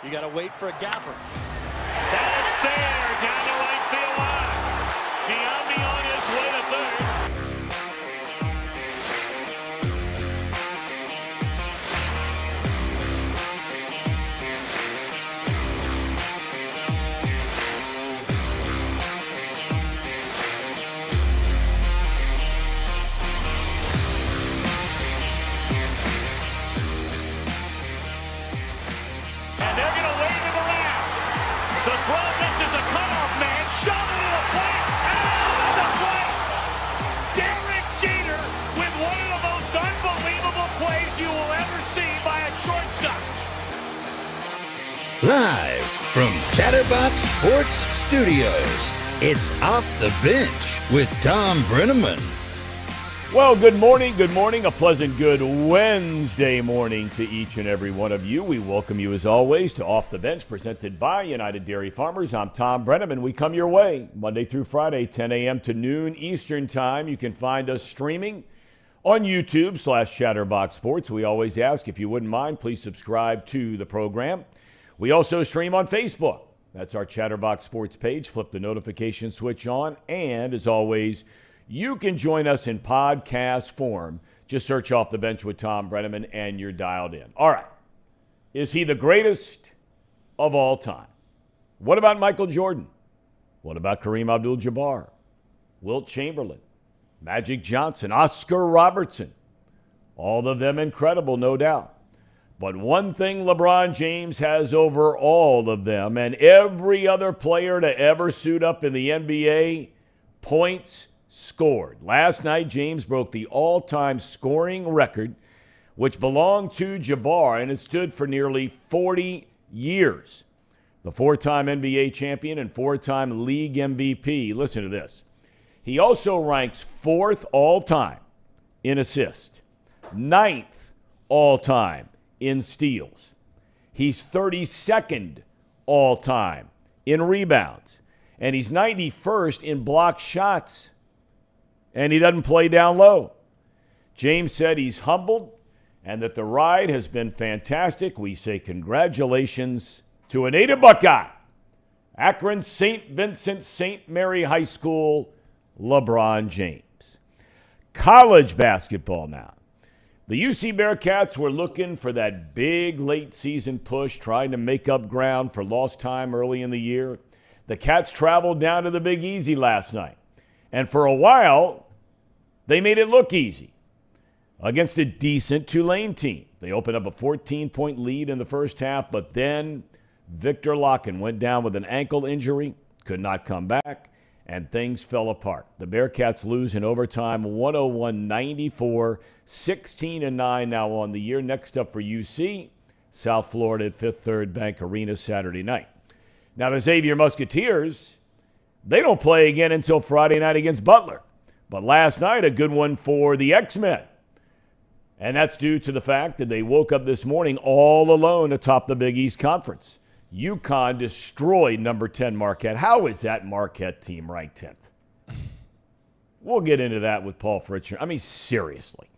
You got to wait for a gapper. That is fair. Down the right field line. Giambi on his way to third. And they're going to wave him around. The throw misses a cutoff man. Shot into the plate. Out of the plate. Derek Jeter with one of the most unbelievable plays you will ever see by a shortstop. Live from Chatterbox Sports Studios, it's Off the Bench with Thom Brennaman. Well, good morning. A pleasant good Wednesday morning to each and every one of you. We welcome you, as always, to Off the Bench, presented by United Dairy Farmers. I'm Thom Brennaman. We come your way Monday through Friday, 10 a.m. to noon Eastern Time. You can find us streaming on YouTube/Chatterbox Sports. We always ask, if you wouldn't mind, please subscribe to the program. We also stream on Facebook. That's our Chatterbox Sports page. Flip the notification switch on. And, as always, you can join us in podcast form. Just search Off the Bench with Thom Brennaman and you're dialed in. All right. Is he the greatest of all time? What about Michael Jordan? What about Kareem Abdul-Jabbar? Wilt Chamberlain? Magic Johnson? Oscar Robertson? All of them incredible, no doubt. But one thing LeBron James has over all of them and every other player to ever suit up in the NBA: points scored. Last night, James broke the all-time scoring record, which belonged to Jabbar, and it stood for nearly 40 years. The four-time NBA champion and four-time league MVP. Listen to this. He also ranks fourth all-time in assists, ninth all-time in steals. He's 32nd all-time in rebounds, and he's 91st in block shots. And he doesn't play down low. James said he's humbled and that the ride has been fantastic. We say congratulations to a native Buckeye, Akron St. Vincent St. Mary High School, LeBron James. College basketball now. The UC Bearcats were looking for that big late season push, trying to make up ground for lost time early in the year. The Cats traveled down to the Big Easy last night. And for a while, they made it look easy against a decent Tulane team. They opened up a 14-point lead in the first half, but then Victor Locken went down with an ankle injury, could not come back, and things fell apart. The Bearcats lose in overtime 101-94, 16-9 now on the year. Next up for UC, South Florida at Fifth Third Bank Arena Saturday night. Now the Xavier Musketeers, they don't play again until Friday night against Butler. But last night, a good one for the X-Men. And that's due to the fact that they woke up this morning all alone atop the Big East Conference. UConn destroyed number 10 Marquette. How is that Marquette team ranked 10th? We'll get into that with Paul Fritcher. I mean, seriously.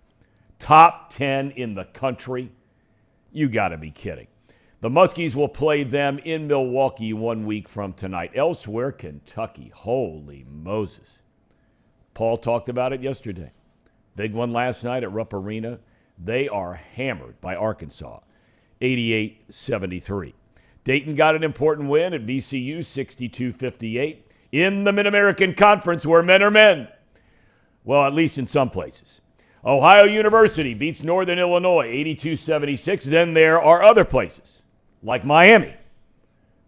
Top 10 in the country? You got to be kidding. The Muskies will play them in Milwaukee 1 week from tonight. Elsewhere, Kentucky. Holy Moses. Paul talked about it yesterday. Big one last night at Rupp Arena. They are hammered by Arkansas, 88-73. Dayton got an important win at VCU, 62-58, in the Mid-American Conference where men are men. Well, at least in some places. Ohio University beats Northern Illinois, 82-76. Then there are other places, like Miami.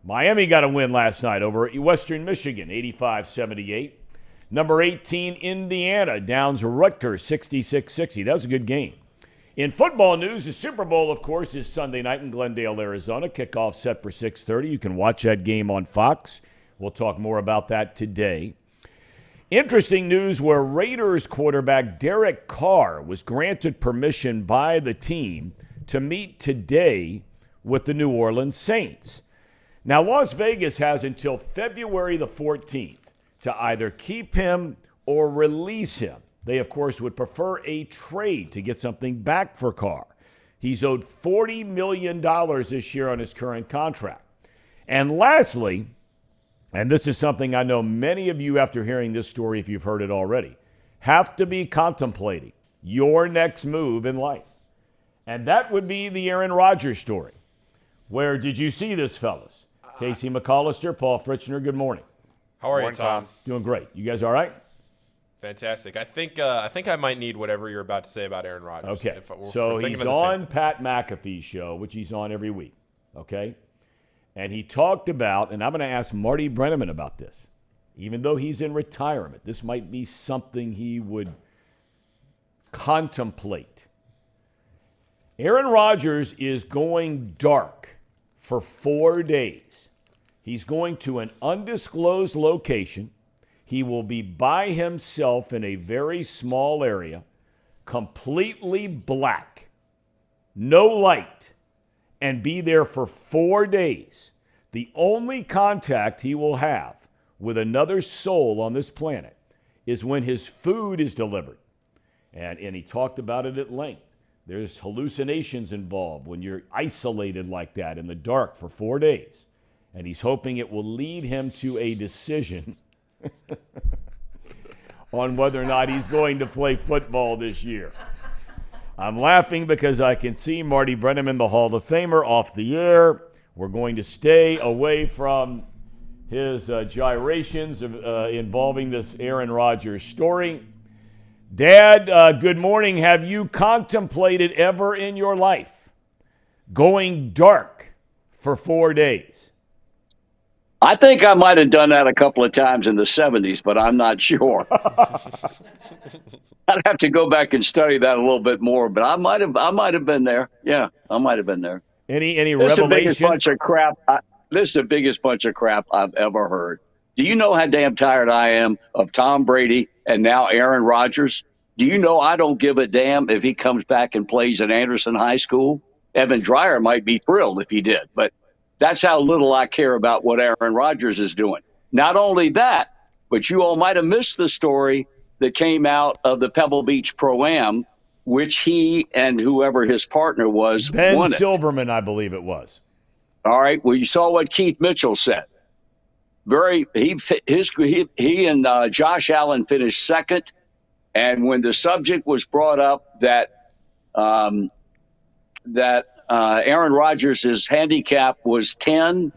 Miami got a win last night over Western Michigan, 85-78. Number 18, Indiana, downs Rutgers, 66-60. That was a good game. In football news, the Super Bowl, of course, is Sunday night in Glendale, Arizona. Kickoff set for 6:30. You can watch that game on Fox. We'll talk more about that today. Interesting news where Raiders quarterback Derek Carr was granted permission by the team to meet today with the New Orleans Saints. Now, Las Vegas has until February the 14th to either keep him or release him. They, of course, would prefer a trade to get something back for Carr. He's owed $40 million this year on his current contract. And lastly, and this is something I know many of you, after hearing this story, if you've heard it already, have to be contemplating your next move in life. And that would be the Aaron Rodgers story. Where did you see this, fellas? Casey McAllister, Paul Fritchner, good morning. How are you, Tom? Doing great. You guys all right? Fantastic. I think I might need whatever you're about to say about Aaron Rodgers. Okay. So he's on Pat McAfee's show, which he's on every week. Okay. And he talked about, and I'm going to ask Marty Brennaman about this, even though he's in retirement, this might be something he would contemplate. Aaron Rodgers is going dark for 4 days. He's going to an undisclosed location. He will be by himself in a very small area, completely black, no light, and be there for 4 days. The only contact he will have with another soul on this planet is when his food is delivered. And he talked about it at length. There's hallucinations involved when you're isolated like that in the dark for 4 days. And he's hoping it will lead him to a decision on whether or not he's going to play football this year. I'm laughing because I can see Marty Brennaman, the Hall of Famer, off the air. We're going to stay away from his gyrations involving this Aaron Rodgers story. Dad, good morning. Have you contemplated ever in your life going dark for 4 days? I think I might have done that a couple of times in the 70s, but I'm not sure. I'd have to go back and study that a little bit more, but I might have been there. Yeah, I might have been there. Any This is the revelation? biggest bunch of crap. This is the biggest bunch of crap I've ever heard. Do you know how damn tired I am of Tom Brady and now Aaron Rodgers? Do you know I don't give a damn if he comes back and plays at Anderson High School? Evan Dreyer might be thrilled if he did, but that's how little I care about what Aaron Rodgers is doing. Not only that, but you all might have missed the story that came out of the Pebble Beach Pro-Am, which he and whoever his partner was Ben won it. Silverman, I believe it was. All right. Well, you saw what Keith Mitchell said. He and Josh Allen finished second, and when the subject was brought up that Aaron Rodgers' handicap was 10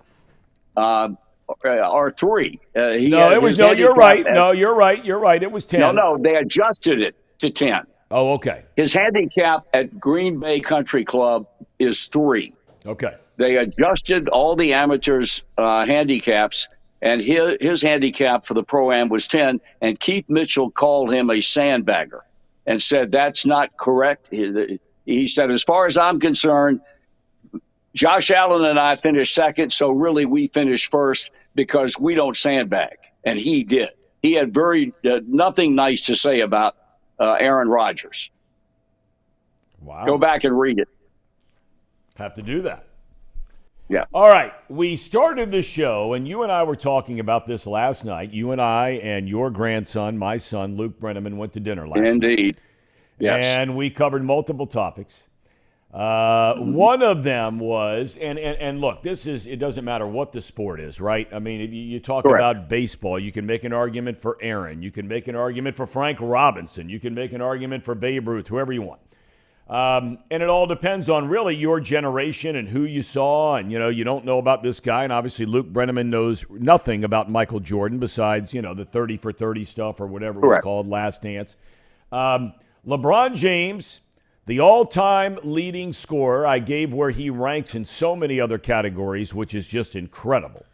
or 3. You're right. You're right. It was 10. No, they adjusted it to 10. Oh, okay. His handicap at Green Bay Country Club is 3. Okay. They adjusted all the amateurs' handicaps, and his handicap for the Pro-Am was 10, and Keith Mitchell called him a sandbagger and said that's not correct. He said, as far as I'm concerned, Josh Allen and I finished second, so really we finished first because we don't sandbag. And he did. He had nothing nice to say about Aaron Rodgers. Wow. Go back and read it. Have to do that. Yeah. All right. We started the show, and you and I were talking about this last night. You and I and your grandson, my son, Luke Brennaman, went to dinner last night. Indeed. Yes. And we covered multiple topics. One of them was, and look, it doesn't matter what the sport is, right? I mean, if you talk Correct. about baseball, you can make an argument for Aaron. You can make an argument for Frank Robinson. You can make an argument for Babe Ruth, whoever you want. And it all depends on really your generation and who you saw. And, you don't know about this guy. And obviously Luke Brennaman knows nothing about Michael Jordan besides, the 30 for 30 stuff or whatever it was called, Last Dance. LeBron James, the all-time leading scorer, I gave where he ranks in so many other categories, which is just incredible.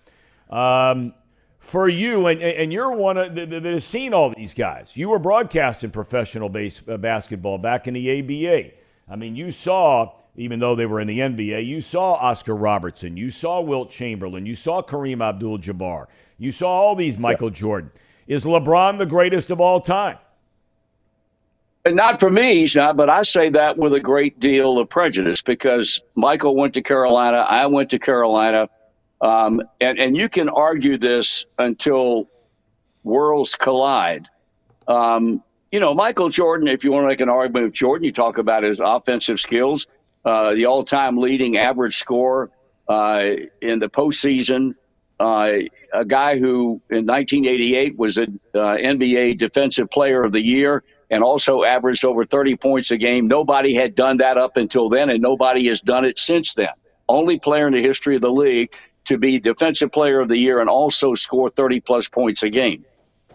For you, and you're one that has seen all these guys. You were broadcasting professional basketball back in the ABA. I mean, you saw, even though they were in the NBA, you saw Oscar Robertson. You saw Wilt Chamberlain. You saw Kareem Abdul-Jabbar. You saw all these Michael Jordan. Is LeBron the greatest of all time? Not for me, he's not, but I say that with a great deal of prejudice because Michael went to Carolina, I went to Carolina, and you can argue this until worlds collide. Michael Jordan, if you want to make an argument with Jordan, you talk about his offensive skills. the all-time leading average scorer in the postseason, a guy who in 1988 was an NBA Defensive Player of the Year and also averaged over 30 points a game. Nobody had done that up until then, and nobody has done it since then. Only player in the history of the league to be Defensive Player of the Year and also score 30-plus points a game.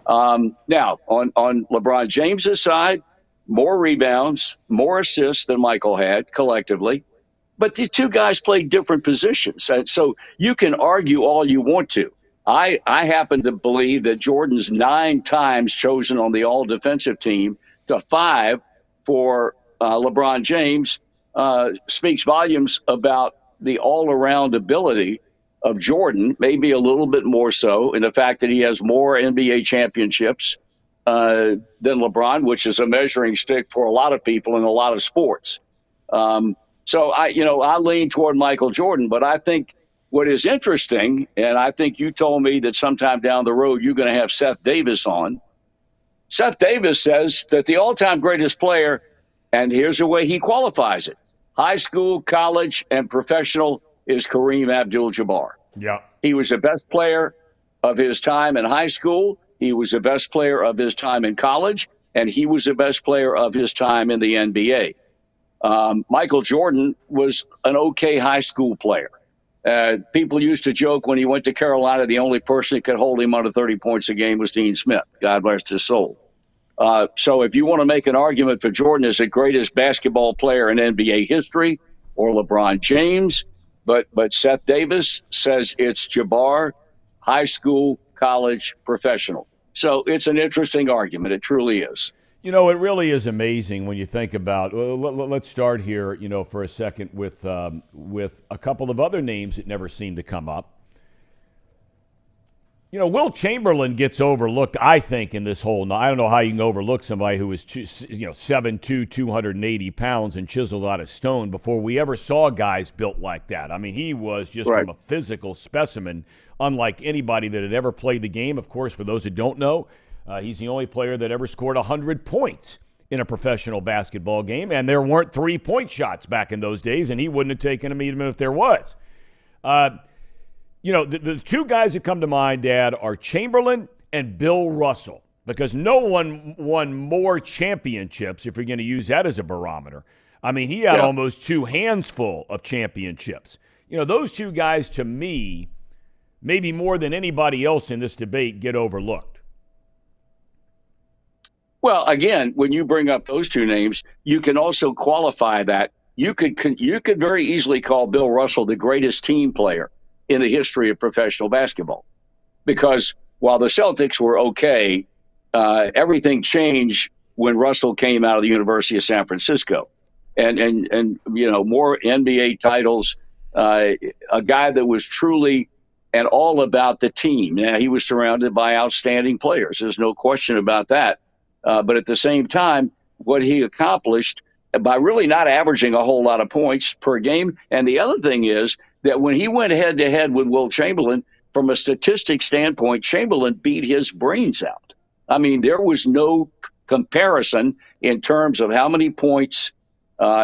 Now, on LeBron James's side, more rebounds, more assists than Michael had collectively. But the two guys played different positions. And so you can argue all you want to. I happen to believe that Jordan's 9 times chosen on the all-defensive team to 5 for LeBron James speaks volumes about the all-around ability of Jordan, maybe a little bit more so in the fact that he has more NBA championships than LeBron, which is a measuring stick for a lot of people in a lot of sports. So I lean toward Michael Jordan, but I think what is interesting, and I think you told me that sometime down the road you're going to have Seth Davis on. Seth Davis says that the all-time greatest player, and here's the way he qualifies it: high school, college, and professional, is Kareem Abdul-Jabbar. Yeah. He was the best player of his time in high school. He was the best player of his time in college, and he was the best player of his time in the NBA. Michael Jordan was an okay high school player. People used to joke when he went to Carolina, the only person that could hold him under 30 points a game was Dean Smith. God rest his soul. So if you want to make an argument for Jordan as the greatest basketball player in NBA history, or LeBron James, but Seth Davis says it's Jabbar, high school, college, professional. So it's an interesting argument. It truly is. You know, it really is amazing when you think about. Let's start here, for a second with a couple of other names that never seem to come up. Will Chamberlain gets overlooked, I think, in this whole. I don't know how you can overlook somebody who was 7'2", 280 pounds and chiseled out of stone before we ever saw guys built like that. I mean, he was just right. From a physical specimen, unlike anybody that had ever played the game. Of course, for those who don't know, he's the only player that ever scored 100 points in a professional basketball game, and there weren't 3-point shots back in those days, and he wouldn't have taken them even if there was. The two guys that come to mind, Dad, are Chamberlain and Bill Russell, because no one won more championships, if you're going to use that as a barometer. I mean, he had almost 2 hands full of championships. Those two guys, to me, maybe more than anybody else in this debate, get overlooked. Well, again, when you bring up those two names, you can also qualify that. You could very easily call Bill Russell the greatest team player in the history of professional basketball, because while the Celtics were okay, everything changed when Russell came out of the University of San Francisco, and more NBA titles. A guy that was truly and all about the team. Now, he was surrounded by outstanding players. There's no question about that. But at the same time, what he accomplished by really not averaging a whole lot of points per game. And the other thing is that when he went head-to-head with Wilt Chamberlain, from a statistic standpoint, Chamberlain beat his brains out. I mean, there was no comparison in terms of how many points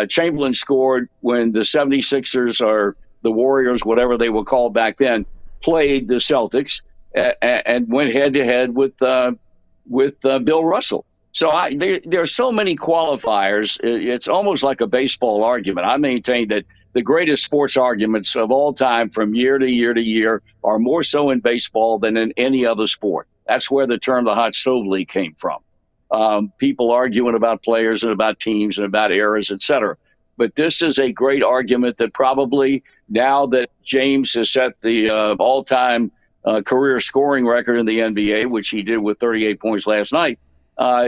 Chamberlain scored when the 76ers or the Warriors, whatever they were called back then, played the Celtics and went head-to-head with Bill Russell. So there are so many qualifiers. It's almost like a baseball argument. I maintain that the greatest sports arguments of all time from year to year to year are more so in baseball than in any other sport. That's where the term the hot stove league came from. People arguing about players and about teams and about eras, et cetera. But this is a great argument that probably, now that James has set the all-time career scoring record in the NBA, which he did with 38 points last night,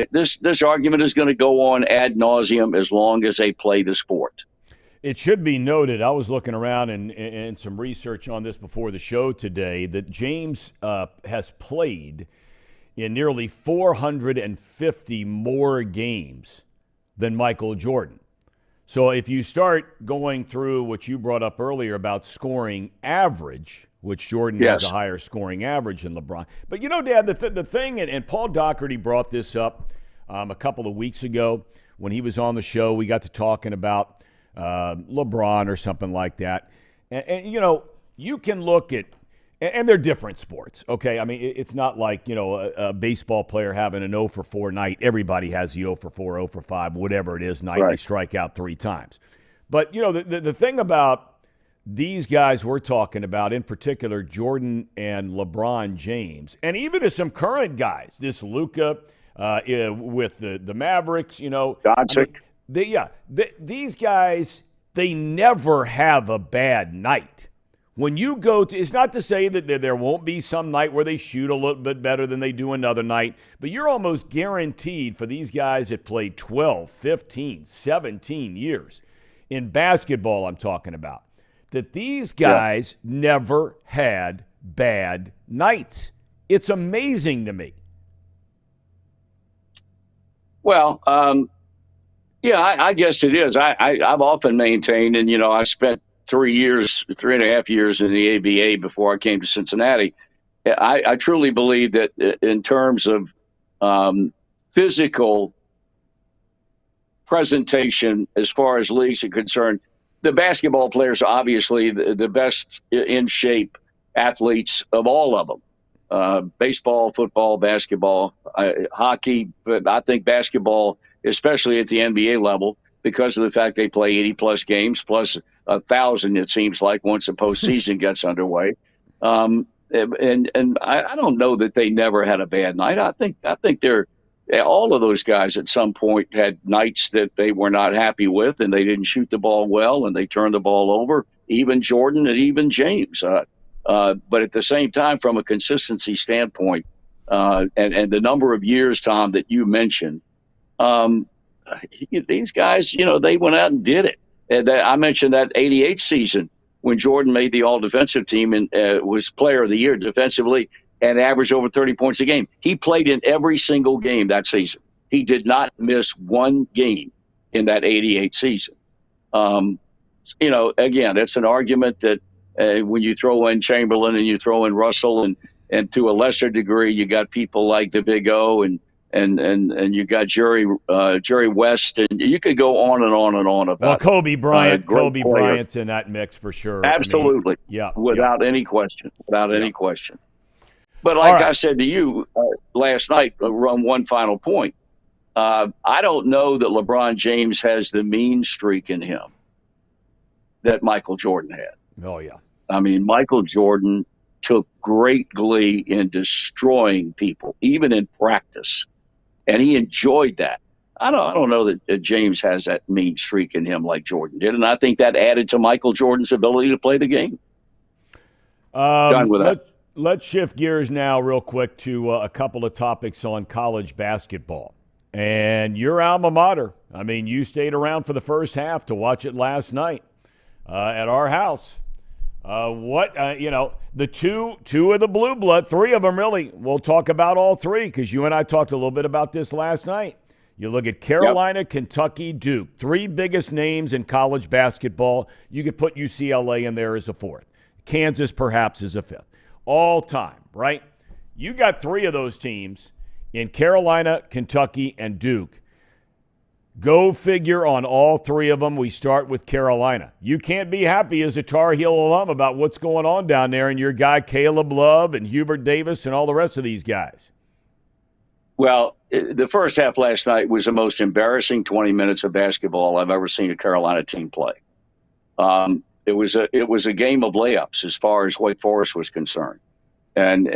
this argument is going to go on ad nauseum as long as they play the sport. It should be noted, I was looking around and some research on this before the show today, that James has played in nearly 450 more games than Michael Jordan. So if you start going through what you brought up earlier about scoring average, which Jordan has a higher scoring average than LeBron. But, Dad, the thing, and Paul Daugherty brought this up a couple of weeks ago when he was on the show. We got to talking about LeBron or something like that. And you can look at, and they're different sports, okay? I mean, it's not like, a baseball player having an 0 for 4 night. Everybody has the 0 for 4, 0 for 5, whatever it is, night. Right. They strike out 3 times. But, the thing about these guys we're talking about, in particular, Jordan and LeBron James, and even to some current guys, this Luka with the Mavericks, Doncic. These guys, they never have a bad night. When you go to, it's not to say that there won't be some night where they shoot a little bit better than they do another night, but you're almost guaranteed for these guys that played 12, 15, 17 years in basketball, I'm talking about, that these guys never had bad nights. It's amazing to me. Well, I guess it is. I've often maintained, and, I spent 3.5 years in the ABA before I came to Cincinnati. I truly believe that in terms of physical presentation, as far as leagues are concerned, the basketball players are obviously the best in shape athletes of all of them. Baseball, football, basketball, hockey, but I think basketball, especially at the NBA level, because of the fact they play 80-plus games, plus 1,000, it seems like, once the postseason gets underway. And I don't know that they never had a bad night. I think all of those guys at some point had nights that they were not happy with, and they didn't shoot the ball well, and they turned the ball over, even Jordan and even James. But at the same time, from a consistency standpoint, and the number of years, Tom, that you mentioned, these guys, they went out and did it. And I mentioned that 88 season when Jordan made the all-defensive team and was player of the year defensively and averaged over 30 points a game. He played in every single game that season. He did not miss one game in that 88 season. Again, it's an argument that when you throw in Chamberlain and you throw in Russell and to a lesser degree, you got people like the Big O and you got Jerry West, and you could go on and on and on about. Well, Kobe Bryant's in that mix for sure. Absolutely, without any question, any question. But like I said to you last night, on one final point, I don't know that LeBron James has the mean streak in him that Michael Jordan had. Oh yeah, I mean, Michael Jordan took great glee in destroying people, even in practice. And he enjoyed that. I don't know that James has that mean streak in him like Jordan did, and I think that added to Michael Jordan's ability to play the game. Done with that. Let's shift gears now real quick to a couple of topics on college basketball. And your alma mater. I mean, you stayed around for the first half to watch it last night at our house. The two of the blue blood, 3 of them really. We'll talk about all 3 because you and I talked a little bit about this last night. You look at Carolina, Kentucky, Duke, 3 biggest names in college basketball. You could put UCLA in there as a 4th. Kansas perhaps as a 5th. All time, right? You got 3 of those teams in Carolina, Kentucky, and Duke. Go figure on all 3 of them. We start with Carolina. You can't be happy as a Tar Heel alum about what's going on down there and your guy Caleb Love and Hubert Davis and all the rest of these guys. Well, the first half last night was the most embarrassing 20 minutes of basketball I've ever seen a Carolina team play. It was a game of layups as far as Wake Forest was concerned. And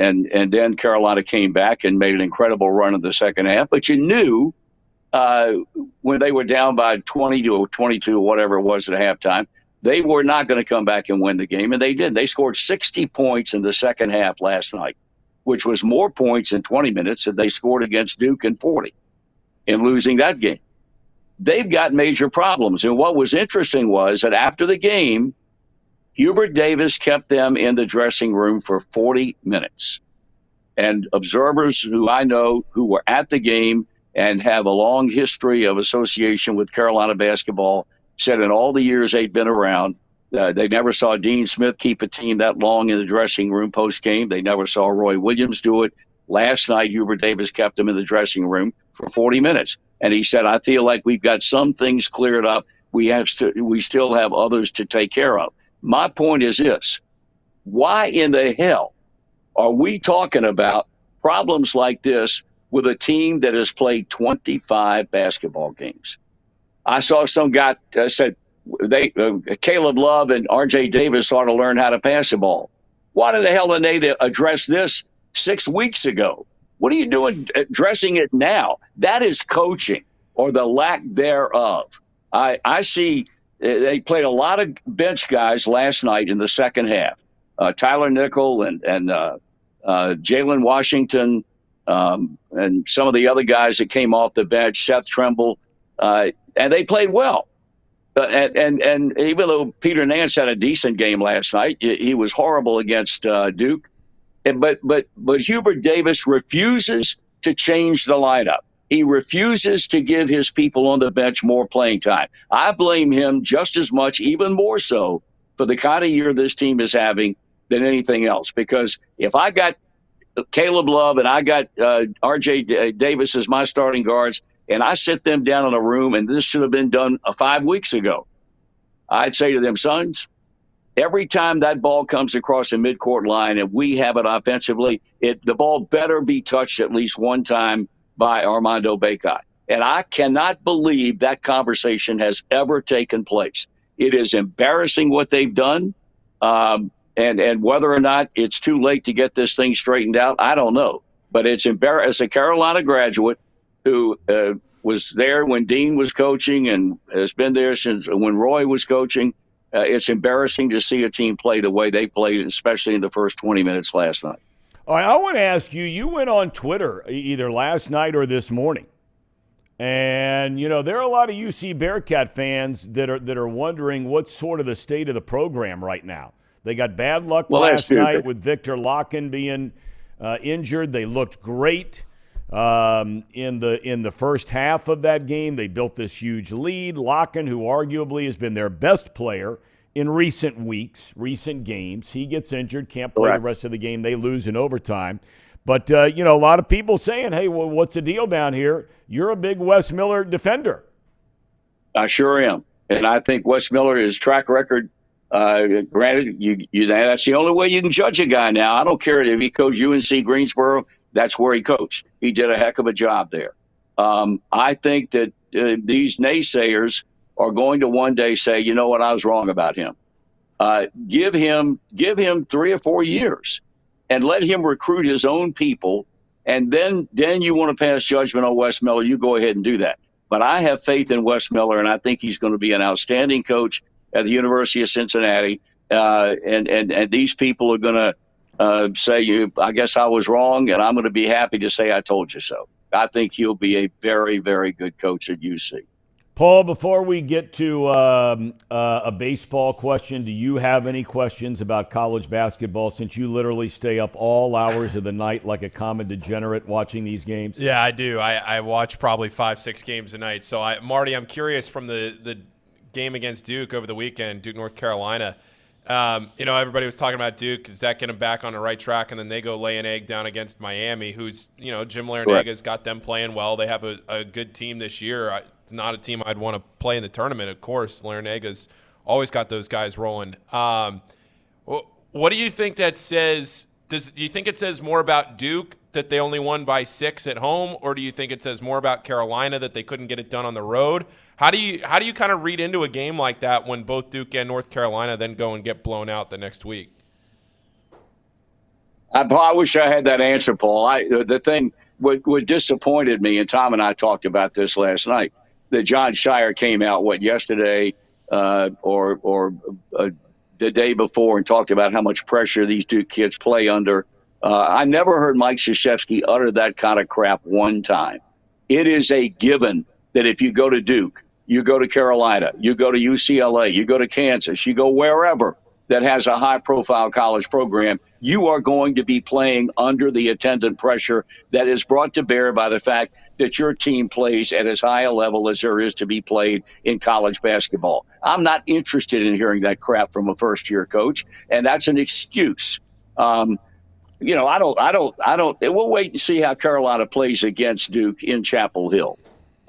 then Carolina came back and made an incredible run in the second half. But you knew when they were down by 20 to 22, whatever it was at halftime, they were not going to come back and win the game, and they did. They scored 60 points in the second half last night, which was more points in 20 minutes than they scored against Duke in 40 in losing that game. They've got major problems, and what was interesting was that after the game, Hubert Davis kept them in the dressing room for 40 minutes. And observers who I know who were at the game and have a long history of association with Carolina basketball said in all the years they'd been around, they never saw Dean Smith keep a team that long in the dressing room post-game. They never saw Roy Williams do it. Last night, Hubert Davis kept him in the dressing room for 40 minutes. And he said, I feel like we've got some things cleared up. we still have others to take care of. My point is this: why in the hell are we talking about problems like this with a team that has played 25 basketball games? I saw some guy said Caleb Love and R.J. Davis ought to learn how to pass the ball. Why the hell didn't they address this 6 weeks ago? What are you doing addressing it now? That is coaching, or the lack thereof. I see they played a lot of bench guys last night in the second half. Tyler Nickel and Jalen Washington and some of the other guys that came off the bench, Seth Trimble, and they played well. And even though Peter Nance had a decent game last night, he was horrible against Duke. But Hubert Davis refuses to change the lineup. He refuses to give his people on the bench more playing time. I blame him just as much, even more so, for the kind of year this team is having than anything else. Because if I got Caleb Love and I got R.J. Davis as my starting guards, and I sit them down in a room, and this should have been done 5 weeks ago, I'd say to them, sons, every time that ball comes across the midcourt line and we have it offensively, the ball better be touched at least one time by Armando Bacot. And I cannot believe that conversation has ever taken place. It is embarrassing what they've done. And whether or not it's too late to get this thing straightened out, I don't know. But it's embarrassing. As a Carolina graduate who was there when Dean was coaching and has been there since when Roy was coaching, it's embarrassing to see a team play the way they played, especially in the first 20 minutes last night. All right, I want to ask you, you went on Twitter either last night or this morning, and, there are a lot of UC Bearcat fans that are wondering what's sort of the state of the program right now. They got bad luck last night with Victor Locken being injured. They looked great in the first half of that game. They built this huge lead. Locken, who arguably has been their best player in recent weeks, recent games, he gets injured, can't play the rest of the game. They lose in overtime. But, a lot of people saying, hey, well, what's the deal down here? You're a big Wes Miller defender. I sure am. And I think Wes Miller, his track record, granted, that's the only way you can judge a guy now. I don't care if he coached UNC Greensboro. That's where he coached. He did a heck of a job there. I think that these naysayers are going to one day say, you know what, I was wrong about him. Give him 3 or 4 years and let him recruit his own people. And then you want to pass judgment on Wes Miller, you go ahead and do that. But I have faith in Wes Miller, and I think he's going to be an outstanding coach at the University of Cincinnati. And these people are going to say, I guess I was wrong, and I'm going to be happy to say I told you so. I think he'll be a very, very good coach at UC. Paul, before we get to a baseball question, do you have any questions about college basketball, since you literally stay up all hours of the night like a common degenerate watching these games? Yeah, I do. I watch probably 5-6 games a night. So, Marty, I'm curious, from the game against Duke over the weekend, Duke, North Carolina, everybody was talking about Duke. Is that getting them back on the right track? And then they go lay an egg down against Miami, who's, Jim Larenega's got them playing well. They have a good team this year. It's not a team I'd want to play in the tournament, of course. Larenega's always got those guys rolling. What do you think that says? Do you think it says more about Duke that they only won by 6 at home, or do you think it says more about Carolina that they couldn't get it done on the road? How do you kind of read into a game like that when both Duke and North Carolina then go and get blown out the next week? I wish I had that answer, Paul. The thing what disappointed me, and Tom and I talked about this last night, that John Shire came out yesterday or the day before and talked about how much pressure these Duke kids play under. I never heard Mike Krzyzewski utter that kind of crap one time. It is a given that if you go to Duke, you go to Carolina, you go to UCLA, you go to Kansas, you go wherever that has a high-profile college program, you are going to be playing under the attendant pressure that is brought to bear by the fact that your team plays at as high a level as there is to be played in college basketball. I'm not interested in hearing that crap from a first-year coach, and that's an excuse. We'll wait and see how Carolina plays against Duke in Chapel Hill.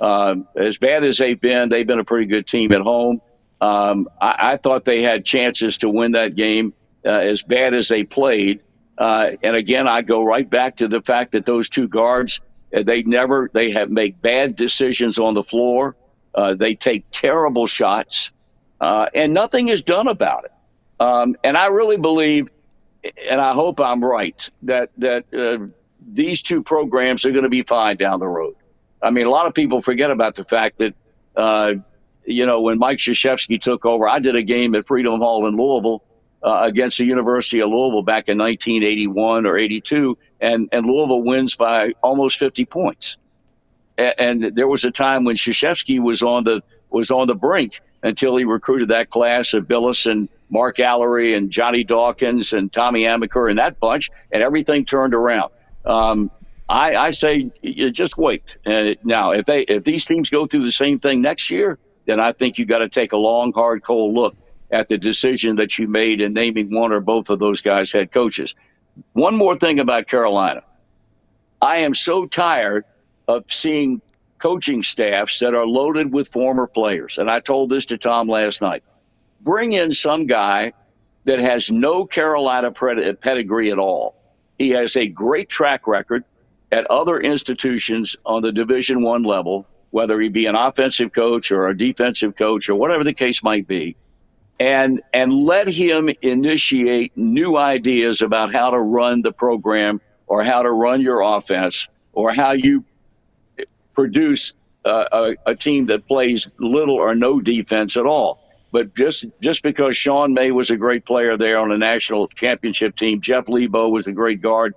As bad as they've been a pretty good team at home. I thought they had chances to win that game as bad as they played. And again, I go right back to the fact that those two guards, they have make bad decisions on the floor. They take terrible shots, and nothing is done about it. And I really believe, and I hope I'm right, that these two programs are going to be fine down the road. I mean, a lot of people forget about the fact that, when Mike Krzyzewski took over, I did a game at Freedom Hall in Louisville against the University of Louisville back in 1981 or 82, and Louisville wins by almost 50 points. And there was a time when Krzyzewski was on the brink until he recruited that class of Billis and Mark Allery and Johnny Dawkins and Tommy Amaker and that bunch, and everything turned around. I say just wait. Now, if these teams go through the same thing next year, then I think you got to take a long, hard, cold look at the decision that you made in naming one or both of those guys head coaches. One more thing about Carolina. I am so tired of seeing coaching staffs that are loaded with former players. And I told this to Thom last night. Bring in some guy that has no Carolina pedigree at all. He has a great track record at other institutions on the Division I level, whether he be an offensive coach or a defensive coach or whatever the case might be, and let him initiate new ideas about how to run the program or how to run your offense or how you produce a team that plays little or no defense at all. But just because Sean May was a great player there on the national championship team, Jeff Lebo was a great guard,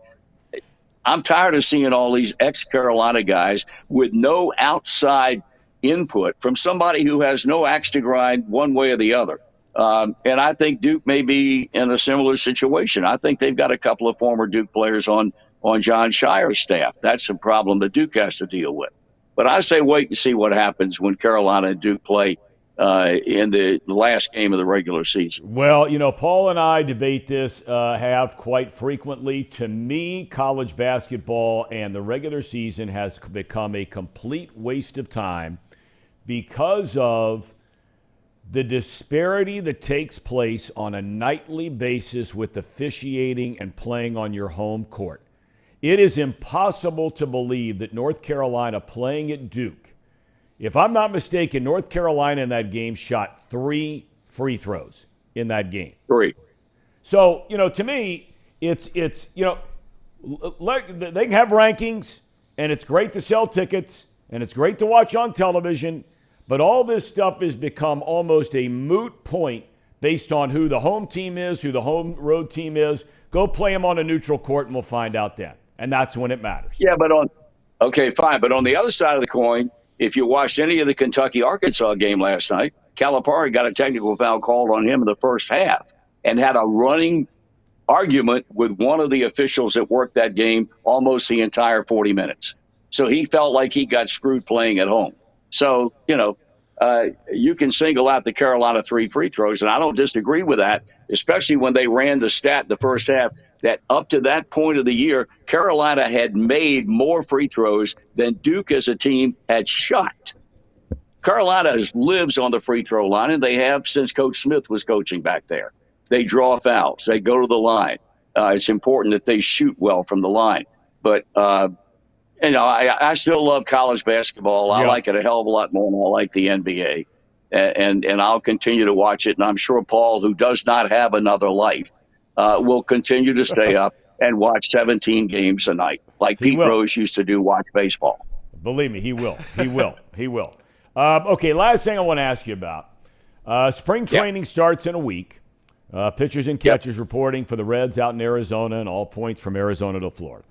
I'm tired of seeing all these ex-Carolina guys with no outside input from somebody who has no axe to grind one way or the other. And I think Duke may be in a similar situation. I think they've got a couple of former Duke players on John Shire's staff. That's a problem that Duke has to deal with. But I say wait and see what happens when Carolina and Duke play in the last game of the regular season. Well, Paul and I debate this, have quite frequently. To me, college basketball and the regular season has become a complete waste of time because of the disparity that takes place on a nightly basis with officiating and playing on your home court. It is impossible to believe that North Carolina playing at Duke, if I'm not mistaken, North Carolina in that game shot 3 free throws in that game. 3. So, to me, it's they can have rankings, and it's great to sell tickets, and it's great to watch on television, but all this stuff has become almost a moot point based on who the home team is, who the home road team is. Go play them on a neutral court, and we'll find out then. And that's when it matters. Yeah, okay, fine. But on the other side of the coin, if you watched any of the Kentucky-Arkansas game last night, Calipari got a technical foul called on him in the first half and had a running argument with one of the officials that worked that game almost the entire 40 minutes. So he felt like he got screwed playing at home. So, you can single out the Carolina 3 free throws, and I don't disagree with that, especially when they ran the stat in the first half that up to that point of the year, Carolina had made more free throws than Duke as a team had shot. Carolina lives on the free throw line, and they have since Coach Smith was coaching back there. They draw fouls. They go to the line. It's important that they shoot well from the line. But, I still love college basketball. I like it a hell of a lot more than I like the NBA. And I'll continue to watch it. And I'm sure Paul, who does not have another life, will continue to stay up and watch 17 games a night, like Pete Rose used to do, watch baseball. Believe me, he will. He will. He will. Okay, last thing I want to ask you about. Spring training starts in a week. Pitchers and catchers reporting for the Reds out in Arizona, and all points from Arizona to Florida.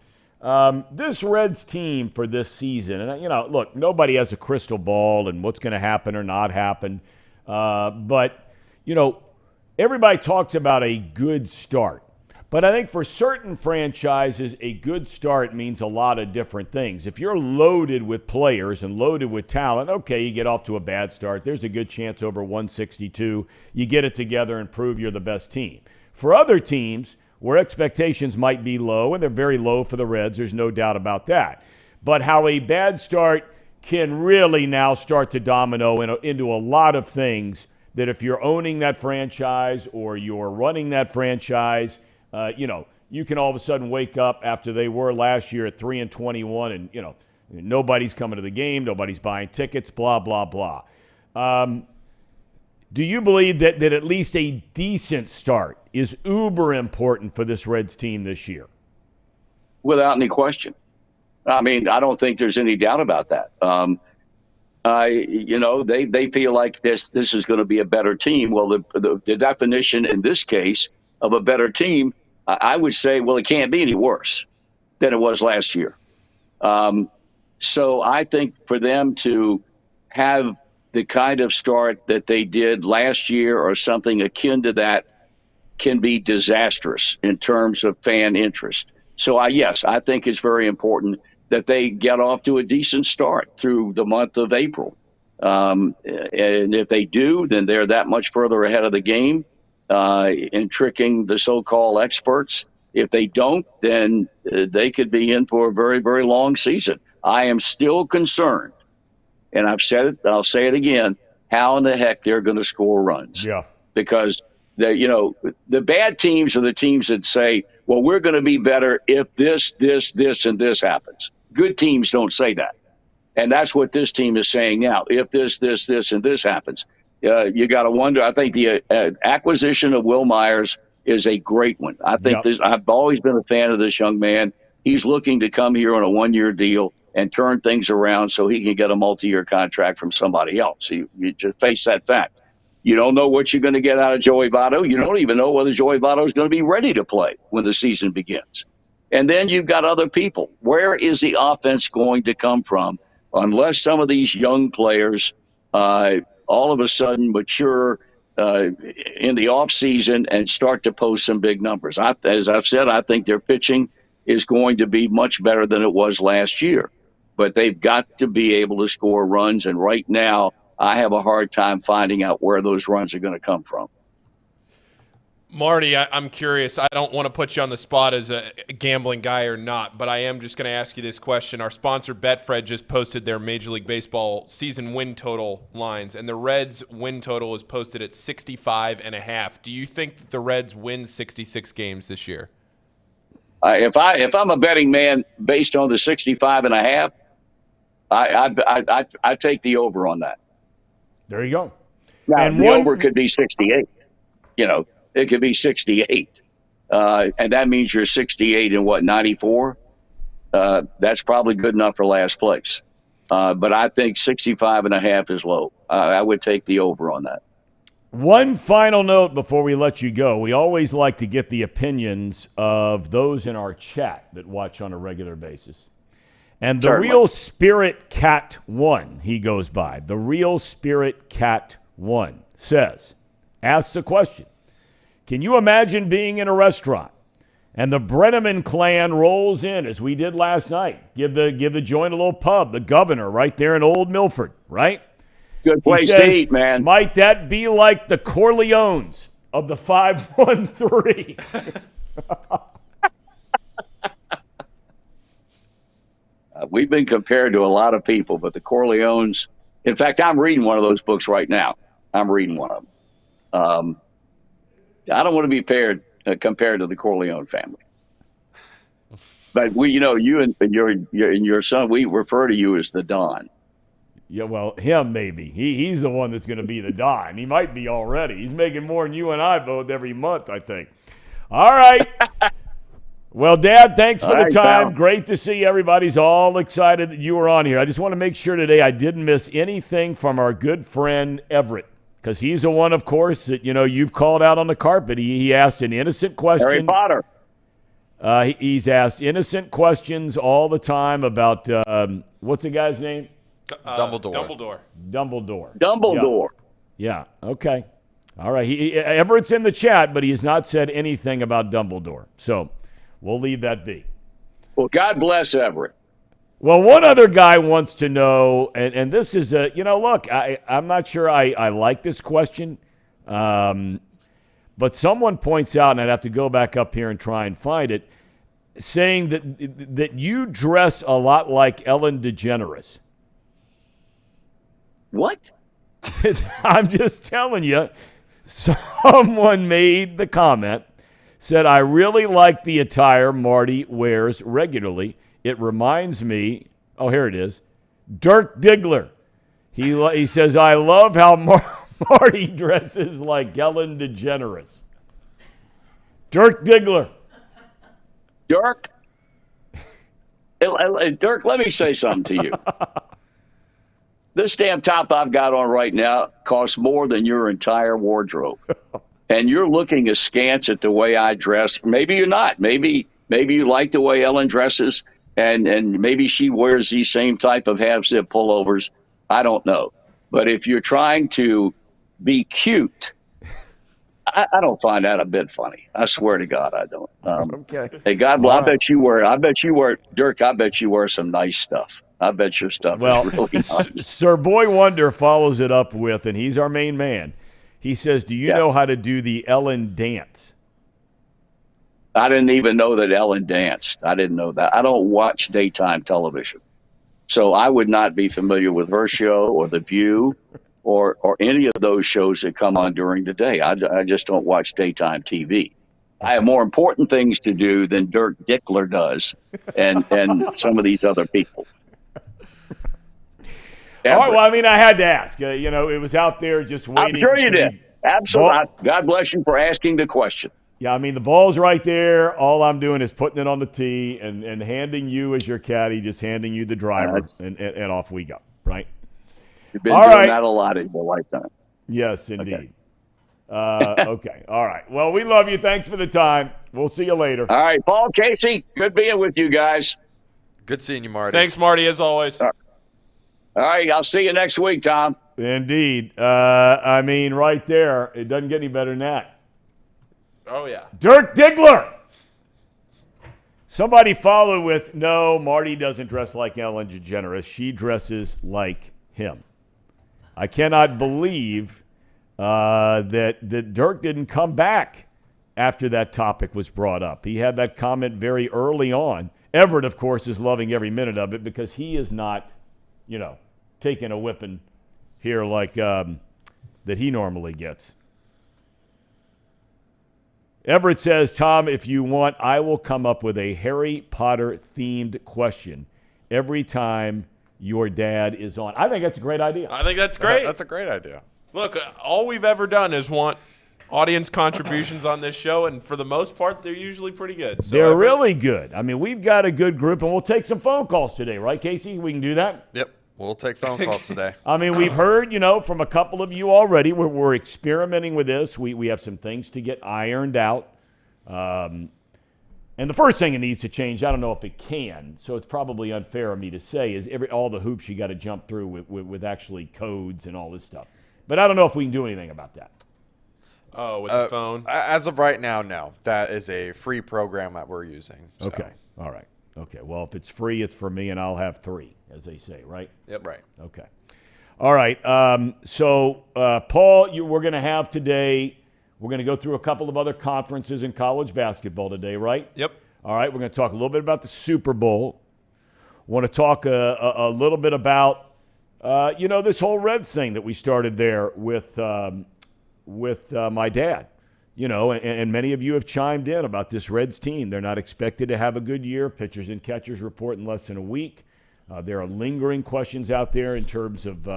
This Reds team for this season, and look, nobody has a crystal ball and what's going to happen or not happen. But everybody talks about a good start. But I think for certain franchises, a good start means a lot of different things. If you're loaded with players and loaded with talent, okay, you get off to a bad start. There's a good chance over 162. You get it together and prove you're the best team. For other teams where expectations might be low, and they're very low for the Reds, there's no doubt about that. But how a bad start can really now start to domino into a lot of things that if you're owning that franchise or you're running that franchise, you can all of a sudden wake up after they were last year at 3-21 and, nobody's coming to the game, nobody's buying tickets, blah, blah, blah. Do you believe that at least a decent start is uber important for this Reds team this year? Without any question. I mean, I don't think there's any doubt about that. They feel like this is going to be a better team. Well, the definition in this case of a better team, I would say, well, it can't be any worse than it was last year. So I think for them to have the kind of start that they did last year or something akin to that can be disastrous in terms of fan interest. So I think it's very important that they get off to a decent start through the month of April. And if they do, then they're that much further ahead of the game in tricking the so-called experts. If they don't, then they could be in for a very, very long season. I am still concerned, and I've said it, I'll say it again, how in the heck they're going to score runs. Yeah. Because the bad teams are the teams that say, well, we're going to be better if this, and this happens. Good teams don't say that. And that's what this team is saying now. If this, and this happens. You got to wonder. I think the acquisition of Will Myers is a great one. I think I've always been a fan of this young man. He's looking to come here on a one-year deal and turn things around so he can get a multi-year contract from somebody else. You just face that fact. You don't know what you're going to get out of Joey Votto. You don't even know whether Joey Votto is going to be ready to play when the season begins. And then you've got other people. Where is the offense going to come from unless some of these young players all of a sudden mature in the offseason and start to post some big numbers? As I've said, I think their pitching is going to be much better than it was last year. But they've got to be able to score runs. And right now, I have a hard time finding out where those runs are going to come from. Marty, I'm curious. I don't want to put you on the spot as a gambling guy or not, but I am just going to ask you this question. Our sponsor, Betfred, just posted their Major League Baseball season win total lines, and the Reds' win total is posted at 65.5. Do you think that the Reds win 66 games this year? If I'm a betting man based on the 65.5, I take the over on that. There you go. Now, and the over could be 68. It could be 68. And that means you're 68 in 94? That's probably good enough for last place. But I think 65.5 is low. I would take the over on that. One final note before we let you go. We always like to get the opinions of those in our chat that watch on a regular basis. And the Certainly. Real Spirit Cat 1, he goes by. The Real Spirit Cat 1 asks a question. Can you imagine being in a restaurant and the Brennaman clan rolls in as we did last night? Give the joint a little pub, the Governor right there in Old Milford, right? Good place to eat, man. Might that be like the Corleones of the 513? We've been compared to a lot of people, but the Corleones, in fact, I'm reading one of those books right now. I'm reading one of them. I don't want to be compared to the Corleone family. But you and your son, we refer to you as the Don. Yeah, well, him maybe. He's the one that's going to be the Don. He might be already. He's making more than you and I both every month, I think. All right. Well, Dad, thanks for the time. Pal. Great to see everybody's all excited that you were on here. I just want to make sure today I didn't miss anything from our good friend Everett, because he's the one, of course, that you've called out on the carpet. He asked an innocent question. Harry Potter. He's asked innocent questions all the time about what's the guy's name? Dumbledore. Dumbledore. Yeah. Okay. All right. Everett's in the chat, but he has not said anything about Dumbledore. So we'll leave that be. Well, God bless Everett. Well, one other guy wants to know, and this is look, I'm not sure I like this question, but someone points out, and I'd have to go back up here and try and find it, saying that you dress a lot like Ellen DeGeneres. What? I'm just telling you, someone made the comment, said, I really like the attire Marty wears regularly. It reminds me, oh, here it is, Dirk Diggler. He says, I love how Marty dresses like Ellen DeGeneres. Dirk Diggler. Dirk, let me say something to you. This damn top I've got on right now costs more than your entire wardrobe. And you're looking askance at the way I dress. Maybe you're not. Maybe you like the way Ellen dresses, and maybe she wears these same type of half-zip pullovers. I don't know. But if you're trying to be cute, I don't find that a bit funny. I swear to God, I don't. Okay. Hey, God, I bet you wear, Dirk, I bet you wear some nice stuff. I bet your stuff is really nice. Sir Boy Wonder follows it up with, and he's our main man. He says, do you know how to do the Ellen dance? I didn't even know that Ellen danced. I didn't know that. I don't watch daytime television. So I would not be familiar with her show or The View or any of those shows that come on during the day. I just don't watch daytime TV. I have more important things to do than Dirk Dickler does and some of these other people. All right, well, I mean, I had to ask. It was out there just waiting. I'm sure you did. Absolutely. God bless you for asking the question. Yeah, I mean, the ball's right there. All I'm doing is putting it on the tee and handing you as your caddy, just handing you the driver, and off we go, right? You've been doing that a lot in your lifetime. Yes, indeed. Okay. All right. Well, we love you. Thanks for the time. We'll see you later. All right, Paul, Casey, good being with you guys. Good seeing you, Marty. Thanks, Marty, as always. All right, I'll see you next week, Tom. Indeed. I mean, right there, it doesn't get any better than that. Oh, yeah. Dirk Diggler. Somebody followed with, no, Marty doesn't dress like Ellen DeGeneres. She dresses like him. I cannot believe that Dirk didn't come back after that topic was brought up. He had that comment very early on. Everett, of course, is loving every minute of it because he is not, taking a whipping here like that he normally gets. Everett says, Tom, if you want, I will come up with a Harry Potter-themed question every time your dad is on. I think that's a great idea. I think that's great. That's a great idea. Look, all we've ever done is want audience contributions on this show, and for the most part, they're usually pretty good. So they're really good. I mean, we've got a good group, and we'll take some phone calls today, right, Casey? We can do that? Yep. We'll take phone calls today. I mean, we've heard, from a couple of you already. We're experimenting with this. We have some things to get ironed out. And the first thing it needs to change, I don't know if it can, so it's probably unfair of me to say, is all the hoops you got to jump through with actually codes and all this stuff. But I don't know if we can do anything about that. Oh, with the phone? As of right now, no. That is a free program that we're using. So. Okay. All right. Okay. Well, if it's free, it's for me, and I'll have 3, as they say, right? Yep. Right. Okay. All right. So, Paul, we're going to have today, we're going to go through a couple of other conferences in college basketball today, right? Yep. All right. We're going to talk a little bit about the Super Bowl. Want to talk a little bit about, this whole Reds thing that we started there with my dad. And many of you have chimed in about this Reds team. They're not expected to have a good year. Pitchers and catchers report in less than a week. There are lingering questions out there in terms of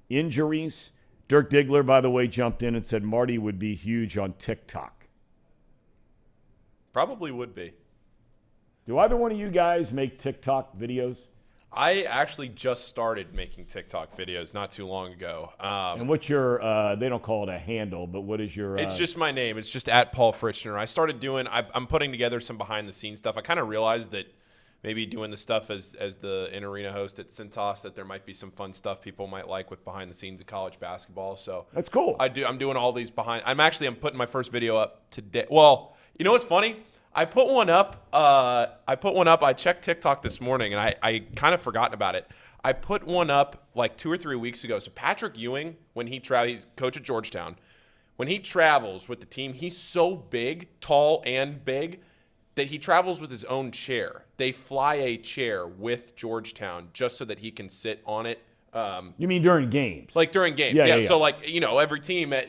injuries. Dirk Diggler, by the way, jumped in and said Marty would be huge on TikTok. Probably would be. Do either one of you guys make TikTok videos? I actually just started making TikTok videos not too long ago. And what's your, they don't call it a handle, but what is your? It's just my name. It's just at Paul Fritchner. I started doing, I'm putting together some behind-the-scenes stuff. I kind of realized that maybe doing the stuff as the in-arena host at Cintas, that there might be some fun stuff people might like with behind-the-scenes of college basketball. So that's cool. I'm doing all these I'm putting my first video up today. Well, you know what's funny? I put one up. I checked TikTok this morning, and I kind of forgotten about it. I put one up like 2 or 3 weeks ago. So Patrick Ewing, when he's coach at Georgetown, when he travels with the team, he's so big, tall and big, that he travels with his own chair. They fly a chair with Georgetown just so that he can sit on it You mean during games? Like during games, yeah. So like every team at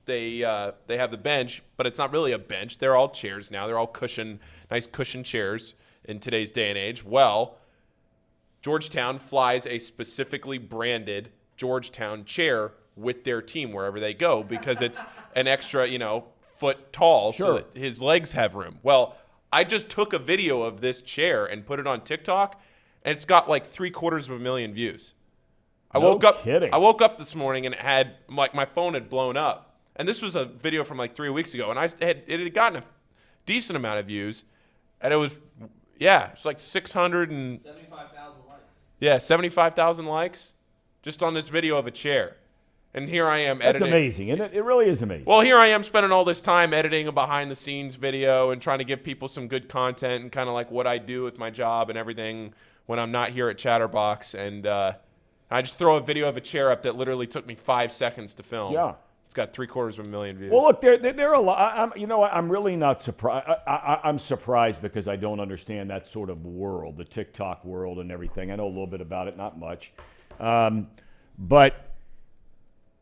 they have the bench, but it's not really a bench. They're all chairs now. They're all nice cushion chairs in today's day and age. Well, Georgetown flies a specifically branded Georgetown chair with their team wherever they go because it's an extra, foot tall so that his legs have room. Well, I just took a video of this chair and put it on TikTok, and it's got like 750,000 views. I woke up this morning and it had my phone had blown up, and this was a video from like 3 weeks ago, and it had gotten a decent amount of views, and it's like 675,000 likes. Yeah, 75,000 likes just on this video of a chair. And here I am editing. That's amazing, isn't it? It really is amazing. Well, here I am spending all this time editing a behind-the-scenes video and trying to give people some good content and kind of like what I do with my job and everything when I'm not here at Chatterbox. And I just throw a video of a chair up that literally took me 5 seconds to film. Yeah. It's got 750,000 views. Well, look, there are a lot. You know what? I'm really not surprised. I'm surprised because I don't understand that sort of world, the TikTok world and everything. I know a little bit about it, not much. But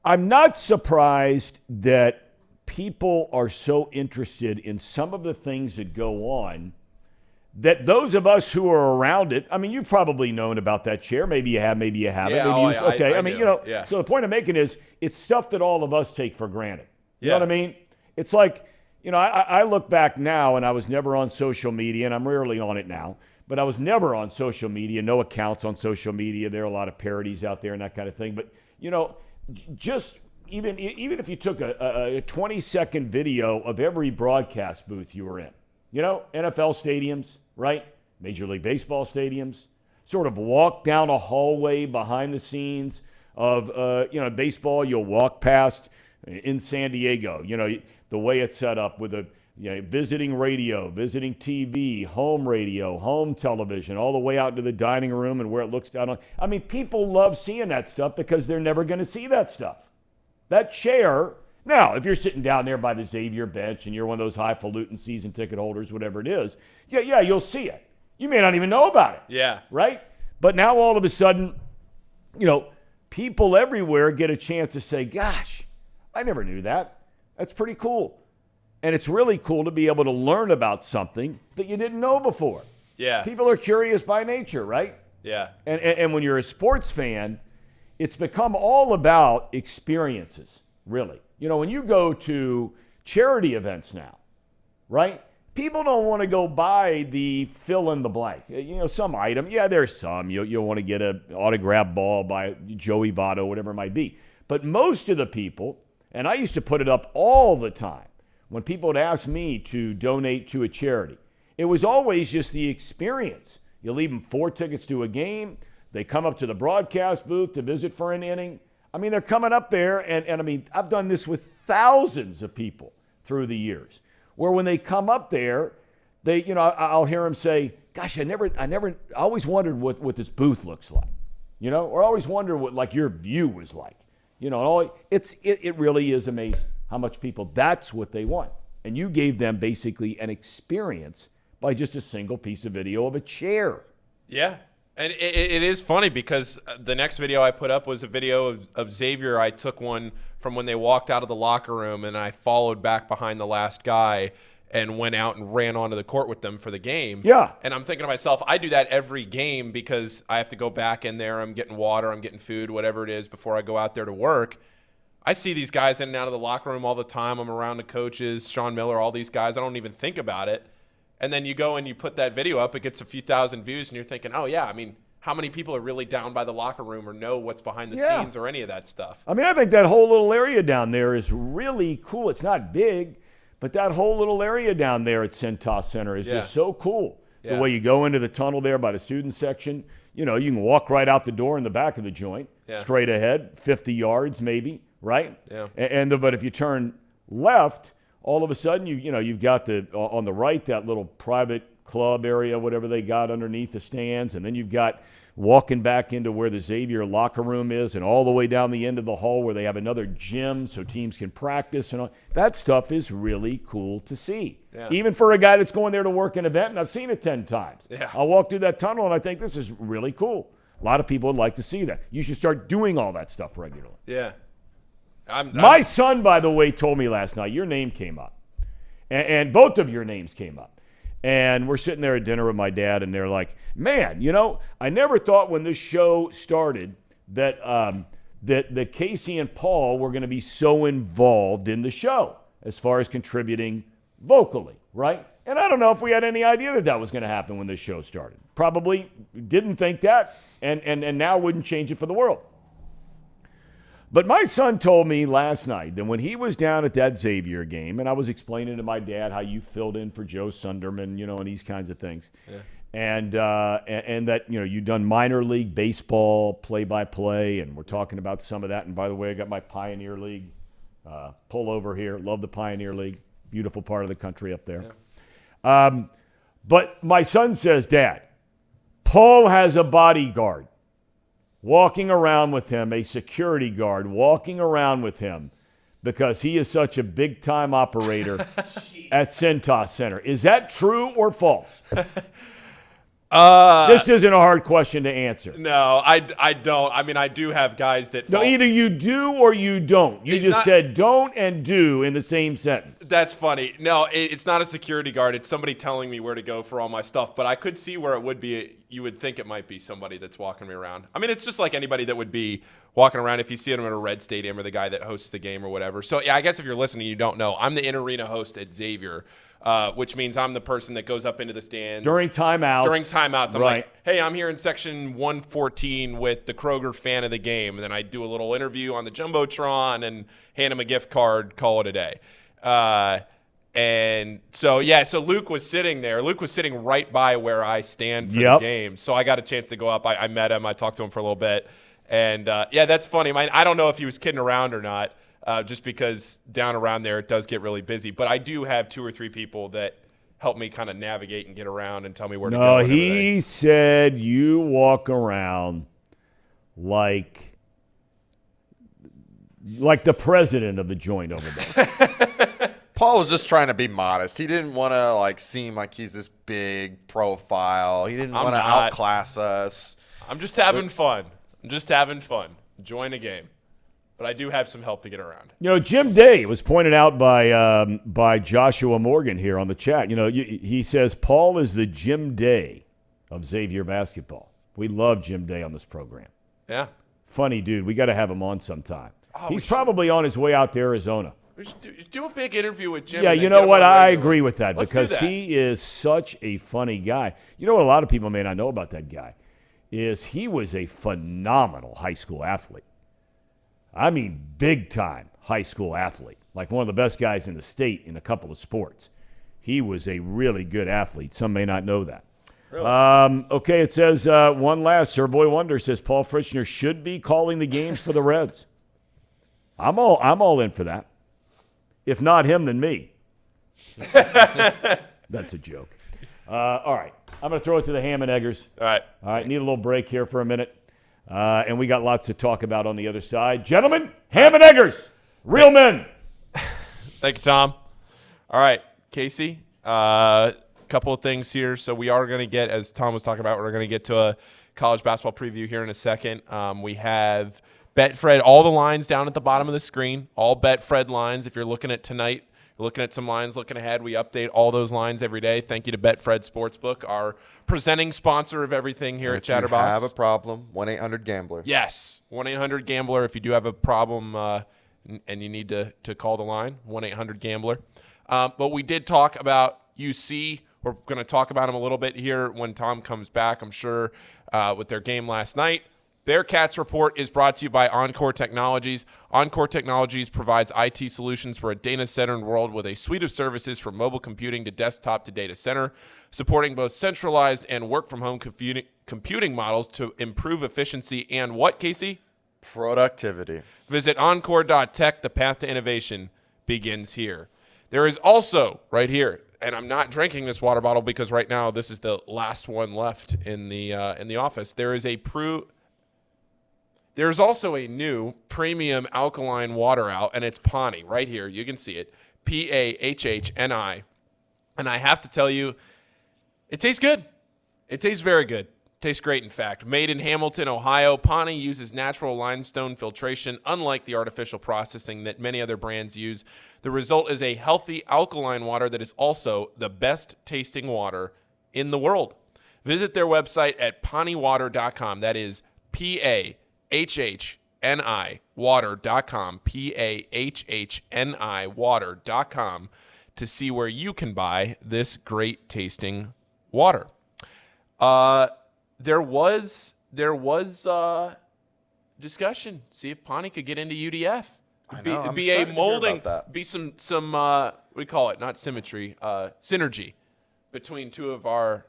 I'm not surprised that people are so interested in some of the things that go on that those of us who are around it, I mean, you've probably known about that chair. Maybe you have, maybe you haven't. Yeah, I mean, do. So the point I'm making is it's stuff that all of us take for granted. You know what I mean? It's like, I look back now, and I was never on social media, and I'm rarely on it now, but I was never on social media, no accounts on social media. There are a lot of parodies out there and that kind of thing. But, just even if you took a 20-second video of every broadcast booth you were in, NFL stadiums, right? Major League Baseball stadiums, sort of walk down a hallway behind the scenes of, baseball you'll walk past in San Diego, the way it's set up with a visiting radio, visiting TV, home radio, home television, all the way out to the dining room and where it looks down on. I mean, people love seeing that stuff because they're never going to see that stuff. That chair. Now, if you're sitting down there by the Xavier bench and you're one of those highfalutin season ticket holders, whatever it is, you'll see it. You may not even know about it. Yeah. Right? But now all of a sudden, people everywhere get a chance to say, gosh, I never knew that. That's pretty cool. And it's really cool to be able to learn about something that you didn't know before. Yeah. People are curious by nature, right? Yeah. And when you're a sports fan, it's become all about experiences, really. When you go to charity events now, right? People don't want to go buy the fill in the blank. Some item. Yeah, there's some. You'll want to get an autographed ball by Joey Votto, whatever it might be. But most of the people, and I used to put it up all the time, when people would ask me to donate to a charity, it was always just the experience. You leave them 4 tickets to a game. They come up to the broadcast booth to visit for an inning. I mean, they're coming up there, and I mean, I've done this with thousands of people through the years, where when they come up there, I'll hear them say, gosh, I always wondered what this booth looks like, or I always wondered what, like, your view was like. It really is amazing how much people, that's what they want. And you gave them basically an experience by just a single piece of video of a chair. Yeah. And it is funny because the next video I put up was a video of Xavier. I took one from when they walked out of the locker room, and I followed back behind the last guy and went out and ran onto the court with them for the game. Yeah. And I'm thinking to myself, I do that every game because I have to go back in there. I'm getting water, I'm getting food, whatever it is, before I go out there to work. I see these guys in and out of the locker room all the time. I'm around the coaches, Sean Miller, all these guys. I don't even think about it. And then you go and you put that video up, it gets a few thousand views, and you're thinking, oh, yeah, I mean, how many people are really down by the locker room or know what's behind the scenes or any of that stuff? I mean, I think that whole little area down there is really cool. It's not big, but that whole little area down there at Cintas Center is just so cool. The way you go into the tunnel there by the student section, you can walk right out the door in the back of the joint, straight ahead, 50 yards maybe, right? Yeah. But if you turn left, all of a sudden you've got on the right that little private club area, whatever they got underneath the stands, and then you've got walking back into where the Xavier locker room is, and all the way down the end of the hall where they have another gym so teams can practice and all. That stuff is really cool to see. Yeah. Even for a guy that's going there to work an event, and I've seen it 10 times. Yeah. I'll walk through that tunnel and I think this is really cool. A lot of people would like to see that. You should start doing all that stuff regularly. Yeah. My son, by the way, told me last night, your name came up. And both of your names came up. And we're sitting there at dinner with my dad, and they're like, man, I never thought when this show started that that Casey and Paul were going to be so involved in the show as far as contributing vocally, right? And I don't know if we had any idea that was going to happen when this show started. Probably didn't think that, and now wouldn't change it for the world. But my son told me last night that when he was down at that Xavier game, and I was explaining to my dad how you filled in for Joe Sunderman, and these kinds of things, and that you've done minor league baseball play-by-play, and we're talking about some of that. And by the way, I got my Pioneer League pullover here. Love the Pioneer League, beautiful part of the country up there. Yeah. But my son says, Dad, Paul has a bodyguard walking around with him, a security guard walking around with him because he is such a big-time operator at Cintas Center. Is that true or false? This isn't a hard question to answer. No, I don't. I mean, I do have guys that No, either you do or you don't. You just said don't and do in the same sentence. That's funny. No, it's not a security guard. It's somebody telling me where to go for all my stuff. But I could see where it would be. You would think it might be somebody that's walking me around. I mean, it's just like anybody that would be walking around if you see them at a Red Stadium or the guy that hosts the game or whatever. So, yeah, I guess if you're listening, you don't know. I'm the in-arena host at Xavier, which means I'm the person that goes up into the stands. During timeouts. I'm like, hey, I'm here in section 114 with the Kroger fan of the game. And then I do a little interview on the Jumbotron and hand him a gift card, call it a day. And so, yeah, so Luke was sitting there. Luke was sitting right by where I stand for the game. So I got a chance to go up. I met him. I talked to him for a little bit. And, yeah, that's funny. I don't know if he was kidding around or not, just because down around there it does get really busy. But I do have 2 or 3 people that help me kind of navigate and get around and tell me where to go. No, he said you walk around like the president of the joint over there. Paul was just trying to be modest. He didn't want to seem like he's this big profile. He didn't want to outclass us. I'm just having fun. Enjoying a game. But I do have some help to get around. Jim Day was pointed out by Joshua Morgan here on the chat. He says Paul is the Jim Day of Xavier basketball. We love Jim Day on this program. Yeah. Funny dude. We got to have him on sometime. He's probably on his way out to Arizona. We should do a big interview with Jim. Yeah, you know what? I agree with that because he is such a funny guy. You know what a lot of people may not know about that guy is he was a phenomenal high school athlete. I mean, big-time high school athlete, like one of the best guys in the state in a couple of sports. He was a really good athlete. Some may not know that. Really? Okay, it says one last. Sir Boy Wonder says Paul Frischner should be calling the games for the Reds. I'm all in for that. If not him, then me. That's a joke. All right, I'm going to throw it to the Ham and Eggers. All right, need a little break here for a minute. And we got lots to talk about on the other side. Gentlemen, Ham and Eggers, real men. Thank you, Tom. All right, Casey, couple of things here. So we are going to get, as Tom was talking about, we're going to get to a college basketball preview here in a second. We have Betfred, all the lines down at the bottom of the screen, all Betfred lines. If you're looking at tonight, you're looking at some lines, looking ahead, we update all those lines every day. Thank you to Betfred Sportsbook, our presenting sponsor of everything here at Chatterbox. If you have a problem, 1-800-GAMBLER. Yes, 1-800-GAMBLER. If you do have a problem and you need to call the line, 1-800-GAMBLER. But we did talk about UC. We're going to talk about them a little bit here when Tom comes back, I'm sure, with their game last night. Bearcats Report is brought to you by Encore Technologies. Encore Technologies provides IT solutions for a data-centered world with a suite of services from mobile computing to desktop to data center, supporting both centralized and work-from-home computing models to improve efficiency and what, Casey? Productivity. Visit encore.tech. The path to innovation begins here. There is also, right here, and I'm not drinking this water bottle because right now this is the last one left in the office. There's also a new premium alkaline water out, and it's Pani right here. You can see it, P-A-H-H-N-I. And I have to tell you, it tastes good. It tastes very good. Tastes great, in fact. Made in Hamilton, Ohio, Pawnee uses natural limestone filtration, unlike the artificial processing that many other brands use. The result is a healthy alkaline water that is also the best tasting water in the world. Visit their website at pawneewater.com. That is PAHHNI water.com, PAHHNI water.com, to see where you can buy this great tasting water. There was discussion. See if Pawnee could get into UDF. I'm Be a excited to hear molding, about that. be some what do we call it? Not symmetry, synergy between two of our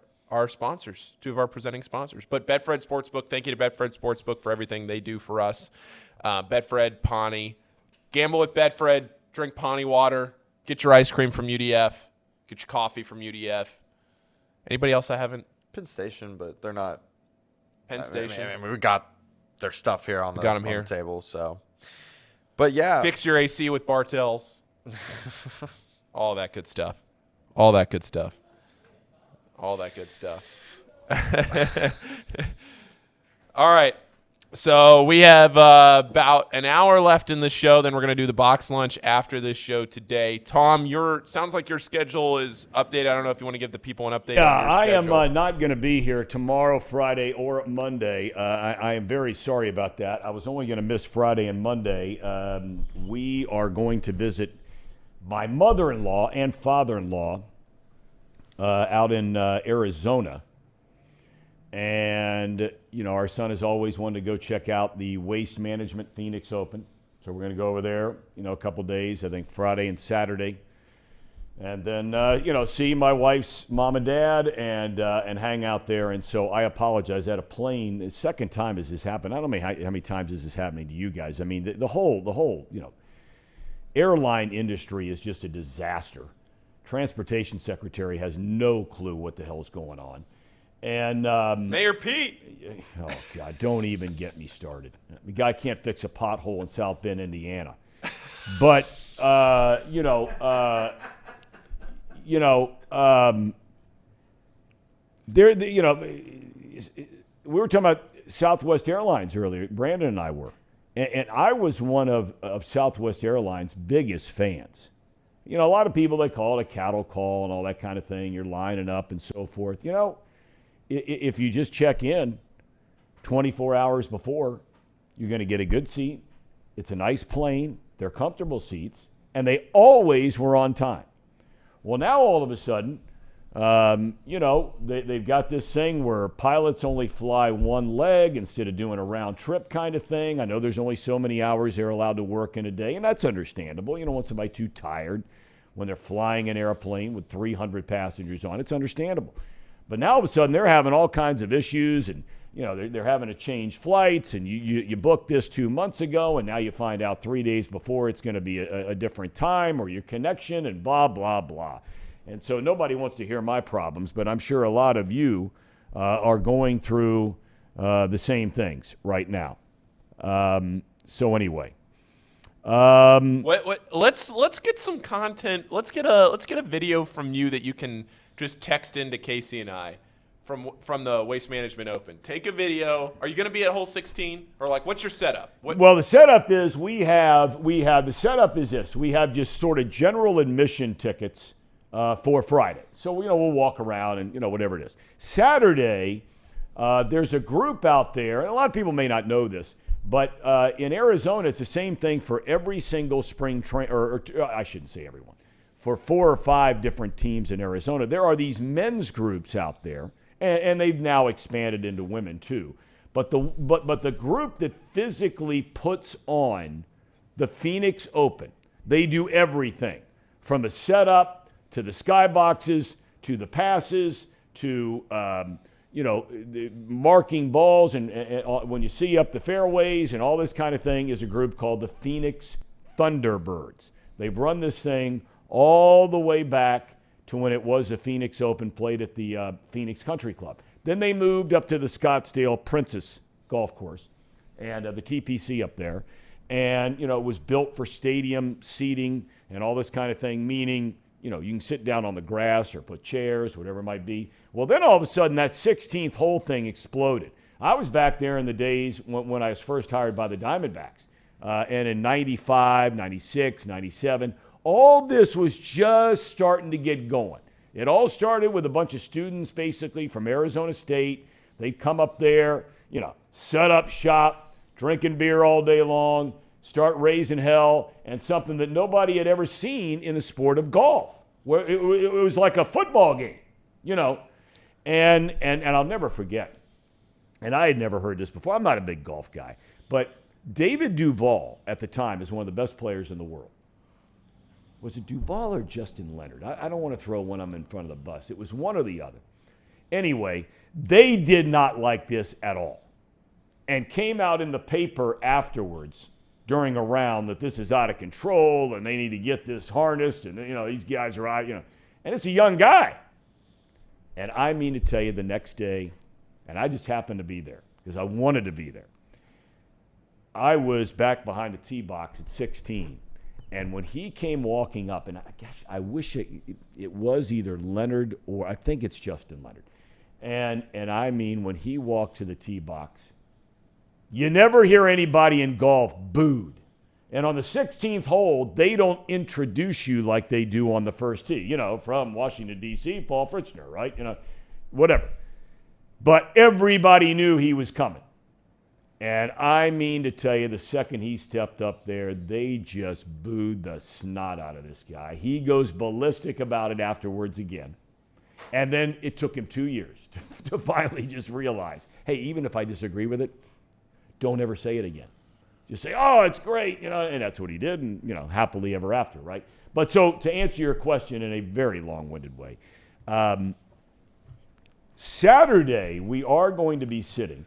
sponsors, two of our presenting sponsors. But Betfred Sportsbook, thank you to Betfred Sportsbook for everything they do for us. Betfred, Pawnee, gamble with Betfred, drink Pawnee water, get your ice cream from UDF, get your coffee from UDF. Anybody else I haven't? Penn Station, but they're not. Penn Station. I mean, we got their stuff here on the table. So, but yeah, Fix your AC with Bartels. All that good stuff. All right. So we have about an hour left in the show. Then we're going to do the box lunch after this show today. Thom, sounds like your schedule is updated. I don't know if you want to give the people an update on your schedule. I am not going to be here tomorrow, Friday, or Monday. I am very sorry about that. I was only going to miss Friday and Monday. We are going to visit my mother-in-law and father-in-law out in Arizona. And, our son has always wanted to go check out the Waste Management Phoenix Open. So we're going to go over there, a couple days, I think Friday and Saturday. And then, see my wife's mom and dad and hang out there. And so I apologize. I had a plane. The second time has this happened. I don't know how many times this is happening to you guys. I mean, the whole, airline industry is just a disaster. Transportation Secretary has no clue what the hell is going on. And Mayor Pete. Oh God! Don't even get me started. The guy can't fix a pothole in South Bend, Indiana. But we were talking about Southwest Airlines earlier. Brandon and I were, and I was one of Southwest Airlines' biggest fans. A lot of people, they call it a cattle call and all that kind of thing. You're lining up and so forth. If you just check in 24 hours before, you're going to get a good seat. It's a nice plane. They're comfortable seats. And they always were on time. Well, now all of a sudden, they've got this thing where pilots only fly one leg instead of doing a round trip kind of thing. I know there's only so many hours they're allowed to work in a day, and that's understandable. You don't want somebody too tired when they're flying an airplane with 300 passengers on. It's understandable. But now all of a sudden they're having all kinds of issues, and they're having to change flights, and you booked this 2 months ago, and now you find out 3 days before it's going to be a different time or your connection, and blah, blah, blah. And so nobody wants to hear my problems, but I'm sure a lot of you are going through the same things right now. So anyway. Let's get some content. Let's get a video from you that you can just text into Casey and I from the Waste Management Open. Take a video. Are you going to be at hole 16, or what's your setup? Well, the setup is we have the setup is this. We have just sort of general admission tickets for Friday. So we'll walk around and whatever it is. Saturday, there's a group out there, and a lot of people may not know this, but in Arizona, it's the same thing for every single spring train, or I shouldn't say everyone. For 4 or 5 different teams in Arizona, there are these men's groups out there, and they've now expanded into women too. But the group that physically puts on the Phoenix Open, they do everything from the setup to the skyboxes to the passes to marking balls and when you see up the fairways and all this kind of thing, is a group called the Phoenix Thunderbirds. They've run this thing all the way back to when it was the Phoenix Open, played at the Phoenix Country Club. Then they moved up to the Scottsdale Princess Golf Course and the TPC up there. And, it was built for stadium seating and all this kind of thing, meaning, you can sit down on the grass or put chairs, whatever it might be. Well, then all of a sudden that 16th hole thing exploded. I was back there in the days when I was first hired by the Diamondbacks. And in 95, 96, 97, all this was just starting to get going. It all started with a bunch of students basically from Arizona State. They'd come up there, set up shop, drinking beer all day long, start raising hell, and something that nobody had ever seen in the sport of golf, where it was like a football game, And I'll never forget, and I had never heard this before. I'm not a big golf guy, but David Duval at the time is one of the best players in the world. Was it Duval or Justin Leonard? I don't want to throw one of them in front of the bus. It was one or the other. Anyway, they did not like this at all and came out in the paper afterwards during a round that this is out of control and they need to get this harnessed and, these guys are out, And it's a young guy. And I mean to tell you, the next day, and I just happened to be there because I wanted to be there, I was back behind the tee box at 16. And when he came walking up, and I wish it was either Leonard or I think it's Justin Leonard. And I mean, when he walked to the tee box, you never hear anybody in golf booed. And on the 16th hole, they don't introduce you like they do on the first tee. From Washington, D.C., Paul Fritzner, right? Whatever. But everybody knew he was coming. And I mean to tell you, the second he stepped up there, they just booed the snot out of this guy. He goes ballistic about it afterwards again. And then it took him 2 years to finally just realize, hey, even if I disagree with it, don't ever say it again. Just say, oh, it's great, and that's what he did, and, happily ever after, right? But so to answer your question in a very long-winded way, Saturday we are going to be sitting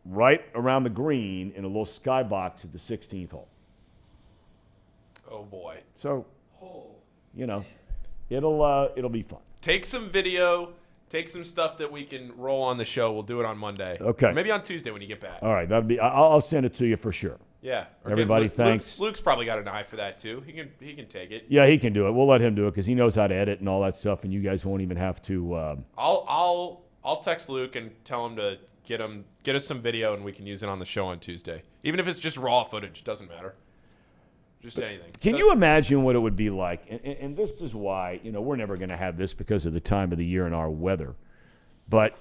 right around the green in a little skybox at the 16th hole. Oh, boy. So, it'll be fun. Take some video. Take some stuff that we can roll on the show. We'll do it on Monday. Okay. Or maybe on Tuesday when you get back. All right. I'll send it to you for sure. Yeah. Everybody, thanks. Luke's probably got an eye for that too. He can take it. Yeah, he can do it. We'll let him do it because he knows how to edit and all that stuff, and you guys won't even have to. I'll text Luke and tell him to get us some video, and we can use it on the show on Tuesday. Even if it's just raw footage, doesn't matter. Just anything. Can you imagine what it would be like? And this is why, we're never going to have this because of the time of the year and our weather. But,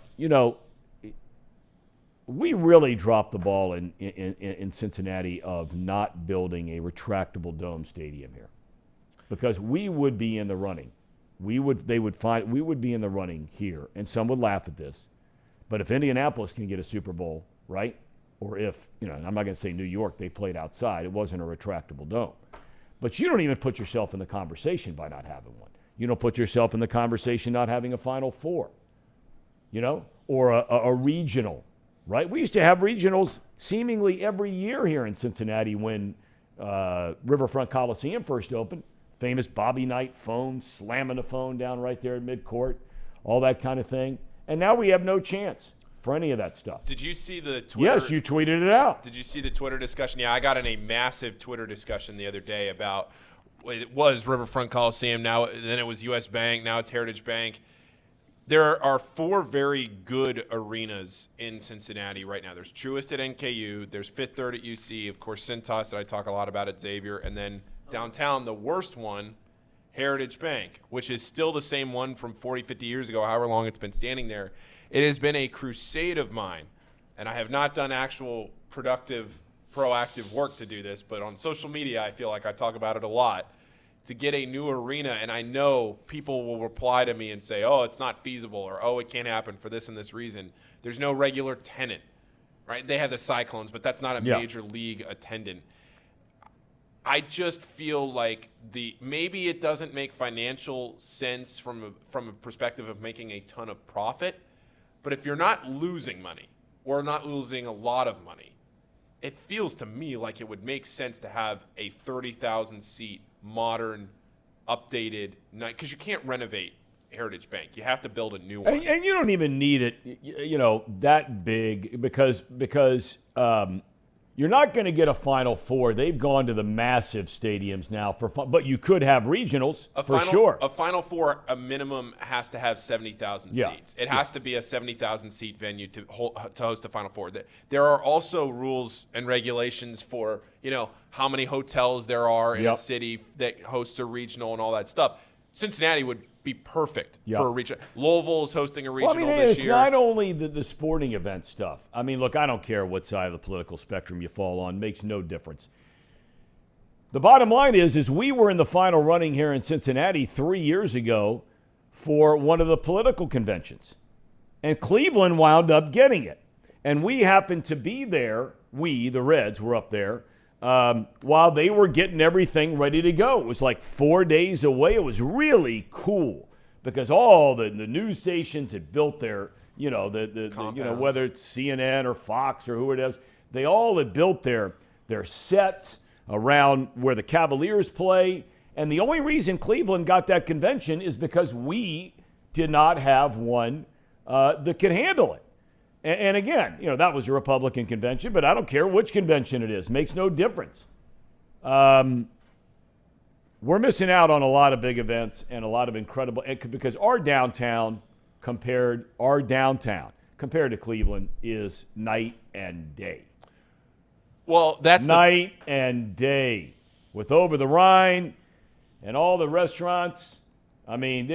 we really dropped the ball in Cincinnati of not building a retractable dome stadium here. Because we would be in the running. We would be in the running here. And some would laugh at this. But if Indianapolis can get a Super Bowl, right? Or if, and I'm not going to say New York, they played outside. It wasn't a retractable dome. But you don't even put yourself in the conversation by not having one. You don't put yourself in the conversation not having a Final Four, or a regional, right? We used to have regionals seemingly every year here in Cincinnati when Riverfront Coliseum first opened. Famous Bobby Knight phone, slamming the phone down right there at midcourt, all that kind of thing. And now we have no chance for any of that stuff. Did you see the Twitter? Yes, you tweeted it out. Did you see the Twitter discussion? Yeah, I got in a massive Twitter discussion the other day about it was Riverfront Coliseum, then it was US Bank, now it's Heritage Bank. There are 4 very good arenas in Cincinnati right now. There's Truist at NKU, there's Fifth Third at UC, of course Cintas that I talk a lot about at Xavier, and then downtown, the worst one, Heritage Bank, which is still the same one from 40, 50 years ago, however long it's been standing there. It has been a crusade of mine, and I have not done actual productive, proactive work to do this, but on social media I feel like I talk about it a lot, to get a new arena, and I know people will reply to me and say, oh, it's not feasible, or oh, it can't happen for this and this reason. There's no regular tenant, right? They have the Cyclones, but that's not a major league attendant. I just feel like maybe it doesn't make financial sense from a perspective of making a ton of profit, but if you're not losing money or not losing a lot of money, it feels to me like it would make sense to have a 30,000 seat modern, updated night, because you can't renovate Heritage Bank. You have to build a new one. And you don't even need it, that big because You're not going to get a Final Four. They've gone to the massive stadiums now for fun, but you could have regionals sure. A Final Four, a minimum has to have 70,000 seats. It has to be a 70,000 seat venue to host a Final Four. There are also rules and regulations for how many hotels there are in a city that hosts a regional and all that stuff. Cincinnati would be perfect for a regional. Louisville is hosting a regional this year. It's not only the sporting event stuff. I mean, look, I don't care what side of the political spectrum you fall on. It makes no difference. The bottom line is we were in the final running here in Cincinnati 3 years ago for one of the political conventions. And Cleveland wound up getting it. And we happened to be there. We, the Reds, were up there while they were getting everything ready to go. It was like 4 days away. It was really cool because all the news stations had built their, whether it's CNN or Fox or who it is, they all had built their sets around where the Cavaliers play. And the only reason Cleveland got that convention is because we did not have one that could handle it. And again, that was a Republican convention, but I don't care which convention it is. Makes no difference. We're missing out on a lot of big events and a lot of incredible – because our downtown compared to Cleveland is night and day. Well, that's night and day with Over the Rhine and all the restaurants. I mean,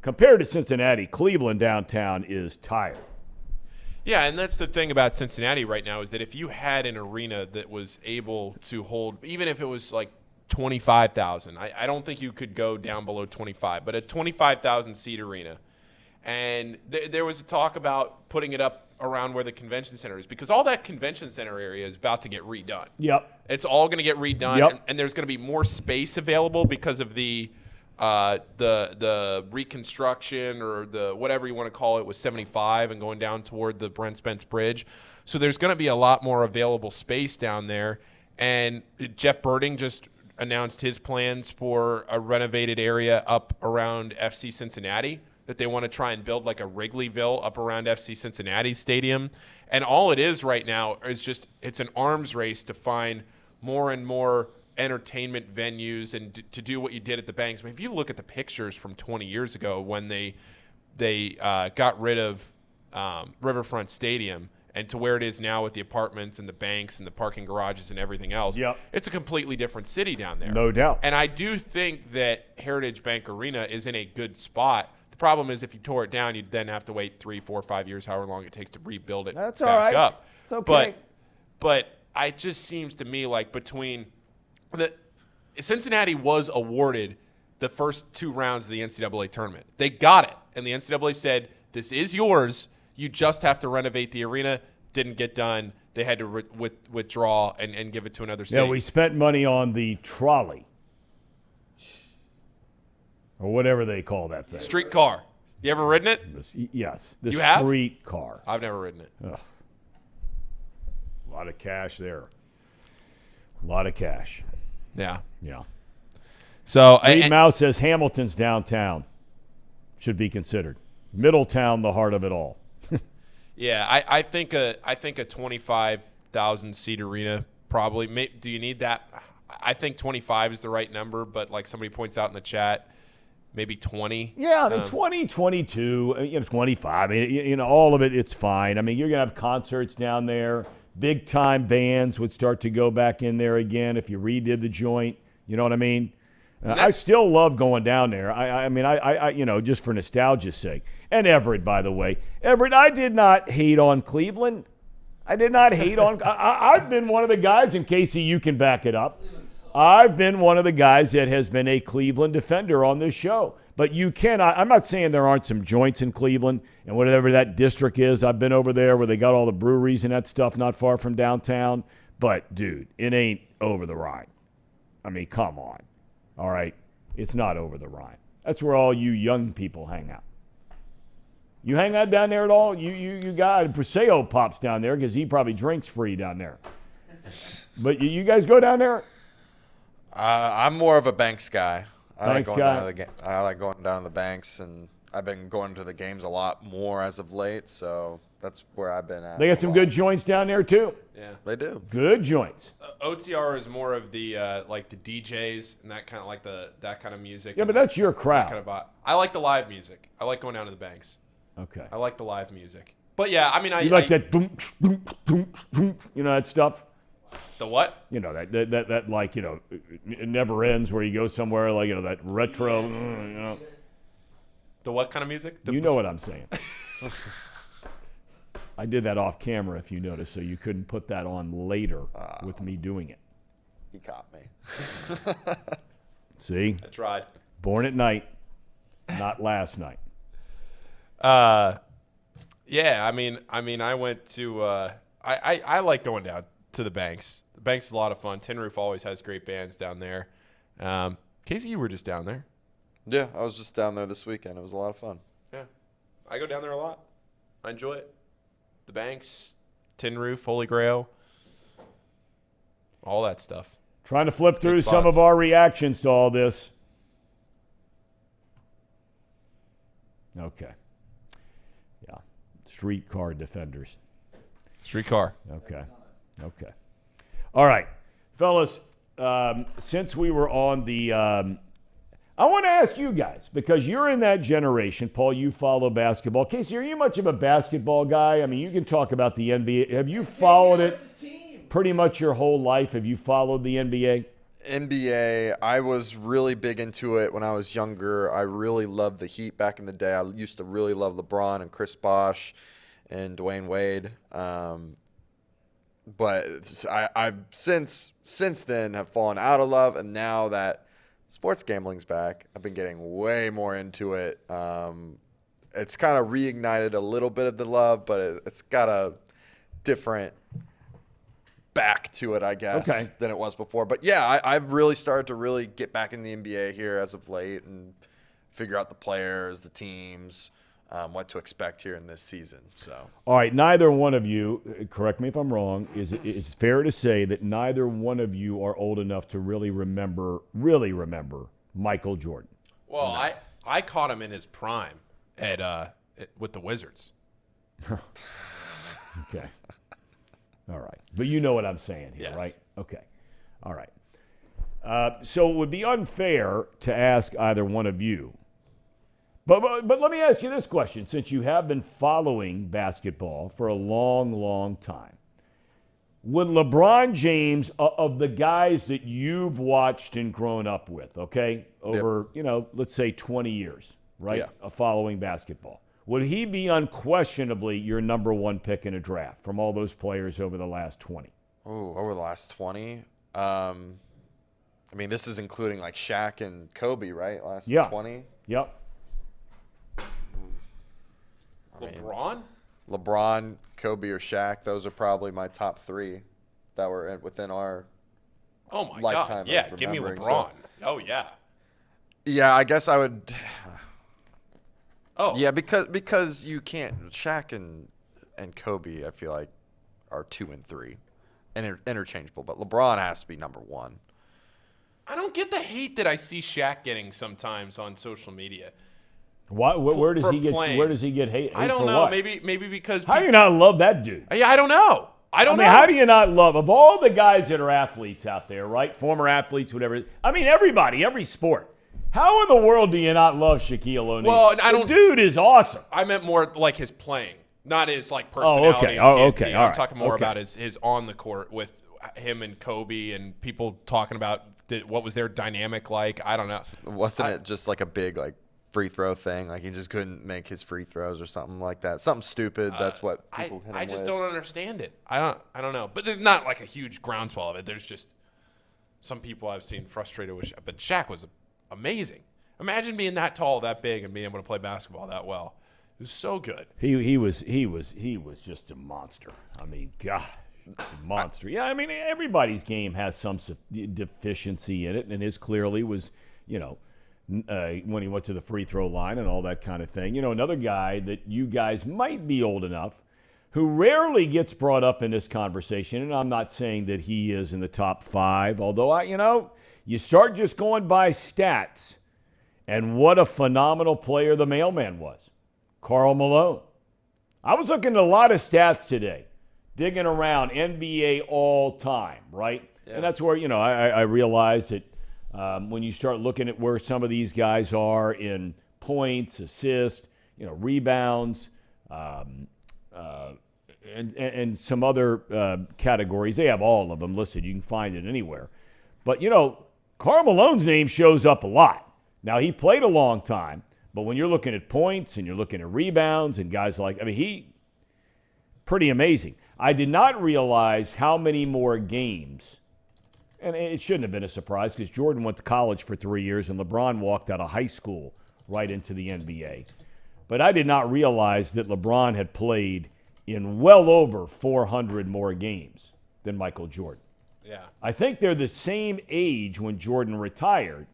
compared to Cincinnati, Cleveland downtown is tired. Yeah, and that's the thing about Cincinnati right now is that if you had an arena that was able to hold, even if it was like 25,000, I don't think you could go down below 25, but a 25,000 seat arena. And there was a talk about putting it up around where the convention center is because all that convention center area is about to get redone. Yep. It's all going to get redone, and there's going to be more space available because of the reconstruction or the whatever you want to call it with 75 and going down toward the Brent Spence Bridge. So there's going to be a lot more available space down there. And Jeff Birding just announced his plans for a renovated area up around FC Cincinnati that they want to try and build like a Wrigleyville up around FC Cincinnati Stadium. And all it is right now is just it's an arms race to find more and more entertainment venues and to do what you did at the Banks. I mean, if you look at the pictures from 20 years ago when they got rid of Riverfront Stadium and to where it is now with the apartments and the banks and the parking garages and everything else, it's a completely different city down there. No doubt. And I do think that Heritage Bank Arena is in a good spot. The problem is if you tore it down, you'd then have to wait 3, 4, 5 years, however long it takes to rebuild it That's back all right. up. It's okay. But it just seems to me like Cincinnati was awarded the first 2 rounds of the NCAA tournament. They got it, and the NCAA said, this is yours. You just have to renovate the arena. Didn't get done. They had to withdraw and give it to another city. Yeah, we spent money on the trolley or whatever they call that thing. Streetcar. You ever ridden it? Yes. The you have? streetcar. I've never ridden it. Ugh. A lot of cash there. A lot of cash. Yeah. Yeah. So Reed Mouse says Hamilton's downtown should be considered. Middletown, the heart of it all. Yeah, I think a 25,000 seat arena probably. Do you need that? I think 25 is the right number, but like somebody points out in the chat, maybe 20. Yeah, I mean 20, 22, 25. I mean, all of it, it's fine. I mean, you're gonna have concerts down there. Big time bands would start to go back in there again if you redid the joint. You know what I mean? I still love going down there. I mean, just for nostalgia's sake. And Everett, by the way. Everett, I did not hate on Cleveland. I did not hate on – I've been one of the guys, and Casey, you can back it up. I've been one of the guys that has been a Cleveland defender on this show. But you cannot – I'm not saying there aren't some joints in Cleveland and whatever that district is. I've been over there where they got all the breweries and that stuff not far from downtown. But, dude, it ain't over the Rhine. I mean, come on. All right? It's not over the Rhine. That's where all you young people hang out. You hang out down there at all? You got Preseo pops down there because he probably drinks free down there. But you guys go down there? I'm more of a Banks guy. I like going down to the banks, and I've been going to the games a lot more as of late, so that's where I've been at. They got some good joints down there too. Yeah, they do. Good joints. OTR is more of the like the DJs and that kind of like that kind of music. Yeah, but that's your crowd. Kind of I like the live music. I like going down to the banks. Okay. I like the live music. But yeah, I mean, you like that boom, boom, boom, boom, you know that stuff. The what? You know that like it never ends where you go somewhere like that retro. The what kind of music? You know what I'm saying. I did that off camera, if you notice, so you couldn't put that on later with me doing it. He caught me. See? I tried. Born at night, not last night. Yeah, I mean, I went to. I like going down to the banks. The banks is a lot of fun. Tin Roof always has great bands down there. Casey, you were just down there. Yeah, I was just down there this weekend. It was a lot of fun. Yeah, I go down there a lot. I enjoy it. The banks, Tin Roof, Holy Grail, all that stuff. Trying to flip through some of our reactions to all this. Okay. Yeah. Streetcar defenders. Streetcar. Okay. All right. Fellas, since we were on the I want to ask you guys, because you're in that generation. Paul, you follow basketball. Casey, are you much of a basketball guy? I mean, you can talk about the NBA. Have you followed it pretty much your whole life? Have you followed the NBA? NBA, I was really big into it when I was younger. I really loved the Heat back in the day. I used to really love LeBron and Chris Bosh and Dwayne Wade. But I've since then have fallen out of love, and now that sports gambling's back, I've been getting way more into it. It's kind of reignited a little bit of the love, but it's got a different back to it, I guess, than it was before. But yeah, I've really started to really get back in the NBA here as of late and figure out the players, the teams, what to expect here in this season. So, all right, neither one of you, correct me if I'm wrong, is it fair to say that neither one of you are old enough to really remember Michael Jordan? Well, no. I caught him in his prime with the Wizards. Okay. All right. But you know what I'm saying here, yes. Right? Okay. All right. So it would be unfair to ask either one of you. But let me ask you this question, since you have been following basketball for a long, long time. Would LeBron James, of the guys that you've watched and grown up with, okay, over, let's say 20 years, right, of following basketball, would he be unquestionably your number one pick in a draft from all those players over the last 20? Oh, over the last 20? I mean, this is including like Shaq and Kobe, right? Last 20? Yep. LeBron, Kobe, or Shaq. Those are probably my top three that were within our lifetime. God. Yeah, give me LeBron. So, oh, yeah. Yeah, I guess I would. Oh. Yeah, because you can't. Shaq and Kobe, I feel like, are 2 and 3. Interchangeable. But LeBron has to be number one. I don't get the hate that I see Shaq getting sometimes on social media. Where does he get hate? I don't know. Maybe because how do you not love that dude? Yeah, I don't know. I mean, how do you not love, of all the guys that are athletes out there, right? Former athletes, whatever. I mean, everybody, every sport. How in the world do you not love Shaquille O'Neal? Well, the dude is awesome. I meant more like his playing, not his like personality. Okay. I'm talking more about his on the court with him and Kobe and people talking about what was their dynamic like. I don't know. Wasn't it just like a big like free throw thing? Like he just couldn't make his free throws or something like that. Something stupid. That's what people hit him I just with. don't understand it. I don't know. But there's not like a huge groundswell of it. There's just some people I've seen frustrated with Shaq. But Shaq was amazing. Imagine being that tall, that big, and being able to play basketball that well. It was so good. He was just a monster. I mean, gosh, monster. Yeah, I mean, everybody's game has some deficiency in it, and his clearly was, when he went to the free throw line and all that kind of thing. Another guy that you guys might be old enough who rarely gets brought up in this conversation, and I'm not saying that he is in the top 5, although you start just going by stats, And what a phenomenal player the mailman was, Karl Malone. I was looking at a lot of stats today, digging around NBA all time, right? Yeah. And that's where, I realized that when you start looking at where some of these guys are in points, assists, rebounds, and some other categories. They have all of them listed. You can find it anywhere. But, Karl Malone's name shows up a lot. Now, he played a long time, but when you're looking at points and you're looking at rebounds and guys pretty amazing. I did not realize how many more games, and it shouldn't have been a surprise because Jordan went to college for 3 years and LeBron walked out of high school right into the NBA. But I did not realize that LeBron had played in well over 400 more games than Michael Jordan. Yeah. I think they're the same age when Jordan retired,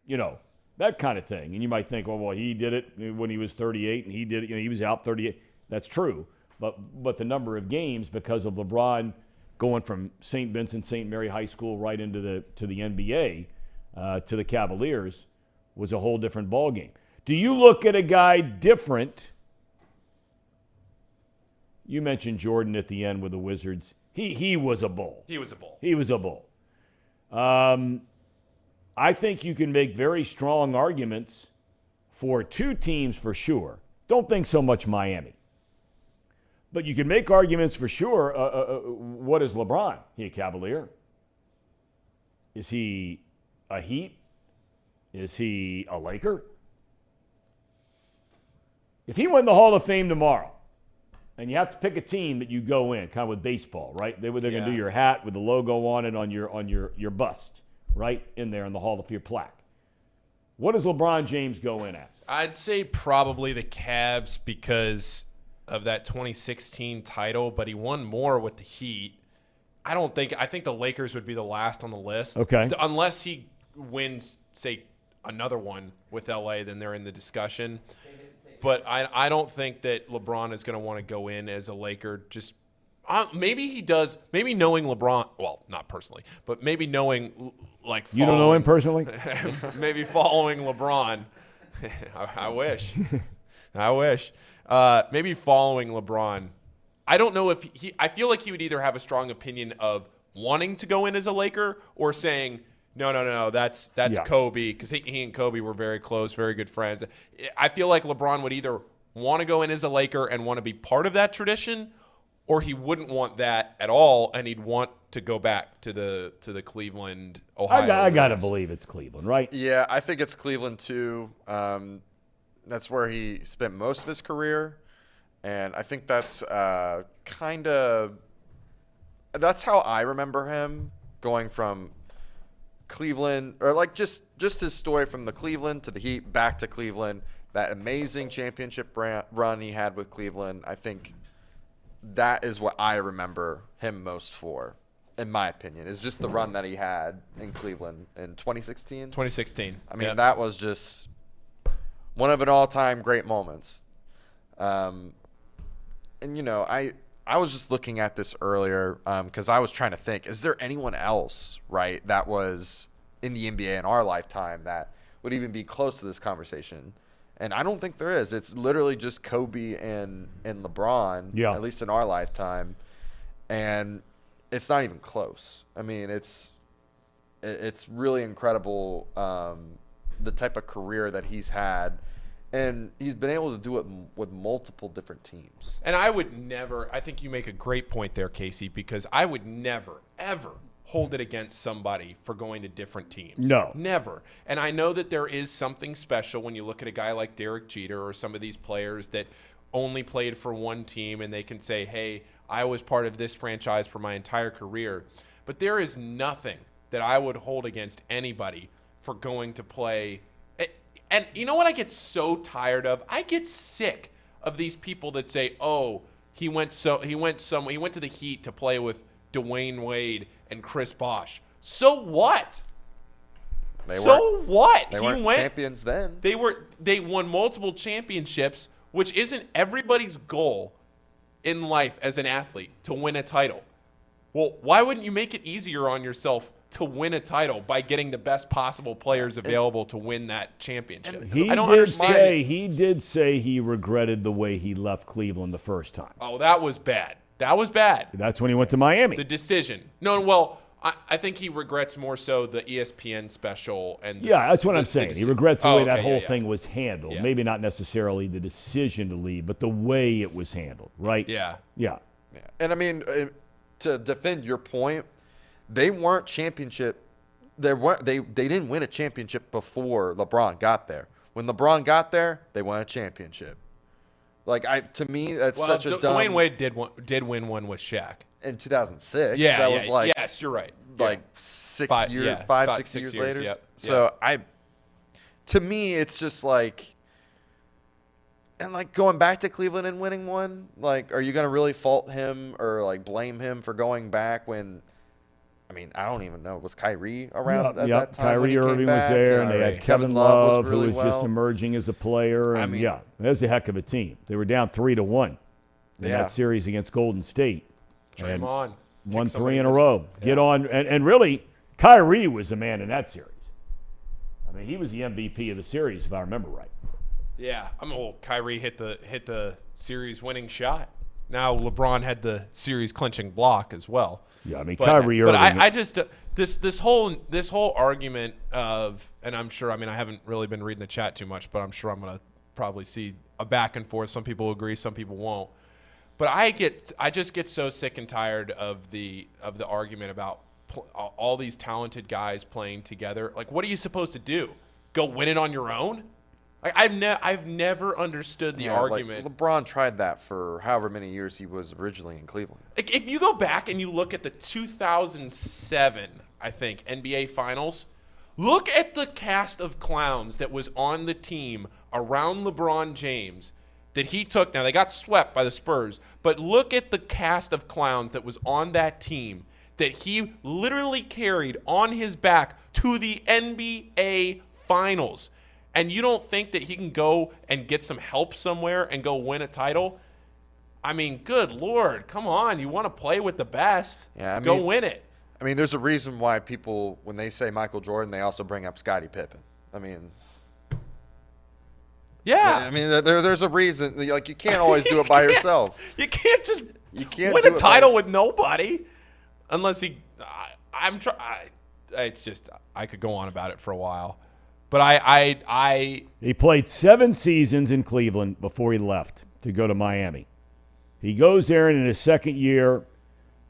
that kind of thing. And you might think, well, he did it when he was 38 and he did it, he was out 38. That's true. But the number of games, because of LeBron going from St. Vincent, St. Mary High School right into the NBA to the Cavaliers was a whole different ballgame. Do you look at a guy different? You mentioned Jordan at the end with the Wizards. He was a bull. He was a bull. He was a bull. I think you can make very strong arguments for two teams for sure. Don't think so much Miami. But you can make arguments for sure. What is LeBron? He a Cavalier? Is he a Heat? Is he a Laker? If he went in the Hall of Fame tomorrow, and you have to pick a team that you go in, kind of with baseball, right? They're going to do your hat with the logo on it on your bust, right? In there in the Hall of Fame plaque. What does LeBron James go in as? I'd say probably the Cavs because of that 2016 title, but he won more with the Heat. I think the Lakers would be the last on the list. Okay. Unless he wins, say, another one with LA, then they're in the discussion. But I don't think that LeBron is going to want to go in as a Laker. Just maybe he does. Maybe knowing LeBron, well, not personally, but maybe knowing you don't know him personally. Maybe following LeBron. I wish. Maybe following LeBron. I don't know if I feel like he would either have a strong opinion of wanting to go in as a Laker or saying, No, that's Kobe, because he and Kobe were very close, very good friends. I feel like LeBron would either want to go in as a Laker and want to be part of that tradition, or he wouldn't want that at all, and he'd want to go back to the Cleveland, Ohio. I got to believe it's Cleveland, right? Yeah, I think it's Cleveland too. That's where he spent most of his career, and I think that's that's how I remember him going from Cleveland, or like just his story from the Cleveland to the Heat, back to Cleveland, that amazing championship run he had with Cleveland. I think that is what I remember him most for, in my opinion, is just the run that he had in Cleveland in 2016. 2016. I mean, that was just one of an all-time great moments. And, I was just looking at this earlier because I was trying to think, is there anyone else, right, that was in the NBA in our lifetime that would even be close to this conversation? And I don't think there is. It's literally just Kobe and LeBron, at least in our lifetime. And it's not even close. I mean, it's really incredible the type of career that he's had. And he's been able to do it with multiple different teams. And I think you make a great point there, Casey, because I would never, ever hold it against somebody for going to different teams. No. Never. And I know that there is something special when you look at a guy like Derek Jeter or some of these players that only played for one team and they can say, hey, I was part of this franchise for my entire career. But there is nothing that I would hold against anybody for going to play. And you know what I get so tired of? I get sick of these people that say, "Oh, he went to the Heat to play with Dwayne Wade and Chris Bosh." So what? They weren't champions then. They won multiple championships, which isn't everybody's goal in life as an athlete, to win a title. Well, why wouldn't you make it easier on yourself to win a title by getting the best possible players available to win that championship. He I don't understand. He did say he regretted the way he left Cleveland the first time. Oh, that was bad. That was bad. That's when he went to Miami. The decision. No, well, I think he regrets more so the ESPN special. And That's what I'm saying. He regrets the way that whole thing was handled. Yeah. Maybe not necessarily the decision to leave, but the way it was handled, right? Yeah. Yeah. And I mean, to defend your point, they weren't championship. They didn't win a championship before LeBron got there. When LeBron got there, they won a championship. To me, that's such a dumb. Dwayne Wade did win one with Shaq in 2006. Yeah, that was like yes, you're right. Like 6 years, 5-6 years later. Yep. So to me, it's just like, and like going back to Cleveland and winning one. Like, are you going to really fault him or like blame him for going back when? I mean, I don't even know. Was Kyrie around at that time? Kyrie Irving was there, and they had Kevin Love, who was just emerging as a player. And that was a heck of a team. They were down 3-1 in that series against Golden State. Draymond won 3 in a row. Get on, and really, Kyrie was the man in that series. I mean, he was the MVP of the series, if I remember right. Yeah, Kyrie hit the series-winning shot. Now LeBron had the series-clinching block as well. Yeah, I mean, Kyrie Irving. But I just this whole argument of, and I'm sure, I mean, I haven't really been reading the chat too much, but I'm sure I'm gonna probably see a back and forth. Some people agree, some people won't. But I just get so sick and tired of the argument about all these talented guys playing together. Like, what are you supposed to do? Go win it on your own? Like, I've never understood the argument. Like LeBron tried that for however many years he was originally in Cleveland. Like, if you go back and you look at the 2007, I think, NBA Finals, look at the cast of clowns that was on the team around LeBron James that he took. Now, they got swept by the Spurs, but look at the cast of clowns that was on that team that he literally carried on his back to the NBA Finals. And you don't think that he can go and get some help somewhere and go win a title? I mean, good Lord, come on. You want to play with the best. Yeah, go win it. I mean, there's a reason why people, when they say Michael Jordan, they also bring up Scottie Pippen. I mean, yeah. I mean, there's a reason. Like, you can't always do it by yourself. You can't just win a title with nobody unless he it's just, I could go on about it for a while. But he played 7 seasons in Cleveland before he left to go to Miami. He goes there, and in his second year,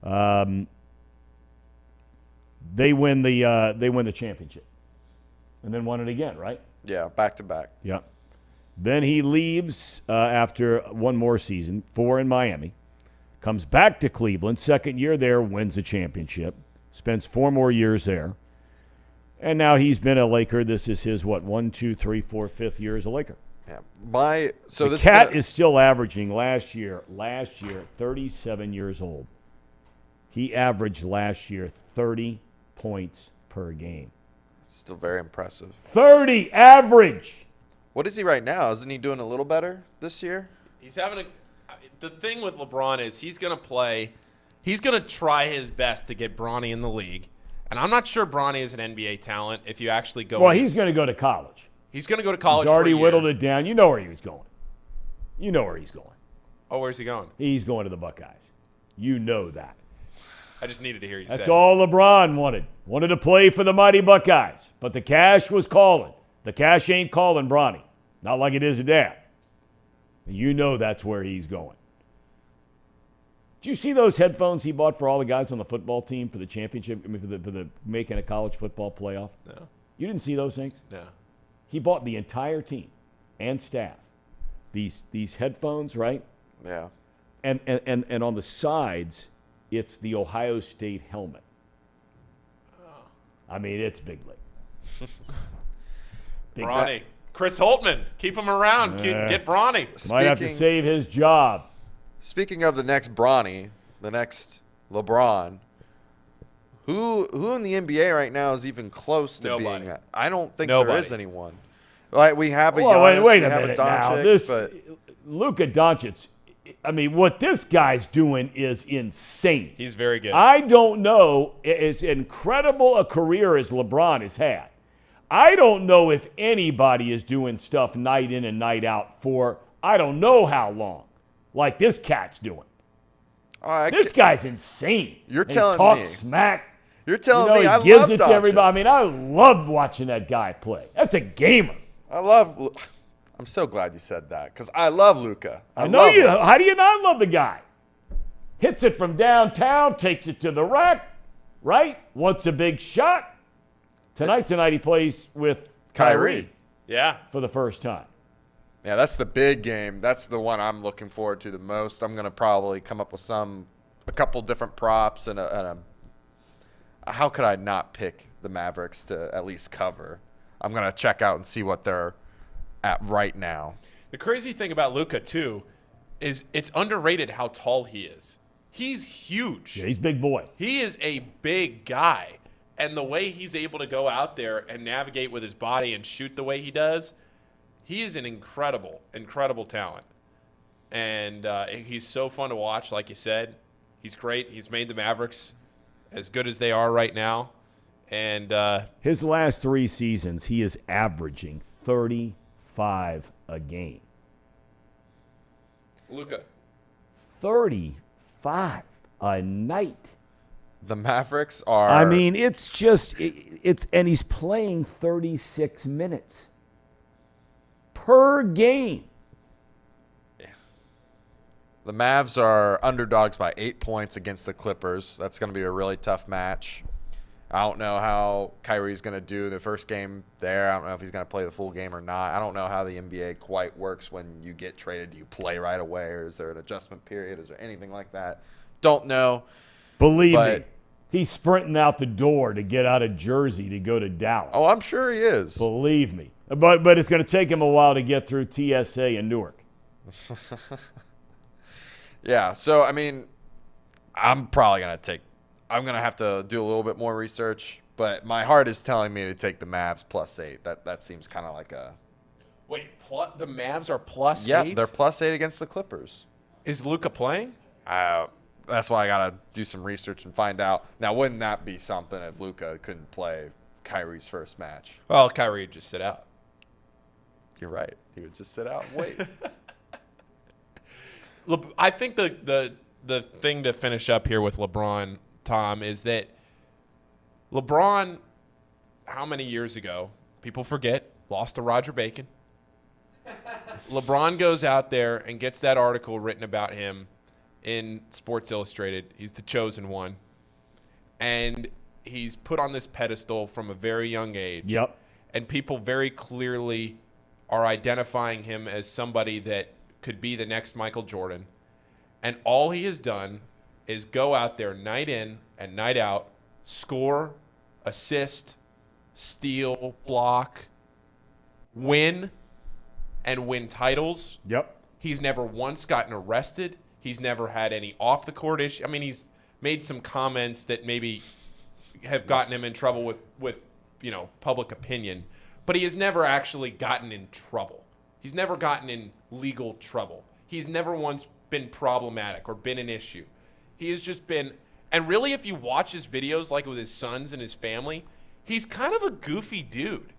they win the championship, and then won it again, right? Yeah, back to back. Yeah. Then he leaves after one more season, 4 in Miami, comes back to Cleveland, second year there, wins the championship, spends 4 more years there. And now he's been a Laker. This is his, 1, 2, 3, 4, 5th year as a Laker. Yeah. The Cat is still averaging last year, 37 years old. He averaged last year 30 points per game. Still very impressive. 30 average. What is he right now? Isn't he doing a little better this year? He's having the thing with LeBron is he's going to play. He's going to try his best to get Bronny in the league. And I'm not sure Bronny is an NBA talent if you actually go. Well, he's going to go to college. He's going to go to college. He's already for a year. whittled it down. You know where he was going. You know where he's going. Oh, where's he going? He's going to the Buckeyes. You know that. I just needed to hear you say it. That's all LeBron wanted. Wanted to play for the mighty Buckeyes. But the cash was calling. The cash ain't calling Bronny. Not like it is a dad. You know that's where he's going. Did you see those headphones he bought for all the guys on the football team for the championship? I mean, for the making a college football playoff? No. You didn't see those things? No. He bought the entire team and staff these headphones, right? Yeah. And on the sides, it's the Ohio State helmet. Oh. I mean, it's big league. Bronny. Chris Holtman. Keep him around. Get Bronny. Might have to save his job. Speaking of the next Bronny, the next LeBron, who in the NBA right now is even close to being that? I don't think there is anyone. Like, we have a Giannis, wait we a have minute a Doncic, now. Luka Doncic I mean, what this guy's doing is insane. He's very good. I don't know, as incredible a career as LeBron has had, I don't know if anybody is doing stuff night in and night out for I don't know how long, like this cat's doing. This guy's insane. You're and telling talk me. Smack. You're telling me he I gives love it to dog everybody. shit. I mean, I loved watching that guy play. That's a gamer. I'm so glad you said that because I love Luka. I know you. How do you not love the guy? Hits it from downtown, takes it to the rack, right? Wants a big shot. Tonight he plays with Kyrie. Yeah. For the first time. Yeah, that's the big game. That's the one I'm looking forward to the most. I'm going to probably come up with a couple different props and how could I not pick the Mavericks to at least cover? I'm going to check out and see what they're at right now. The crazy thing about Luka, too, is it's underrated how tall he is. He's huge. Yeah, he's a big boy. He is a big guy. And the way he's able to go out there and navigate with his body and shoot the way he does, he is an incredible, incredible talent. And he's so fun to watch, like you said. He's great. He's made the Mavericks as good as they are right now. And his last 3 seasons, he is averaging 35 a game. Luka. 35 a night. The Mavericks are. I mean, it's just and he's playing 36 minutes per game. Yeah. The Mavs are underdogs by 8 points against the Clippers. That's going to be a really tough match. I don't know how Kyrie's going to do the first game there. I don't know if he's going to play the full game or not. I don't know how the NBA quite works when you get traded. Do you play right away, or is there an adjustment period? Is there anything like that? Don't know. Believe me, he's sprinting out the door to get out of Jersey to go to Dallas. Oh, I'm sure he is. Believe me. But it's going to take him a while to get through TSA in Newark. Yeah, so, I mean, I'm probably going to have to do a little bit more research, but my heart is telling me to take the Mavs +8. That seems kind of like a... Wait, the Mavs are +8? Yeah, they're +8 against the Clippers. Is Luka playing? That's why I got to do some research and find out. Now, wouldn't that be something if Luka couldn't play Kyrie's first match? Well, Kyrie would just sit out. You're right. He would just sit out and wait. I think the thing to finish up here with LeBron, Tom, is that LeBron, how many years ago, people forget, lost to Roger Bacon. LeBron goes out there and gets that article written about him in Sports Illustrated. He's the chosen one. And he's put on this pedestal from a very young age. Yep. And people very clearly are identifying him as somebody that could be the next Michael Jordan. And all he has done is go out there night in and night out, score, assist, steal, block, win, and win titles. Yep. He's never once gotten arrested. He's never had any off-the-court issue. I mean, he's made some comments that maybe have gotten him in trouble with public opinion. But he has never actually gotten in trouble. He's never gotten in legal trouble. He's never once been problematic or been an issue. He has just been, and really if you watch his videos like with his sons and his family, he's kind of a goofy dude.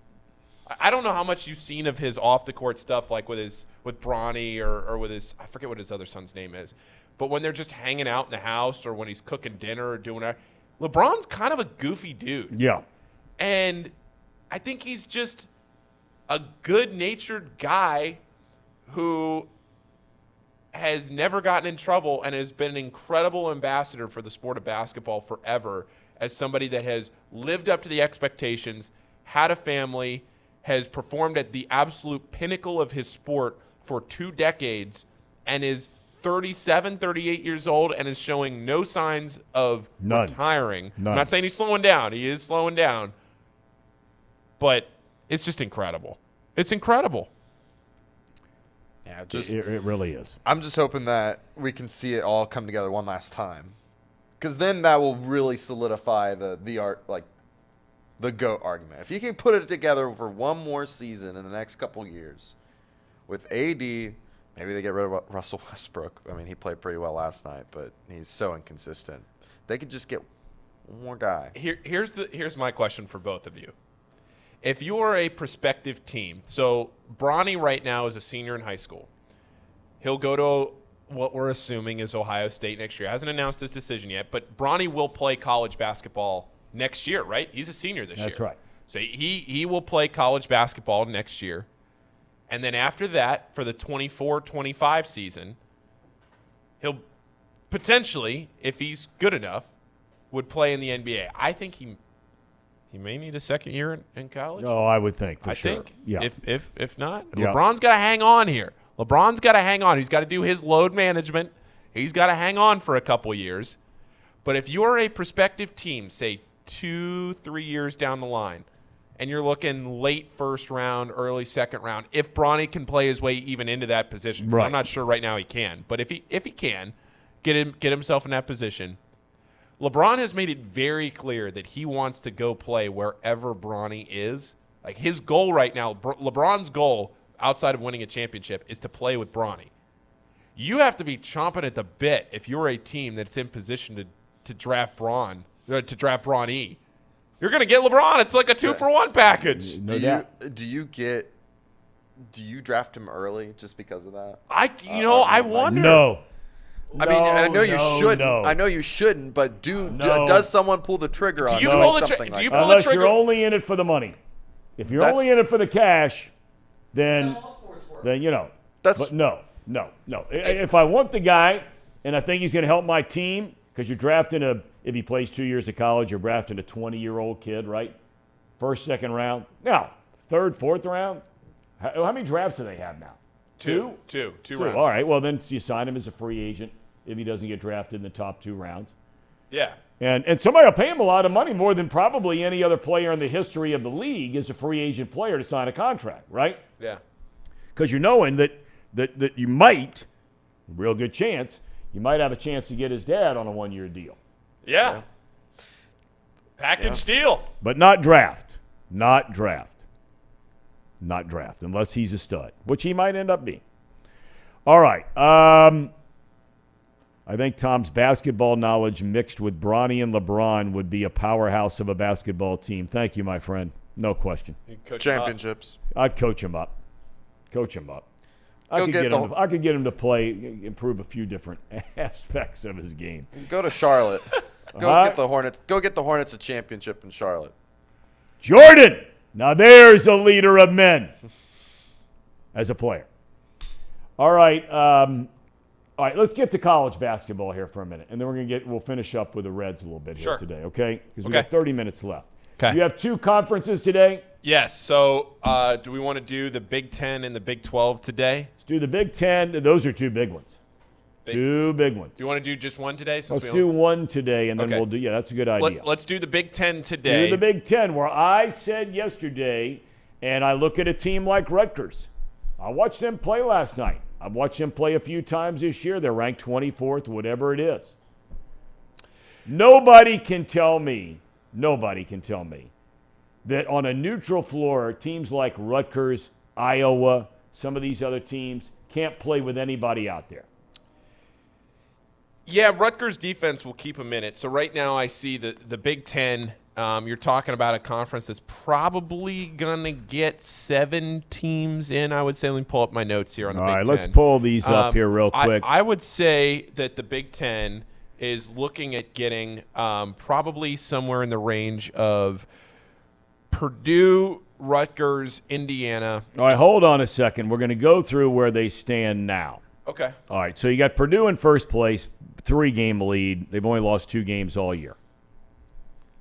I don't know how much you've seen of his off-the-court stuff like with Bronny or with his, I forget what his other son's name is, but when they're just hanging out in the house or when he's cooking dinner or doing that, LeBron's kind of a goofy dude. Yeah. And I think he's just a good-natured guy who has never gotten in trouble and has been an incredible ambassador for the sport of basketball forever as somebody that has lived up to the expectations, had a family, has performed at the absolute pinnacle of his sport for 2 decades, and is 37, 38 years old and is showing no signs of retiring. None. I'm not saying he's slowing down. He is slowing down. But it's just incredible. It's incredible. Yeah, it really is. I'm just hoping that we can see it all come together one last time, because then that will really solidify the GOAT argument. If you can put it together for one more season in the next couple years with AD Maybe they get rid of Russell Westbrook. I mean, he played pretty well last night, but he's so inconsistent. They could just get one more guy. Here's my question for both of you. If you are a prospective team, so Bronny right now is a senior in high school. He'll go to what we're assuming is Ohio State next year. Hasn't announced his decision yet, but Bronny will play college basketball next year, right? He's a senior this year. That's right. So he will play college basketball next year. And then after that, for the 24-25 season, he'll potentially, if he's good enough, would play in the NBA. I think he may need a second year in college. No, I would think, for I sure. think. Yeah. If not, Yeah. LeBron's got to hang on here. LeBron's got to hang on. He's got to do his load management. He's got to hang on for a couple years. But if you're a prospective team, say 2-3 years down the line, and you're looking late first round, early second round, if Bronny can play his way even into that position, 'cause Right. I'm not sure right now he can, but if he can get himself in that position, LeBron has made it very clear that he wants to go play wherever Bronny is. Like his goal right now, LeBron's goal outside of winning a championship is to play with Bronny. You have to be chomping at the bit if you're a team that's in position to draft Bronny. You're going to get LeBron. It's like a 2-for-1 package. No doubt. Do you draft him early just because of that? I wonder. No. I mean, I know you No, shouldn't. no. I know you shouldn't, but No. does someone pull the trigger on you doing pull the something like that? pull the Unless trigger? you're only in it for the money. If you're That's- only in it for the cash, then you know. That's- But no. If I want the guy and I think he's going to help my team, because you're drafting if he plays 2 years of college, you're drafting a 20-year-old kid, right? First, second round. Now, third, fourth round. How many drafts do they have now? Two rounds. All right. Well, then you sign him as a free agent if he doesn't get drafted in the top 2 rounds. Yeah. And somebody will pay him a lot of money, more than probably any other player in the history of the league as a free agent player to sign a contract, right? Yeah. Because you're knowing that you might, real good chance, you might have a chance to get his dad on a 1-year deal. Yeah. Package deal. But not draft. Not draft, unless he's a stud, which he might end up being. All right. I think Tom's basketball knowledge mixed with Bronny and LeBron would be a powerhouse of a basketball team. Thank you, my friend. No question. Championships. I'd coach him up. I could get him to play, improve a few different aspects of his game. Go to Charlotte. Get the Hornets. Go get the Hornets a championship in Charlotte. Jordan! Now there's a leader of men as a player. All right, let's get to college basketball here for a minute, and then we'll finish up with the Reds a little bit here today, okay? Because we got 30 minutes left. Okay. You have 2 conferences today? Yes. So do we want to do the Big 10 and the Big 12 today? Let's do the Big 10. Those are 2 big ones. 2 big ones. Do you want to do just one today? Let's do one today, and then we'll do – that's a good idea. Let's do the Big 10 today. Do the Big 10, where I said yesterday, and I look at a team like Rutgers. I watched them play last night. I've watched them play a few times this year. They're ranked 24th, whatever it is. Nobody can tell me that on a neutral floor, teams like Rutgers, Iowa, some of these other teams can't play with anybody out there. Yeah, Rutgers defense will keep them in it. So right now I see the Big Ten. You're talking about a conference that's probably going to get 7 teams in, I would say. Let me pull up my notes here on the Big Ten. All right, let's pull these up here real quick. I would say that the Big Ten is looking at getting probably somewhere in the range of Purdue, Rutgers, Indiana. All right, hold on a second. We're going to go through where they stand now. Okay. All right, so you got Purdue in first place, 3-game lead. They've only lost 2 games all year.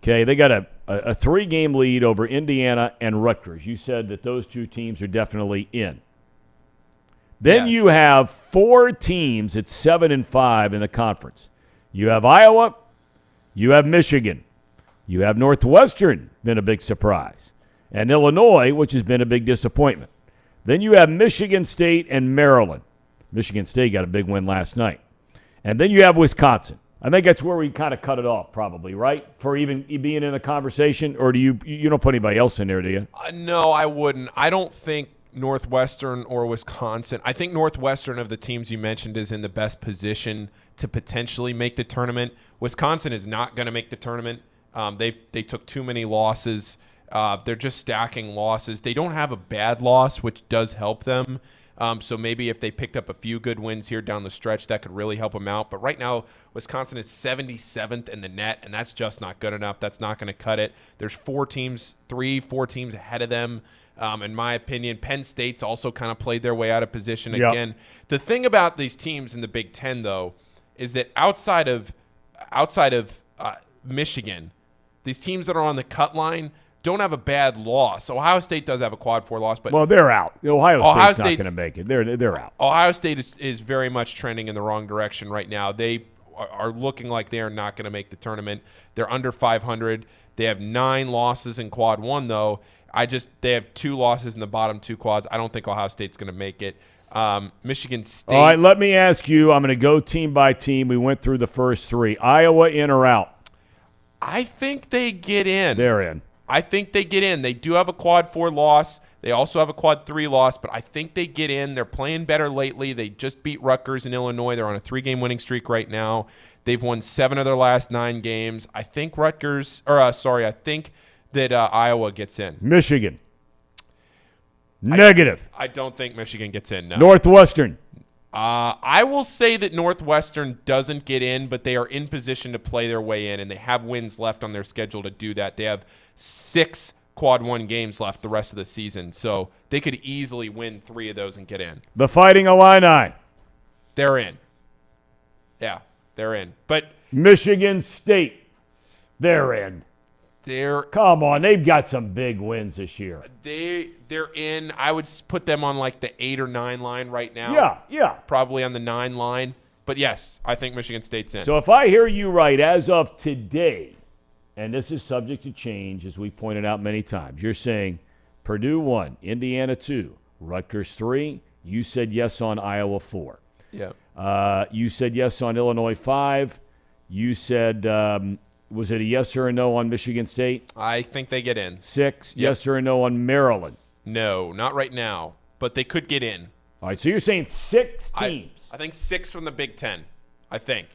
Okay, they got a 3-game lead over Indiana and Rutgers. You said that those 2 teams are definitely in. Then Yes. you have 4 teams at 7-5 in the conference. You have Iowa, you have Michigan, you have Northwestern, been a big surprise, and Illinois, which has been a big disappointment. Then you have Michigan State and Maryland. Michigan State got a big win last night. And then you have Wisconsin. I think that's where we kind of cut it off probably, right? For even being in the conversation, or do you don't put anybody else in there, do you? No, I wouldn't. I don't think Northwestern or Wisconsin. I think Northwestern of the teams you mentioned is in the best position to potentially make the tournament. Wisconsin is not going to make the tournament. They took too many losses. They're just stacking losses. They don't have a bad loss, which does help them. So maybe if they picked up a few good wins here down the stretch, that could really help them out. But right now, Wisconsin is 77th in the net, and that's just not good enough. That's not going to cut it. There's 4 teams ahead of them. In my opinion, Penn State's also kind of played their way out of position again. The thing about these teams in the Big Ten, though, is that outside of Michigan, these teams that are on the cut line don't have a bad loss. Ohio State does have a quad 4 loss, but they're out. Ohio State's not going to make it. They're out. Ohio State is very much trending in the wrong direction right now. They are looking like they are not going to make the tournament. They're under 500. They have 9 losses in quad 1 though. They have 2 losses in the bottom 2 quads. I don't think Ohio State's going to make it. Michigan State. All right, let me ask you. I'm going to go team by team. We went through the first 3. Iowa in or out? I think they get in. They're in. I think they get in. They do have a quad 4 loss. They also have a quad 3 loss, but I think they get in. They're playing better lately. They just beat Rutgers in Illinois. They're on a 3-game winning streak right now. They've won 7 of their last 9 games. I think I think that Iowa gets in. Michigan. Negative. I don't think Michigan gets in, no. Northwestern. I will say that Northwestern doesn't get in, but they are in position to play their way in, and they have wins left on their schedule to do that. They have 6 quad 1 games left the rest of the season, so they could easily win 3 of those and get in. The Fighting Illini. They're in. Yeah, they're in. But Michigan State. They're in. They're Come on, they've got some big wins this year. They're in. I would put them on like the 8 or 9 line right now. Yeah. Probably on the 9 line. But yes, I think Michigan State's in. So if I hear you right, as of today, and this is subject to change, as we pointed out many times, you're saying Purdue 1, Indiana 2, Rutgers 3. You said yes on Iowa 4. Yeah. You said yes on Illinois 5. You said, was it a yes or a no on Michigan State? I think they get in. 6. Yep. Yes or a no on Maryland? No, not right now. But they could get in. All right, so you're saying 6 teams. I think 6 from the Big Ten. I think.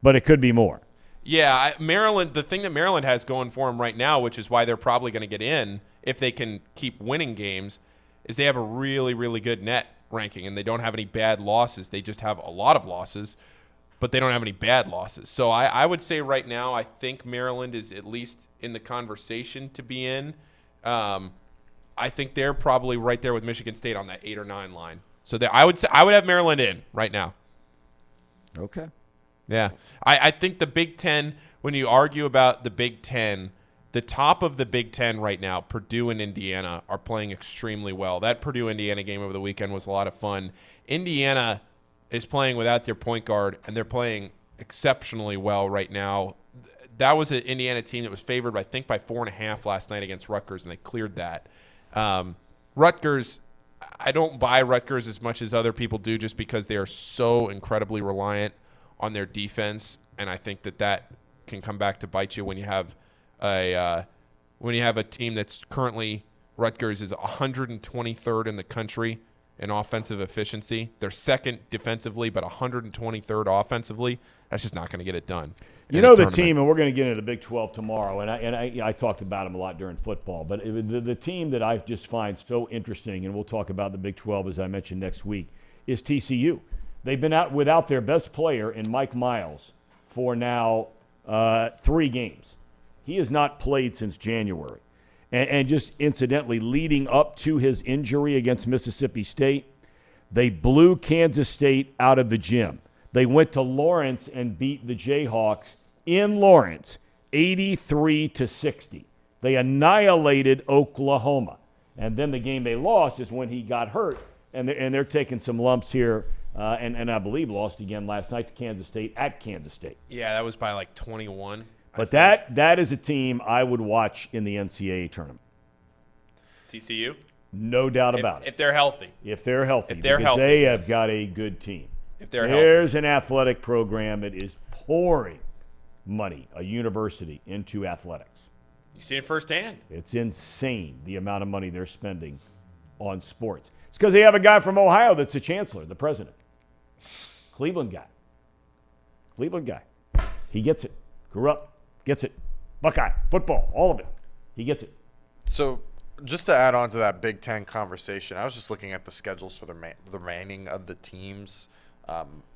But it could be more. Yeah, Maryland. The thing that Maryland has going for them right now, which is why they're probably going to get in if they can keep winning games, is they have a really, really good net ranking, and they don't have any bad losses. They just have a lot of losses, but they don't have any bad losses. So I would say right now, I think Maryland is at least in the conversation to be in. I think they're probably right there with Michigan State on that 8 or 9 line. So I would have Maryland in right now. Okay. Yeah. I think the Big Ten, when you argue about the Big Ten, the top of the Big Ten right now, Purdue and Indiana, are playing extremely well. That Purdue-Indiana game over the weekend was a lot of fun. Indiana is playing without their point guard, and they're playing exceptionally well right now. That was an Indiana team that was favored, I think, by 4.5 last night against Rutgers, and they cleared that. Rutgers, I don't buy Rutgers as much as other people do just because they are so incredibly reliant on their defense, and I think that can come back to bite you when you have a team that's currently Rutgers is 123rd in the country in offensive efficiency. They're second defensively, but 123rd offensively. That's just not going to get it done. You know the team, and we're going to get into the Big 12 tomorrow, and I talked about them a lot during football, but the team that I just find so interesting, and we'll talk about the Big 12 as I mentioned next week, is TCU. They've been out without their best player in Mike Miles for now 3 games. He has not played since January. And just incidentally, leading up to his injury against Mississippi State, they blew Kansas State out of the gym. They went to Lawrence and beat the Jayhawks in Lawrence, 83-60. They annihilated Oklahoma. And then the game they lost is when he got hurt, and they're taking some lumps here, and I believe lost again last night to Kansas State at Kansas State. Yeah, that was by like 21. But that is a team I would watch in the NCAA tournament. TCU? No doubt about it. If they're healthy. If they're healthy. Because they have got a good team. If they're There's healthy. an athletic program that is pouring money, a university, into athletics. You see it firsthand. It's insane the amount of money they're spending on sports. It's because they have a guy from Ohio that's the chancellor, the president. Cleveland guy. He gets it. Grew up, gets it. Buckeye, football, all of it. He gets it. So just to add on to that Big Ten conversation, I was just looking at the schedules for the remaining of the teams.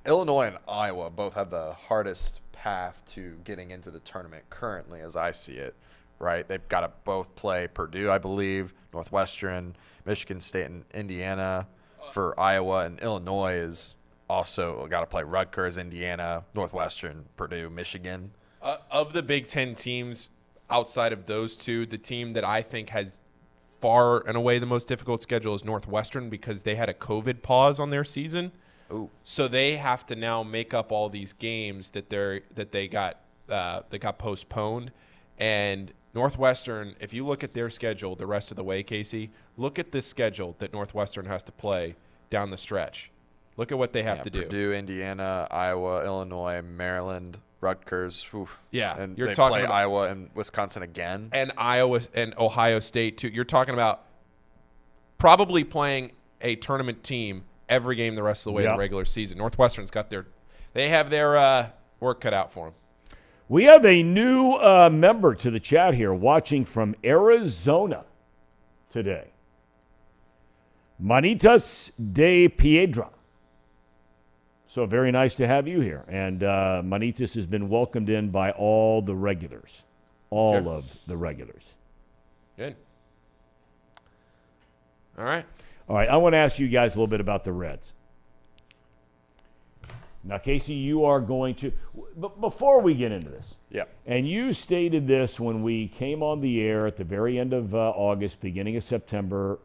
Illinois and Iowa both have the hardest path to getting into the tournament currently, as I see it, right? They've got to both play Purdue, I believe, Northwestern, Michigan State, and Indiana for Iowa, and Illinois is also got to play Rutgers, Indiana, Northwestern, Purdue, Michigan. Of the Big Ten teams outside of those two, the team that I think has far and away the most difficult schedule is Northwestern because they had a COVID pause on their season. Ooh. So they have to now make up all these games that they got postponed. And Northwestern, if you look at their schedule the rest of the way, Casey, look at this schedule that Northwestern has to play down the stretch. Look at what they have to do. Purdue, Indiana, Iowa, Illinois, Maryland, Rutgers. Whew. Yeah, and you're they talking play about Iowa and Wisconsin again. And Iowa and Ohio State too. You're talking about probably playing a tournament team every game the rest of the way in the regular season. Northwestern's got their work cut out for them. We have a new member to the chat here watching from Arizona today. Manitas de Piedra. So very nice to have you here. And Manitas has been welcomed in by all the regulars. All of the regulars. Good. All right. All right, I want to ask you guys a little bit about the Reds. Now, Casey, you are going to – before we get into this, and you stated this when we came on the air at the very end of August, beginning of September,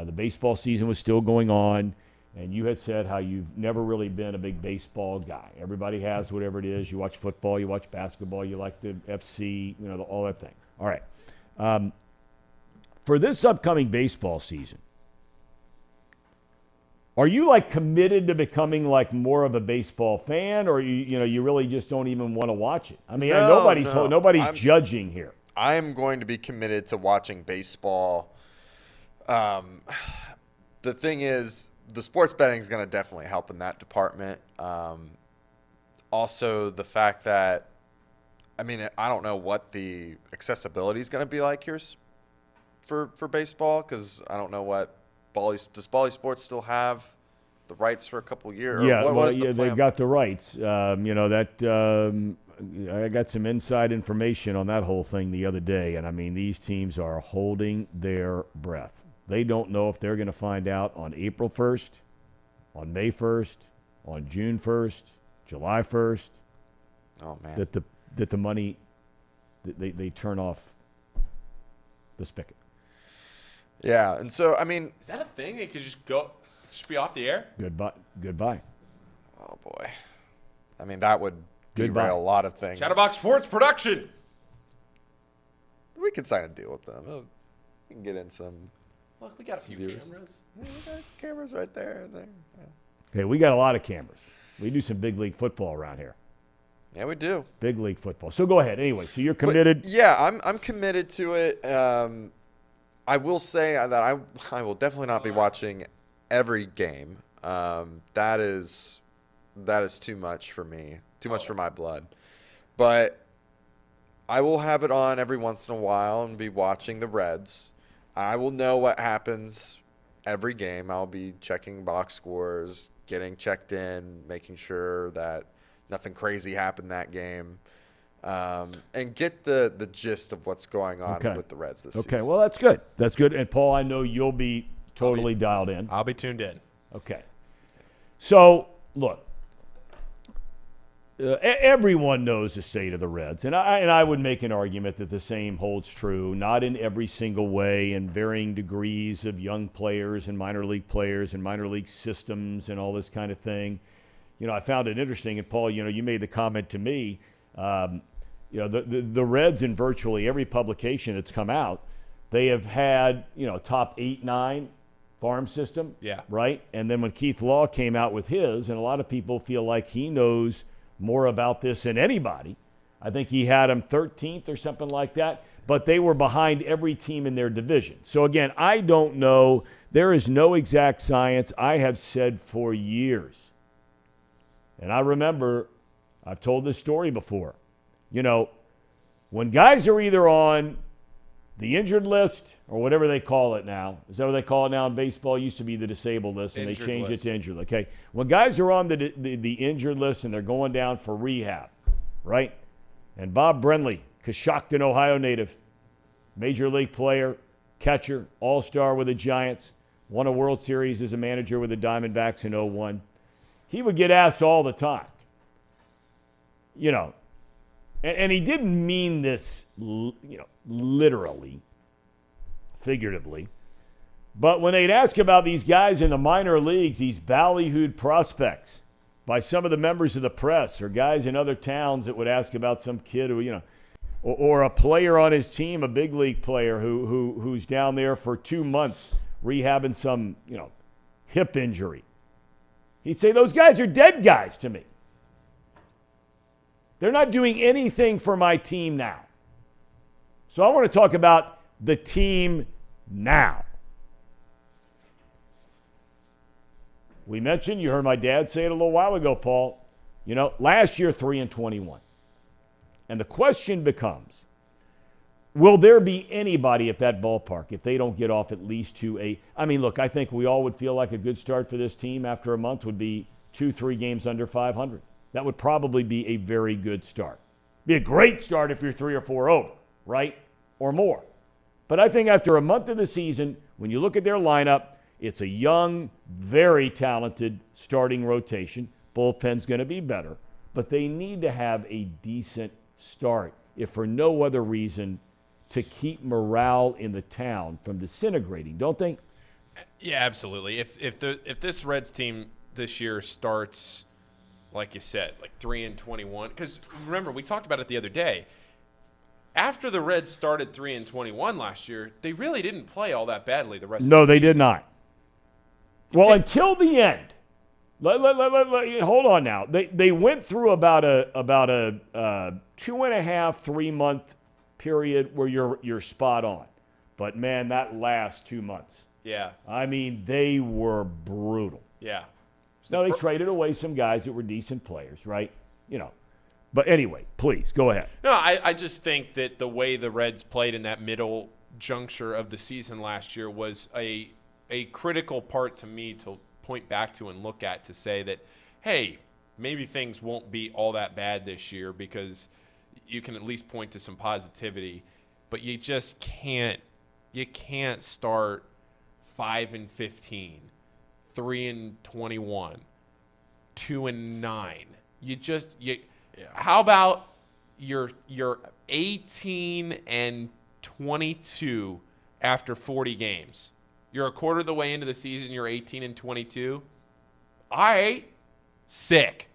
the baseball season was still going on, and you had said how you've never really been a big baseball guy. Everybody has whatever it is. You watch football, you watch basketball, you like the FC, all that thing. All right. For this upcoming baseball season, are you committed to becoming more of a baseball fan, or you really just don't even want to watch it? I mean, nobody's judging here. I am going to be committed to watching baseball. The thing is, the sports betting is going to definitely help in that department. Also, the fact that, I don't know what the accessibility is going to be like here for baseball, because I don't know what does Bally Sports still have the rights for a couple years? Yeah, they've got the rights. I got some inside information on that whole thing the other day, and these teams are holding their breath. They don't know if they're going to find out on April 1st, on May 1st, on June 1st, July 1st. Oh man! That the money they turn off the spigot. Yeah, and so is that a thing? It could just be off the air. Goodbye. Oh boy, that would derail a lot of things. Chatterbox Sports Production. We can sign a deal with them. We can get in some. Look, we got a few cameras. Yeah, we got cameras right there. Yeah. Okay, we got a lot of cameras. We do some big league football around here. Yeah, we do. Big league football. So go ahead. Anyway, so you're committed. I'm committed to it. I will say that I will definitely not be watching every game. That is too much for me. Too much for my blood. But I will have it on every once in a while and be watching the Reds. I will know what happens every game. I'll be checking box scores, getting checked in, making sure that nothing crazy happened that game, and get the gist of what's going on with the Reds this season. Okay, well, that's good. That's good. And, Paul, I know you'll be totally dialed in. I'll be tuned in. Okay. So, look, everyone knows the state of the Reds, and I would make an argument that the same holds true, not in every single way, in varying degrees of young players and minor league players and minor league systems and all this kind of thing. I found it interesting, and Paul, you made the comment to me, the Reds in virtually every publication that's come out, they have had, top 8, 9 farm system. Yeah. Right? And then when Keith Law came out with his, and a lot of people feel like he knows more about this than anybody. I think he had them 13th or something like that, but they were behind every team in their division. So again, I don't know There is no exact science. I have said for years, and I remember I've told this story before. You know, when guys are either on the injured list or whatever they call it now. Is that what they call it now in baseball? It used to be the disabled list, and Injured they changed list. it to injured. Okay, when guys are on the injured list and they're going down for rehab, right? And Bob Brenly, Coshocton, Ohio native, major league player, catcher, all-star with the Giants, won a World Series as a manager with the Diamondbacks in 2001. He would get asked all the time, you know, and he didn't mean this, you know, literally, figuratively. But when they'd ask about these guys in the minor leagues, these ballyhooed prospects, by some of the members of the press or guys in other towns that would ask about some kid who, you know, or a player on his team, a big league player who's down there for 2 months rehabbing some, you know, hip injury. He'd say, those guys are dead guys to me. They're not doing anything for my team now. So I want to talk about the team now. We mentioned, you heard my dad say it a little while ago, Paul, you know, last year 3-21. And the question becomes, will there be anybody at that ballpark if they don't get off at least to a, I mean, look, I think we all would feel like a good start for this team after a month would be 2-3 games under 500. That would probably be a very good start. Be a great start if you're 3 or 4 over, right? Or more. But I think after a month of the season, when you look at their lineup, it's a young, very talented starting rotation. Bullpen's going to be better. But they need to have a decent start, if for no other reason, to keep morale in the town from disintegrating, don't they? Yeah, absolutely. If this Reds team this year starts, like you said, like 3-21, because remember, we talked about it the other day. After the Reds started 3-21 last year, they really didn't play all that badly the rest of the season. No, they did not. Well, until the end. Hold on now. They went through about a 2.5, 3 month period where you're spot on. But man, that last 2 months. Yeah. I mean, they were brutal. Yeah. Now they traded away some guys that were decent players, right? You know. But anyway, please go ahead. No, I just think that the way the Reds played in that middle juncture of the season last year was a critical part to me to point back to and look at to say that, hey, maybe things won't be all that bad this year because you can at least point to some positivity, but you just can't start 5-15, 3-21, 2-9. How about you're 18-22 after 40 games? You're a quarter of the way into the season, you're 18-22. All right, sick.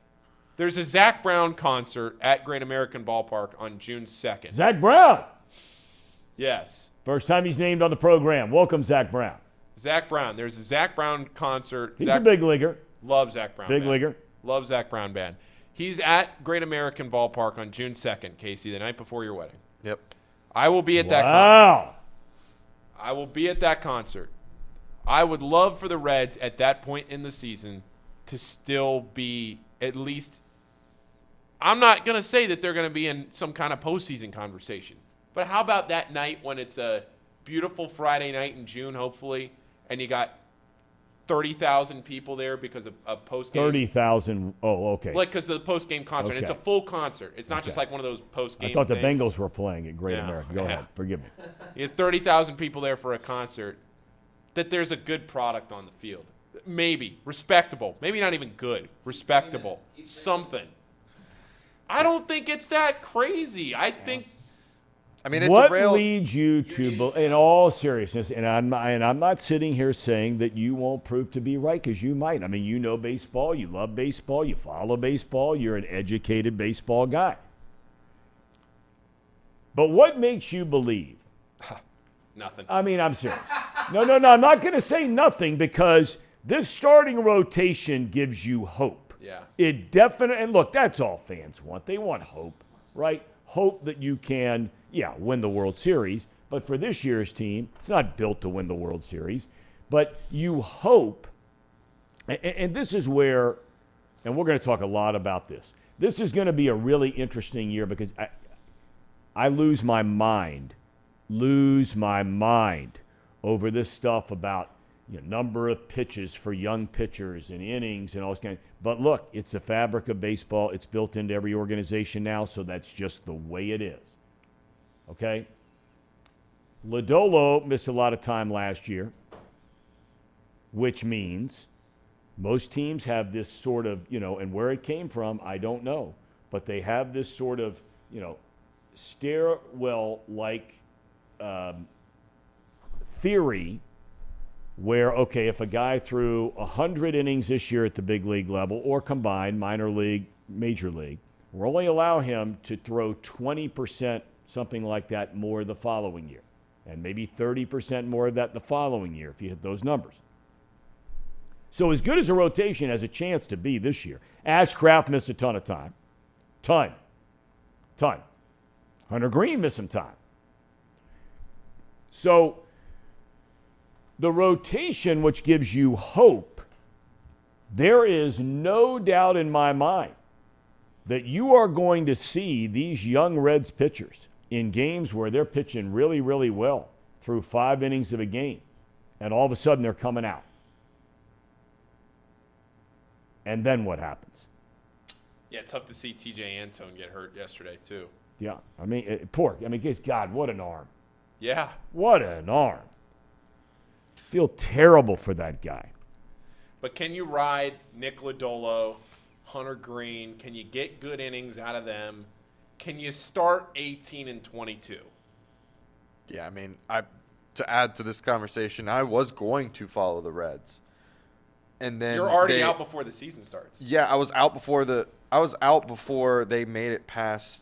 There's a Zach Brown concert at Great American Ballpark on June 2nd. Zach Brown. Yes. First time he's named on the program. Welcome, Zach Brown. Zach Brown. There's a Zach Brown concert. He's a big leaguer. Love Zach Brown. Big leaguer. Love Zach Brown Band. He's at Great American Ballpark on June 2nd, Casey, the night before your wedding. Yep. I will be at that concert. Wow. I will be at that concert. I would love for the Reds at that point in the season to still be at least – I'm not going to say that they're going to be in some kind of postseason conversation. But how about that night when it's a beautiful Friday night in June, hopefully, and you got 30,000 people there because of a post-game. 30,000. Oh, okay. Like because of the post-game concert. Okay. It's a full concert. It's not just like one of those post-game I thought the things. Bengals were playing at Great Yeah. America. Go ahead. Forgive me. You had 30,000 people there for a concert. That there's a good product on the field. Maybe. Respectable. Maybe not even good. Respectable. Something. I don't think it's that crazy. I think I mean, it's what a real. leads you to, in all seriousness, and I'm not sitting here saying that you won't prove to be right, because you might. I mean, you know baseball, you love baseball, you follow baseball, you're an educated baseball guy. But what makes you believe? nothing. I mean, I'm serious. No, I'm not going to say nothing, because this starting rotation gives you hope. Yeah. It definitely, and look, that's all fans want. They want hope, right? Hope that you can, win the World Series. But for this year's team, it's not built to win the World Series. But you hope, and this is where, and we're going to talk a lot about this. This is going to be a really interesting year because I lose my mind over this stuff about number of pitches for young pitchers and innings and all this kind of, but look, it's the fabric of baseball. It's built into every organization now, so that's just the way it is. Okay? Lodolo missed a lot of time last year, which means most teams have this sort of, and where it came from, I don't know, but they have this sort of, stairwell-like theory where, okay, if a guy threw 100 innings this year at the big league level or combined, minor league, major league, we'll only allow him to throw 20%, something like that, more the following year. And maybe 30% more of that the following year if you hit those numbers. So as good as a rotation has a chance to be this year. Ashcraft missed a ton of time. Ton. Hunter Green missed some time. So the rotation, which gives you hope, there is no doubt in my mind that you are going to see these young Reds pitchers in games where they're pitching really, really well through 5 innings of a game, and all of a sudden they're coming out. And then what happens? Yeah, tough to see TJ Antone get hurt yesterday, too. Yeah, God, what an arm. Yeah. What an arm. Feel terrible for that guy. But can you ride Nick Lodolo, Hunter Green? Can you get good innings out of them? Can you start 18 and 22? Yeah, to add to this conversation, I was going to follow the Reds. And then you're already out before the season starts. Yeah, I was out before they made it past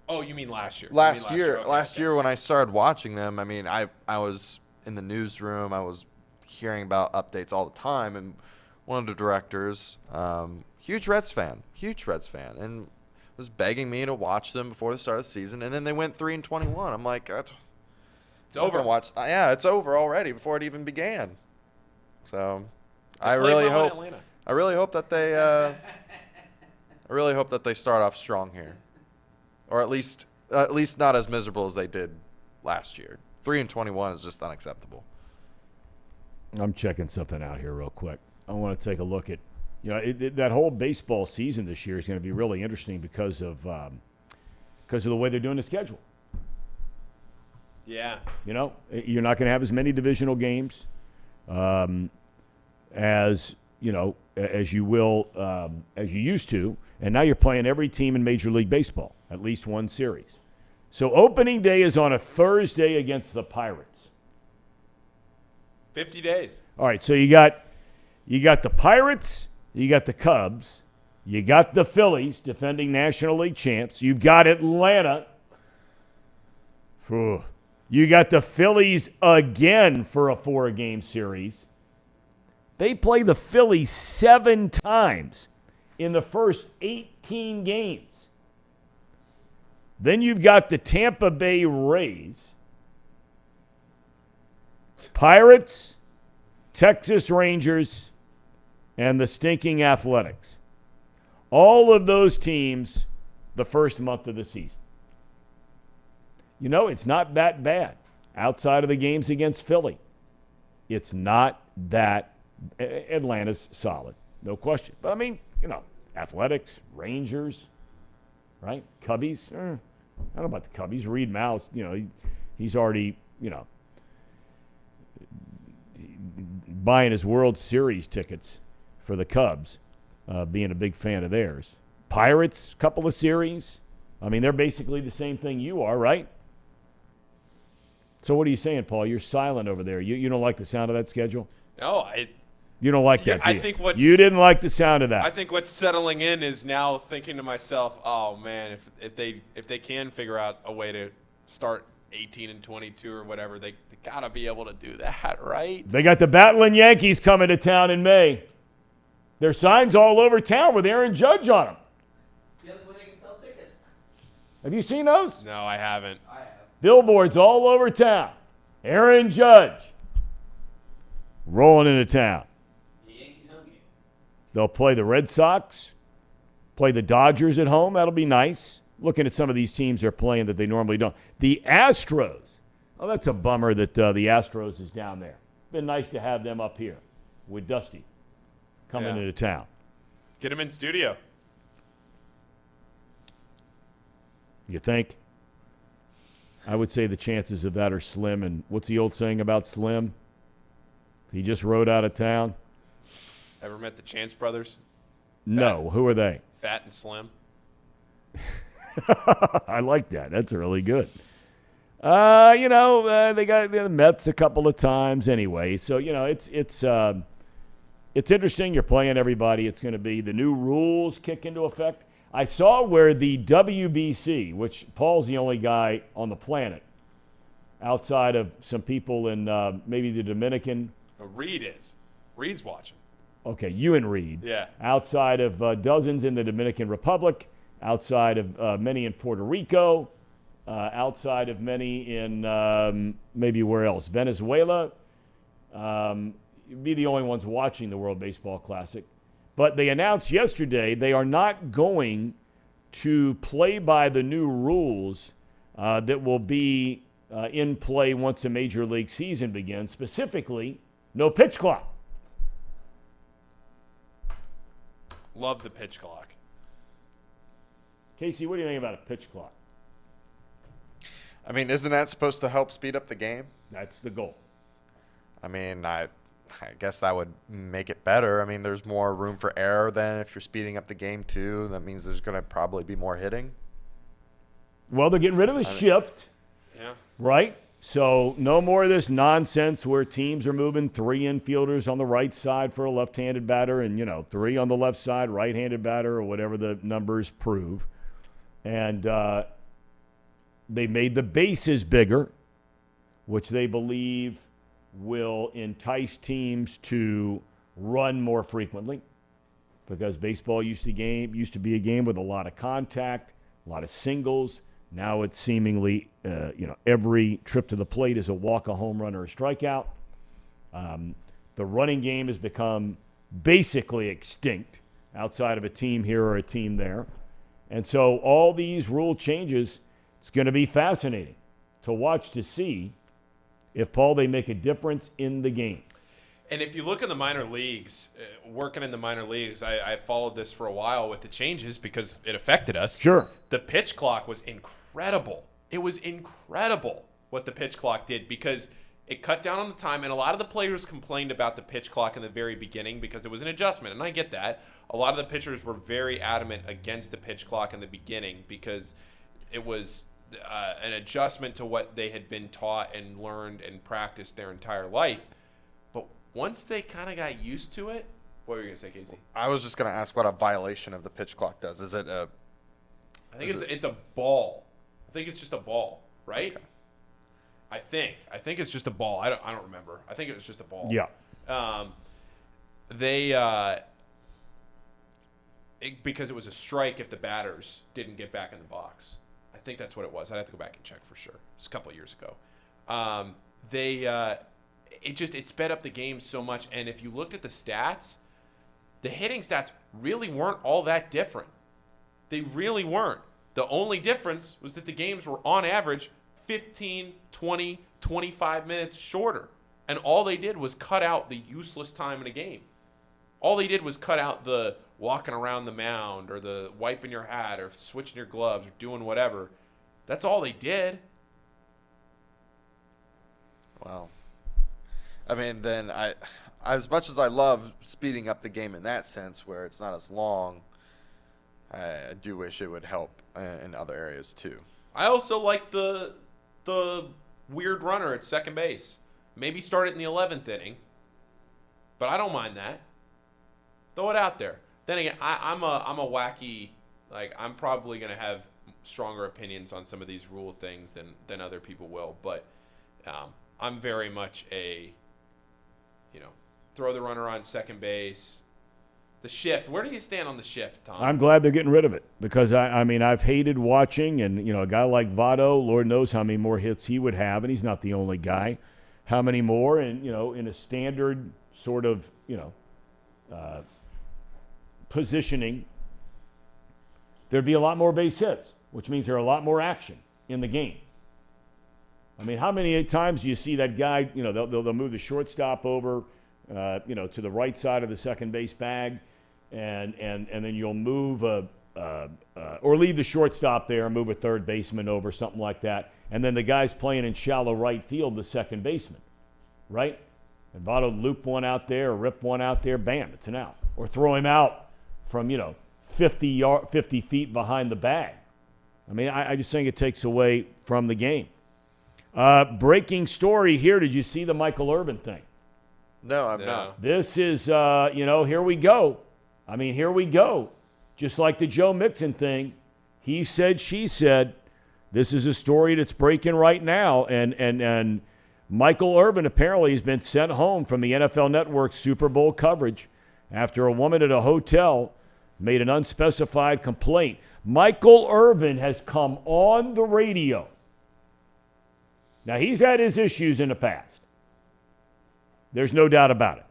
Oh, you mean last year? Last year Okay. when I started watching them, I was in the newsroom. I was hearing about updates all the time, and one of the directors, huge Reds fan, and was begging me to watch them before the start of the season. And then they went 3-21. I'm like, it's over. It's over already before it even began. So I really hope that they start off strong here. Or at least not as miserable as they did last year. 3-21 is just unacceptable. I'm checking something out here real quick. I want to take a look at, that whole baseball season this year is going to be really interesting because of the way they're doing the schedule. Yeah. You're not going to have as many divisional games as you used to, and now you're playing every team in Major League Baseball, at least one series. So opening day is on a Thursday against the Pirates. 50 days. All right, so you got the Pirates, you got the Cubs, you got the Phillies, defending National League champs, you've got Atlanta. You got the Phillies again for a 4-game series. They play the Phillies 7 times in the first 18 games. Then you've got the Tampa Bay Rays, Pirates, Texas Rangers, and the stinking Athletics. All of those teams the first month of the season. It's not that bad outside of the games against Philly. It's not that. Atlanta's solid, no question. But, Athletics, Rangers, right? Cubbies. I don't know about the Cubbies. Reed Mouse, he's already, buying his World Series tickets for the Cubs, being a big fan of theirs. Pirates, couple of series. They're basically the same thing you are, right? So what are you saying, Paul? You're silent over there. You don't like the sound of that schedule? No, you don't like that, do you? I think you didn't like the sound of that. I think what's settling in is now thinking to myself, oh man, if they can figure out a way to start 18 and 22 or whatever, they gotta be able to do that, right? They got the battling Yankees coming to town in May. There's signs all over town with Aaron Judge on them. The other way they can sell tickets. Have you seen those? No, I haven't. I have. Billboards all over town. Aaron Judge. rolling into town. The Yankees home game. They'll play the Red Sox, play the Dodgers at home. That'll be nice. Looking at some of these teams they're playing that they normally don't. The Astros. Oh, that's a bummer that the Astros is down there. Been nice to have them up here with Dusty coming into town. Get him in studio. You think? I would say the chances of that are slim. And what's the old saying about Slim? He just rode out of town. Ever met the Chance brothers? No. Who are they? Fat and Slim. I like that. That's really good. They got the Mets a couple of times anyway. So, it's interesting. You're playing everybody. It's going to be the new rules kick into effect. I saw where the WBC, which Paul's the only guy on the planet outside of some people in maybe the Dominican. Reed is. Reed's watching. Okay, you and Reed. Yeah. Outside of dozens in the Dominican Republic, outside of many in Puerto Rico, outside of many in maybe where else? Venezuela. You'd be the only ones watching the World Baseball Classic. But they announced yesterday they are not going to play by the new rules that will be in play once a major league season begins. Specifically, no pitch clock. Love the pitch clock. Casey, what do you think about a pitch clock? I mean, isn't that supposed to help speed up the game? That's the goal. I mean, I guess that would make it better. I mean, there's more room for error than if you're speeding up the game, too. That means there's going to probably be more hitting. Well, they're getting rid of a shift, right? So no more of this nonsense where teams are moving 3 infielders on the right side for a left-handed batter and, 3 on the left side, right-handed batter, or whatever the numbers prove. And they made the bases bigger, which they believe will entice teams to run more frequently, because baseball used to be a game with a lot of contact, a lot of singles. Now it's seemingly, every trip to the plate is a walk, a home run, or a strikeout. The running game has become basically extinct outside of a team here or a team there. And so all these rule changes, it's going to be fascinating to watch to see if, Paul, they make a difference in the game. And if you look in the minor leagues, working in the minor leagues, I followed this for a while with the changes because it affected us. Sure. The pitch clock was incredible. It was incredible what the pitch clock did because it cut down on the time. And a lot of the players complained about the pitch clock in the very beginning because it was an adjustment. And I get that. A lot of the pitchers were very adamant against the pitch clock in the beginning because it was an adjustment to what they had been taught and learned and practiced their entire life. But once they kind of got used to it, what were you going to say, Casey? I was just going to ask what a violation of the pitch clock does. Is it a... I think it's a ball. I think it's just a ball, right? Okay. I think it's just a ball. I don't remember. I think it was just a ball. Yeah. Because it was a strike if the batters didn't get back in the box. I think that's what it was. I'd have to go back and check for sure. It was a couple of years ago. It sped up the game so much. And if you looked at the stats, the hitting stats really weren't all that different. They really weren't. The only difference was that the games were on average 15, 20, 25 minutes shorter. And all they did was cut out the useless time in a game. All they did was cut out the walking around the mound or the wiping your hat or switching your gloves or doing whatever. That's all they did. Wow. I mean, then as much as I love speeding up the game in that sense where it's not as long, I do wish it would help in other areas too. I also like the weird runner at second base. Maybe start it in the 11th inning, but I don't mind that. Throw it out there. Then again, I'm a wacky, like I'm probably gonna have stronger opinions on some of these rule things than other people will, but I'm very much a, throw the runner on second base. The shift. Where do you stand on the shift, Thom? I'm glad they're getting rid of it because, I've hated watching. And, a guy like Votto, Lord knows how many more hits he would have, and he's not the only guy. how many more, and in a standard sort of positioning, there'd be a lot more base hits, which means there are a lot more action in the game. I mean, how many times do you see that guy, they'll move the shortstop over, to the right side of the second base bag, and then you'll move or leave the shortstop there and move a third baseman over, something like that, and then the guy's playing in shallow right field, the second baseman, right? And Votto loop one out there or rip one out there, bam, it's an out. Or throw him out from, 50 feet behind the bag. I mean, I just think it takes away from the game. Breaking story here. Did you see the Michael Irvin thing? No, I'm not. This is, here we go. I mean, here we go. Just like the Joe Mixon thing. He said, she said. This is a story that's breaking right now. And Michael Irvin apparently has been sent home from the NFL Network Super Bowl coverage after a woman at a hotel made an unspecified complaint. Michael Irvin has come on the radio. Now, he's had his issues in the past. There's no doubt about it.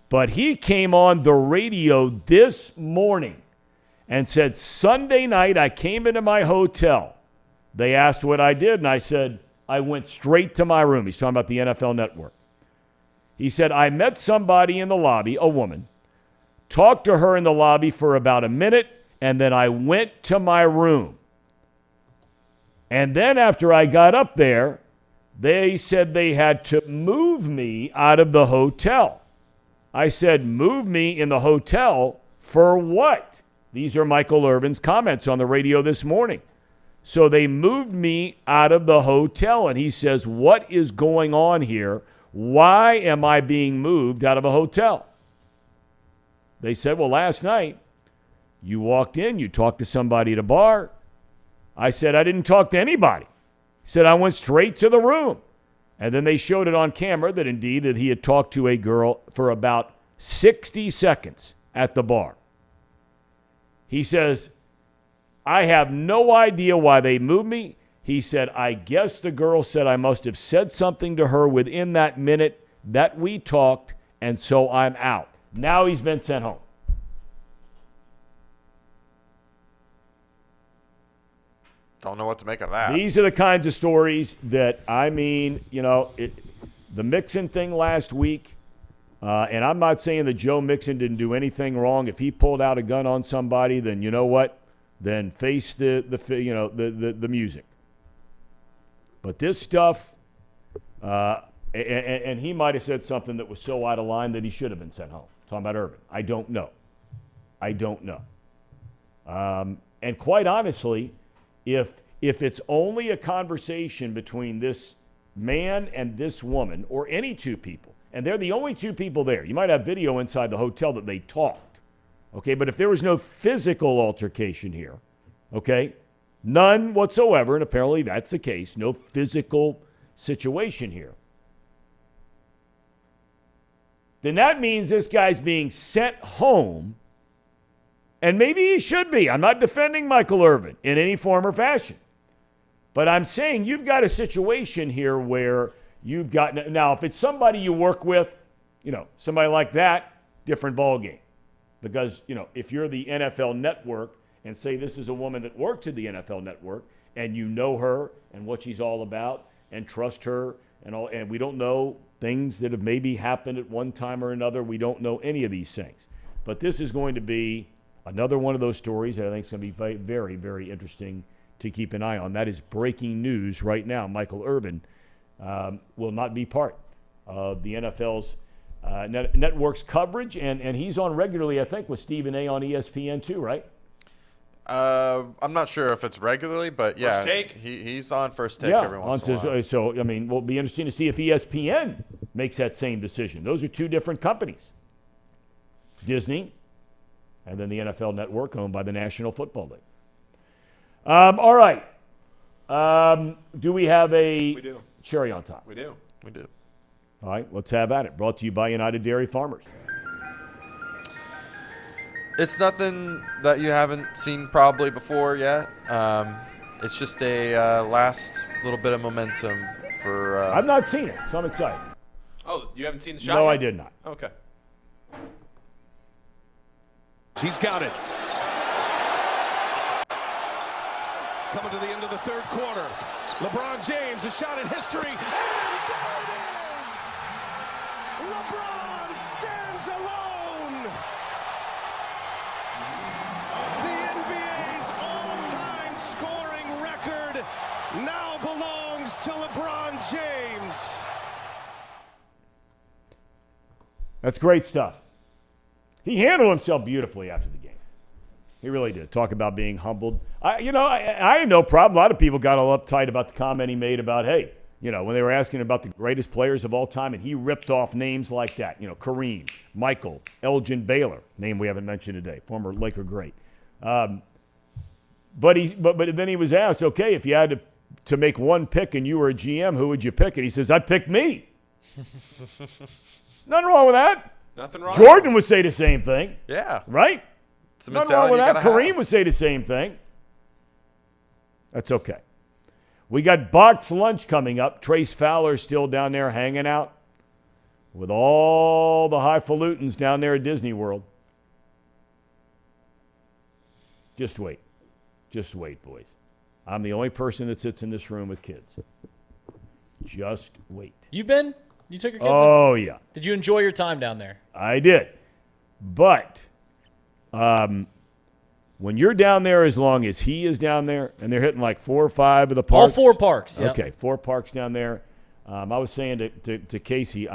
But he came on the radio this morning and said, Sunday night I came into my hotel. They asked what I did, and I said, I went straight to my room. He's talking about the NFL Network. He said, I met somebody in the lobby, a woman, talked to her in the lobby for about a minute, and then I went to my room. And then after I got up there, they said they had to move me out of the hotel. I said, move me in the hotel for what? These are Michael Irvin's comments on the radio this morning. So they moved me out of the hotel, and he says, what is going on here? Why am I being moved out of a hotel? They said, well, last night you walked in, you talked to somebody at a bar. I said, I didn't talk to anybody. He said, I went straight to the room. And then they showed it on camera that indeed that he had talked to a girl for about 60 seconds at the bar. He says, I have no idea why they moved me. He said, I guess the girl said I must have said something to her within that minute that we talked, and so I'm out. Now he's been sent home. Don't know what to make of that. These are the kinds of stories that, the Mixon thing last week, and I'm not saying that Joe Mixon didn't do anything wrong. If he pulled out a gun on somebody, then you know what? Then face the music. But this stuff, and he might have said something that was so out of line that he should have been sent home. Talking about Irvin. I don't know. And quite honestly, if it's only a conversation between this man and this woman, or any two people, and they're the only two people there, you might have video inside the hotel that they talked, okay? But if there was no physical altercation here, okay, none whatsoever, and apparently that's the case, no physical situation here, then that means this guy's being sent home, and maybe he should be. I'm not defending Michael Irvin in any form or fashion. But I'm saying you've got a situation here where you've got, now if it's somebody you work with, somebody like that, different ballgame. Because, if you're the NFL Network and say this is a woman that works at the NFL Network and you know her and what she's all about and trust her and we don't know things that have maybe happened at one time or another. We don't know any of these things. But this is going to be another one of those stories that I think is going to be very, very, very interesting to keep an eye on. That is breaking news right now. Michael Irvin will not be part of the NFL's network's coverage, and he's on regularly, I think, with Stephen A. on ESPN too, right? I'm not sure if it's regularly, but yeah, First Take? he's on First Take every once in a while. So, it'll be interesting to see if ESPN makes that same decision. Those are two different companies. Disney and then the NFL Network, owned by the National Football League. All right. Do we have a cherry on top? We do. All right, let's have at it. Brought to you by United Dairy Farmers. It's nothing that you haven't seen probably before yet. It's just a last little bit of momentum for. I've not seen it, so I'm excited. Oh, you haven't seen the shot? No, yet? I did not. Okay. He's got it. Coming to the end of the third quarter. LeBron James, a shot at history. And there it is! LeBron stands alone. The NBA's all-time scoring record now belongs to LeBron James. That's great stuff. He handled himself beautifully after the game. He really did. Talk about being humbled. I had no problem. A lot of people got all uptight about the comment he made about, hey, when they were asking about the greatest players of all time, and he ripped off names like that. Kareem, Michael, Elgin Baylor, name we haven't mentioned today, former Laker great. But then he was asked, okay, if you had to make one pick and you were a GM, who would you pick? And he says, I'd pick me. Nothing wrong with that. Nothing wrong. Jordan would say the same thing. Yeah. Right? Nothing wrong with that. Kareem would say the same thing. That's okay. We got box lunch coming up. Trace Fowler's still down there hanging out with all the highfalutins down there at Disney World. Just wait. Just wait, boys. I'm the only person that sits in this room with kids. Just wait. You've been? You took your kids? Oh, yeah. Did you enjoy your time down there? I did. But when you're down there as long as he is down there, and they're hitting like 4 or 5 of the parks. All 4 parks, yeah. Okay, 4 parks down there. I was saying to Casey,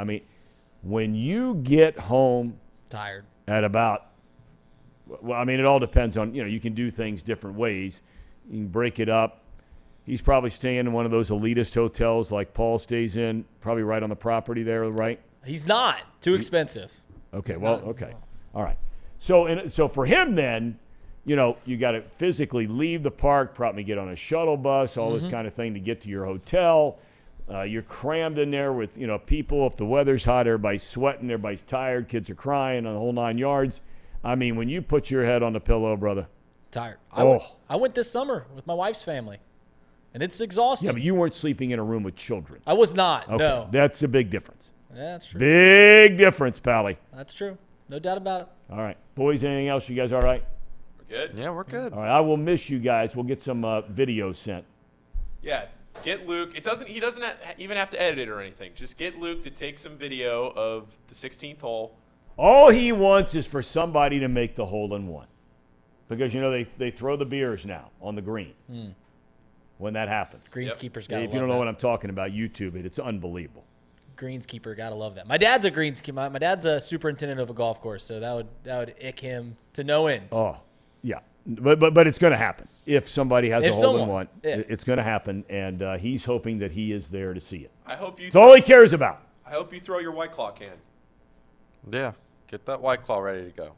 when you get home tired at about, it all depends on, you can do things different ways. You can break it up. He's probably staying in one of those elitist hotels like Paul stays in, probably right on the property there, right? He's not. Too expensive. Okay, okay. All right. So for him then, you got to physically leave the park, probably get on a shuttle bus, all this kind of thing to get to your hotel. You're crammed in there with, people. If the weather's hot, everybody's sweating, everybody's tired, kids are crying, on the whole 9 yards. When you put your head on the pillow, brother. Tired. I went this summer with my wife's family. And it's exhausting. Yeah, but you weren't sleeping in a room with children. I was not, okay. No. That's a big difference. Yeah, that's true. Big difference, Pally. That's true. No doubt about it. All right. Boys, anything else? You guys all right? We're good. Yeah, we're good. All right. I will miss you guys. We'll get some video sent. Yeah. Get Luke. He doesn't even have to edit it or anything. Just get Luke to take some video of the 16th hole. All he wants is for somebody to make the hole in one. Because, they throw the beers now on the green. When that happens. Greenskeeper's got to love that. If you don't know what I'm talking about, YouTube it. It's unbelievable. Greenskeeper, got to love that. My dad's a greenskeeper. My dad's a superintendent of a golf course, so that would ick him to no end. Oh, yeah. But it's going to happen. If somebody has a hole in one, it's going to happen, and he's hoping that he is there to see it. I hope you. That's all he cares about. I hope you throw your White Claw can. Yeah. Get that White Claw ready to go.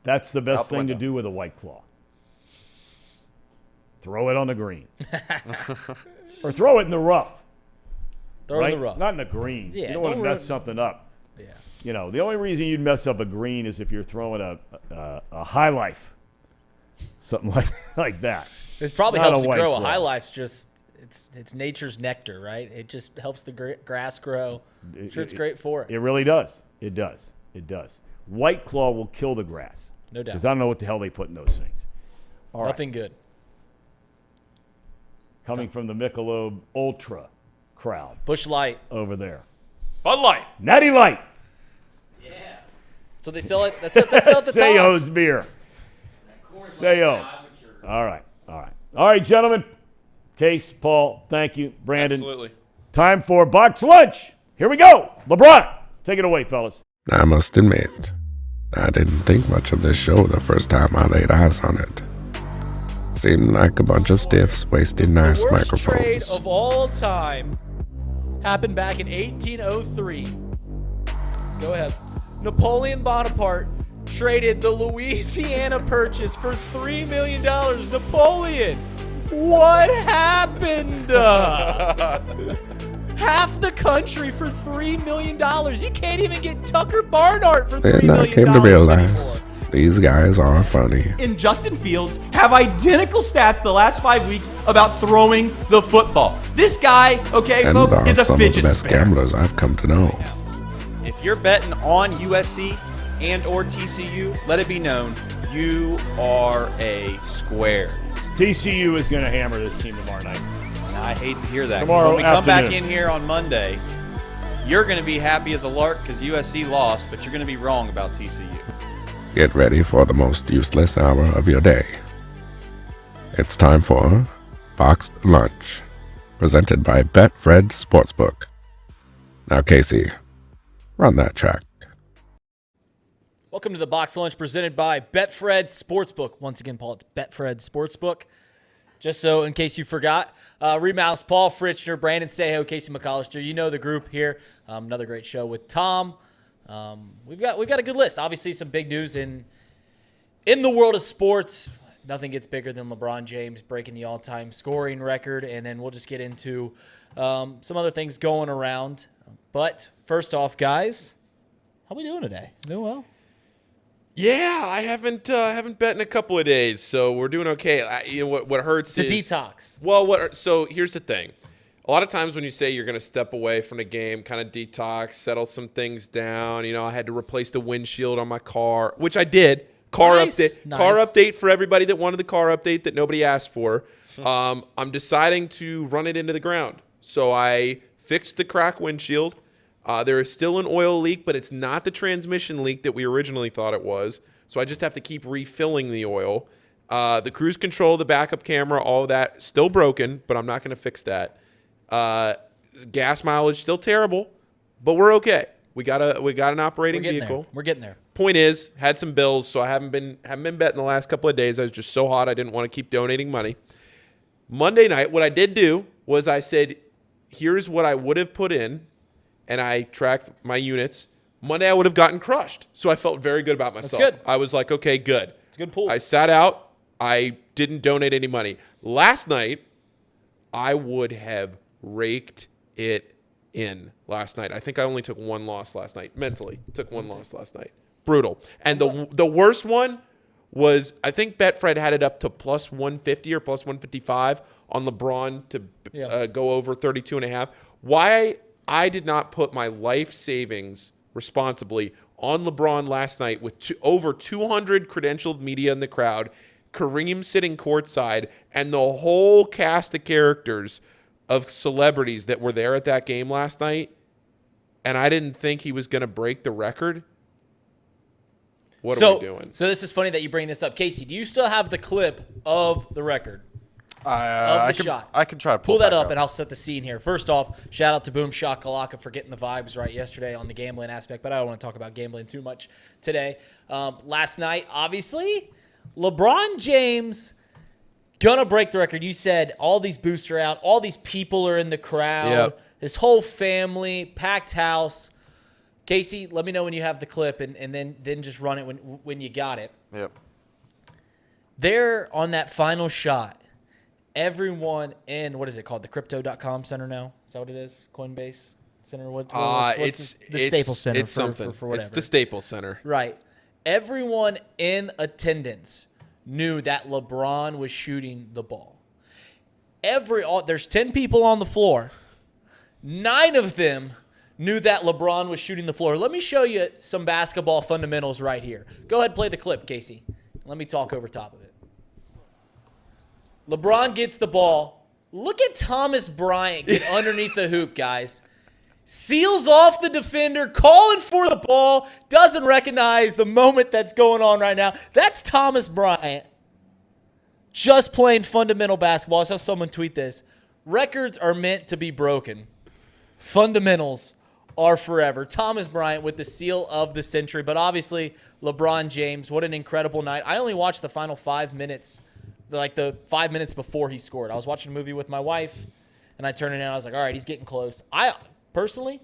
That's the best thing to do with a White Claw. Throw it on the green. Or throw it in the rough. Throw it in the rough. Not in the green. Yeah, you don't want to mess something up. Yeah. The only reason you'd mess up a green is if you're throwing a high life. Something like that. It probably Not helps to grow. Claw. A high life's just it's nature's nectar, right? It just helps the grass grow. I'm sure it's great for it. It really does. It does. It does. White Claw will kill the grass. No doubt. Because I don't know what the hell they put in those things. All Nothing right. good. Coming from the Michelob Ultra crowd. Busch Light. Over there. Bud Light. Natty Light. Yeah. So they sell it. That's it. They sell it at the Seo's toss. beer. Seo. All right. All right, gentlemen. Case, Paul, thank you. Brandon. Absolutely. Time for box lunch. Here we go. LeBron, take it away, fellas. I must admit, I didn't think much of this show the first time I laid eyes on it. Seemed like a bunch of stiffs wasting nice The worst microphones. trade of all time happened back in 1803. Go ahead. Napoleon Bonaparte traded the Louisiana Purchase for $3 million. Napoleon, what happened? Half the country for $3 million. You can't even get Tucker Barnhart for $3 million. Then I came to realize These guys are funny. And Justin Fields have identical stats the last 5 weeks about throwing the football. This guy, okay, And folks, are is a some of the fidget best spinner. gamblers I've come to know. If you're betting on USC and or TCU, let it be known you are a square. TCU is going to hammer this team tomorrow night. Now, I hate to hear that. Tomorrow When we come back afternoon. in here on Monday, you're going to be happy as a lark because USC lost, but you're going to be wrong about TCU. Get ready for the most useless hour of your day. It's time for Boxed Lunch, presented by Betfred Sportsbook. Now, Casey, run that track. Welcome to the Box Lunch presented by Betfred Sportsbook. Once again, Paul, it's Betfred Sportsbook. Just so in case you forgot, Reed Mouse, Paul Fritchner, Brandon Sejo, Casey McCollister. You know the group here. Another great show with Thom. We've got a good list. Obviously, some big news in the world of sports. Nothing gets bigger than LeBron James breaking the all-time scoring record, and then we'll just get into some other things going around. But first off, guys, how we doing today? Doing well. Yeah, I haven't bet in a couple of days, so we're doing okay. What hurts It's a is detox. Well, so here's the thing. A lot of times when you say you're going to step away from the game, kind of detox, settle some things down, I had to replace the windshield on my car, which I did. Car update for everybody that wanted the car update that nobody asked for. I'm deciding to run it into the ground. So I fixed the cracked windshield. There is still an oil leak, but it's not the transmission leak that we originally thought it was. So I just have to keep refilling the oil. The cruise control, the backup camera, all of that, still broken, but I'm not going to fix that. Gas mileage still terrible, but we're okay. We got an operating vehicle. We're getting there. Point is, had some bills, so I haven't been betting the last couple of days. I was just so hot, I didn't want to keep donating money. Monday night, what I did do was I said, here's what I would have put in, and I tracked my units. Monday, I would have gotten crushed, so I felt very good about myself. That's good. I was like, okay, good. It's a good pool. I sat out. I didn't donate any money. Last night, I would have raked it in last night. I think I only took one loss last night. Mentally, took one loss last night. Brutal. And the worst one was, I think Betfred had it up to plus 150 or plus 155 on LeBron to go over 32.5. Why I did not put my life savings responsibly on LeBron last night with over 200 credentialed media in the crowd, Kareem sitting courtside, and the whole cast of characters of celebrities that were there at that game last night, and I didn't think he was going to break the record. What are we doing? So this is funny that you bring this up. Casey, do you still have the clip of the record? Shot. I can try to pull that up, and I'll set the scene here. First off, shout out to Boom Shakalaka for getting the vibes right yesterday on the gambling aspect, but I don't want to talk about gambling too much today. Last night, obviously, LeBron James gonna break the record. You said all these boosts are out, all these people are in the crowd, his whole family, packed house. Casey, let me know when you have the clip, and then just run it when you got it. Yep. There on that final shot, everyone in, what is it called? The Crypto.com Center now? Is that what it is? Coinbase Center? It's the Staples Center. It's something. For whatever. It's the Staples Center. Right. Everyone in attendance knew that LeBron was shooting the ball. There's 10 people on the floor. 9 of them knew that LeBron was shooting the floor. Let me show you some basketball fundamentals right here. Go ahead and play the clip, Casey. Let me talk over top of it. LeBron gets the ball. Look at Thomas Bryant get underneath the hoop, guys. Seals off the defender, calling for the ball, doesn't recognize the moment that's going on right now. That's Thomas Bryant just playing fundamental basketball. I saw someone tweet this. Records are meant to be broken. Fundamentals are forever. Thomas Bryant with the seal of the century. But obviously, LeBron James, what an incredible night. I only watched the final 5 minutes, like the 5 minutes before he scored. I was watching a movie with my wife, and I turned it in. I was like, all right, he's getting close. I personally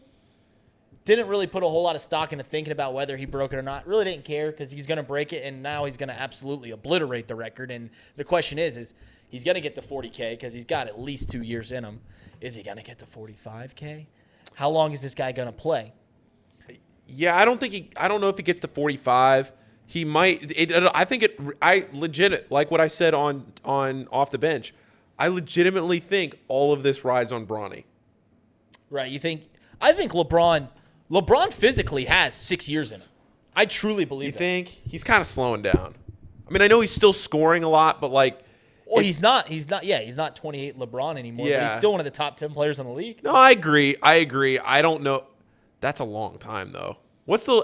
didn't really put a whole lot of stock into thinking about whether he broke it or not. Really didn't care because he's going to break it, and now he's going to absolutely obliterate the record. And the question is he's going to get to 40K because he's got at least 2 years in him. Is he going to get to 45K? How long is this guy going to play? Yeah, I don't know if he gets to 45. he might. I legit, like what I said on Off the Bench, I legitimately think all of this rides on Bronny. Right. I think LeBron physically has 6 years in him. I truly believe that. You think? He's kind of slowing down. I mean, I know he's still scoring a lot, but like. Well, he's not 28 LeBron anymore, but he's still one of the top 10 players in the league. No, I agree. I don't know. That's a long time, though.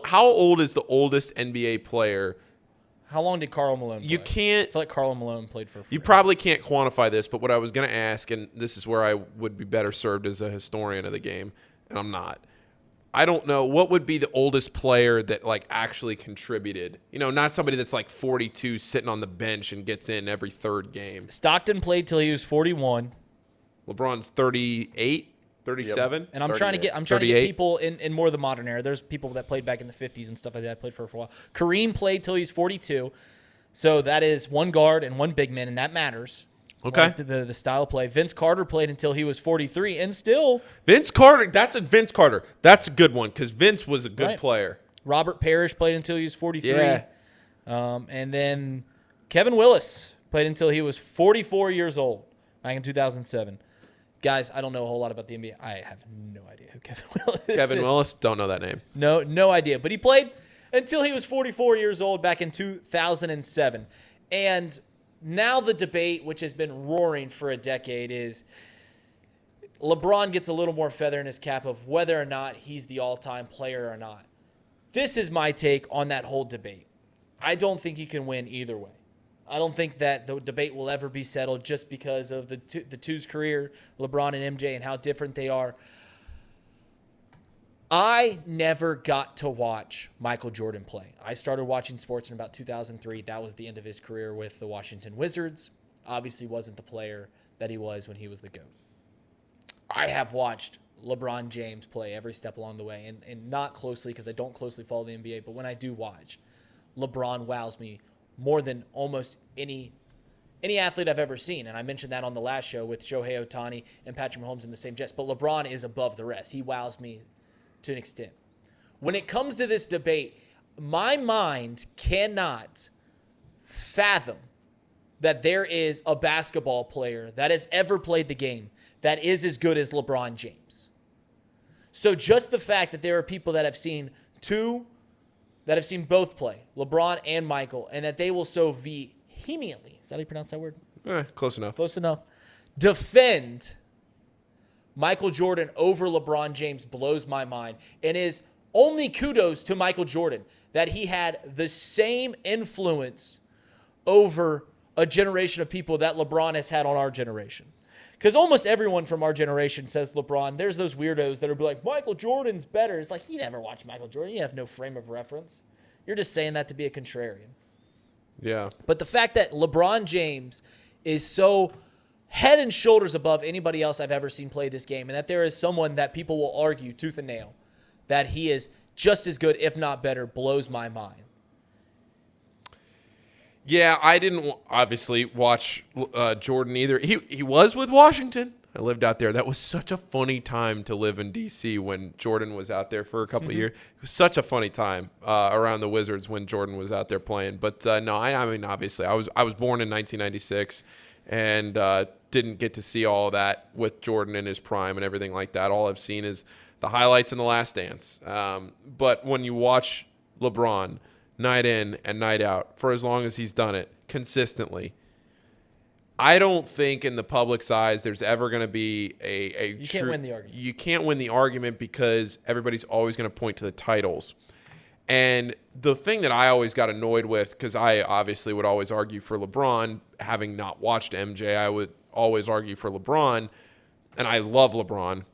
How old is the oldest NBA player? How long did Karl Malone play? You can't. I feel like Karl Malone played for. You probably can't quantify this, but what I was going to ask, and this is where I would be better served as a historian of the game, and I'm not. I don't know what would be the oldest player that like actually contributed. You know, not somebody that's like 42 sitting on the bench and gets in every third game. Stockton played till he was 41. LeBron's 38. 37, and I'm trying to get people in more of the modern era. There's people that played back in the 50s and stuff like that. Played for a while. Kareem played till he's 42, so that is one guard and one big man, and that matters. Okay, like the style of play. Vince Carter played until he was 43, and still Vince Carter. That's a good one because Vince was a good player. Robert Parrish played until he was 43. Yeah, and then Kevin Willis played until he was 44 years old back in 2007. Guys, I don't know a whole lot about the NBA. I have no idea who Kevin Willis is. Kevin Willis, don't know that name. No idea. But he played until he was 44 years old back in 2007. And now the debate, which has been roaring for a decade, is LeBron gets a little more feather in his cap of whether or not he's the all-time player or not. This is my take on that whole debate. I don't think he can win either way. I don't think that the debate will ever be settled just because of the two's career, LeBron and MJ, and how different they are. I never got to watch Michael Jordan play. I started watching sports in about 2003. That was the end of his career with the Washington Wizards. Obviously wasn't the player that he was when he was the GOAT. I have watched LeBron James play every step along the way, and not closely because I don't closely follow the NBA, but when I do watch, LeBron wows me more than almost any athlete I've ever seen. And I mentioned that on the last show with Shohei Ohtani and Patrick Mahomes in the same jets. But LeBron is above the rest. He wows me to an extent. When it comes to this debate, my mind cannot fathom that there is a basketball player that has ever played the game that is as good as LeBron James. So just the fact that there are people that have seen both play, LeBron and Michael, and that they will so vehemently, is that how you pronounce that word? Close enough. Defend Michael Jordan over LeBron James blows my mind, and is only kudos to Michael Jordan that he had the same influence over a generation of people that LeBron has had on our generation. Because almost everyone from our generation says LeBron. There's those weirdos that are like, Michael Jordan's better. It's like, you never watched Michael Jordan. You have no frame of reference. You're just saying that to be a contrarian. Yeah. But the fact that LeBron James is so head and shoulders above anybody else I've ever seen play this game, and that there is someone that people will argue tooth and nail that he is just as good, if not better, blows my mind. Yeah, I didn't obviously watch Jordan either. He was with Washington. I lived out there. That was such a funny time to live in D.C. when Jordan was out there for a couple of years. It was such a funny time around the Wizards when Jordan was out there playing. But no, I mean, obviously, I was born in 1996 and didn't get to see all of that with Jordan in his prime and everything like that. All I've seen is the highlights in The Last Dance. But when you watch LeBron night in and night out for as long as he's done it consistently, I don't think in the public's eyes there's ever going to be a you can't win the argument. You can't win the argument because everybody's always going to point to the titles. And the thing that I always got annoyed with, because I obviously would always argue for LeBron, having not watched MJ, I would always argue for LeBron, and I love LeBron.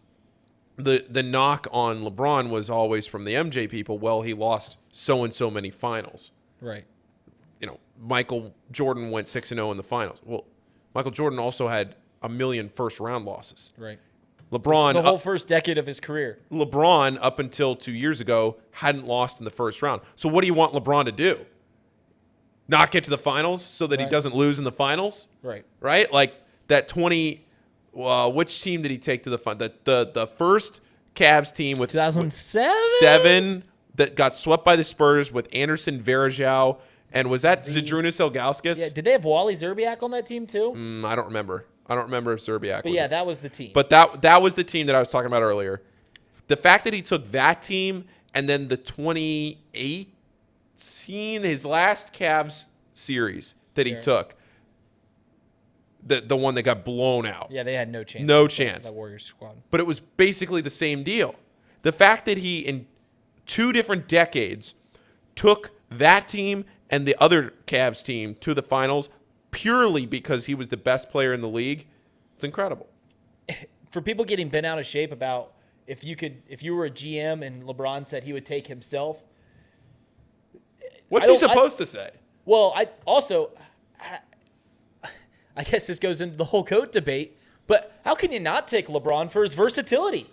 The knock on LeBron was always from the MJ people, well, he lost so and so many finals. Right. You know, Michael Jordan went 6-0 in the finals. Well, Michael Jordan also had a million first-round losses. Right. LeBron, the whole first decade of his career. LeBron, up until 2 years ago, hadn't lost in the first round. So what do you want LeBron to do? Not get to the finals so that he doesn't lose in the finals? Right. Right? Like that 20 which team did he take to the final? The first Cavs team with 2007? 7 that got swept by the Spurs with Anderson Varejao, and was that Zydrunas Ilgauskas? Yeah, did they have Wally Zerbiak on that team too? I don't remember. I don't remember if Zerbiak But was that was the team. But that was the team that I was talking about earlier. The fact that he took that team and then the 2018, his last Cavs series that he took, the one that got blown out. Yeah, they had no chance. No chance. That Warriors squad. But it was basically the same deal. The fact that he, in 2 different decades, took that team and the other Cavs team to the finals purely because he was the best player in the league, it's incredible. For people getting bent out of shape about if you were a GM and LeBron said he would take himself. What's he supposed to say? Well, I guess this goes into the whole GOAT debate, but how can you not take LeBron for his versatility?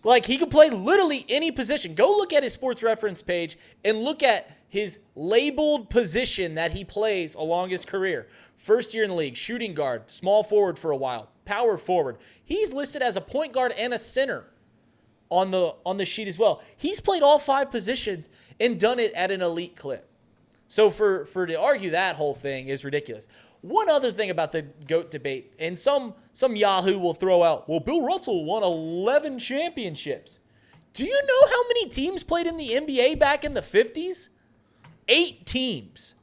Like, he could play literally any position. Go look at his sports reference page and look at his labeled position that he plays along his career. First year in the league, shooting guard, small forward for a while, power forward. He's listed as a point guard and a center on the sheet as well. He's played all 5 positions and done it at an elite clip. So for to argue that whole thing is ridiculous. One other thing about the GOAT debate, and some Yahoo will throw out, well, Bill Russell won 11 championships. Do you know how many teams played in the NBA back in the 50s? 8 teams.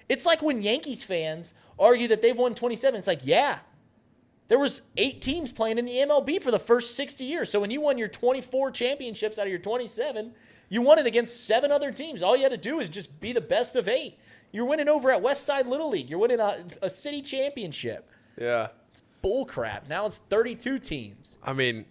It's like when Yankees fans argue that they've won 27. It's like, yeah, there was 8 teams playing in the MLB for the first 60 years. So when you won your 24 championships out of your 27, you won it against 7 other teams. All you had to do is just be the best of 8. You're winning over at Westside Little League. You're winning a city championship. Yeah. It's bull crap. Now it's 32 teams. I mean,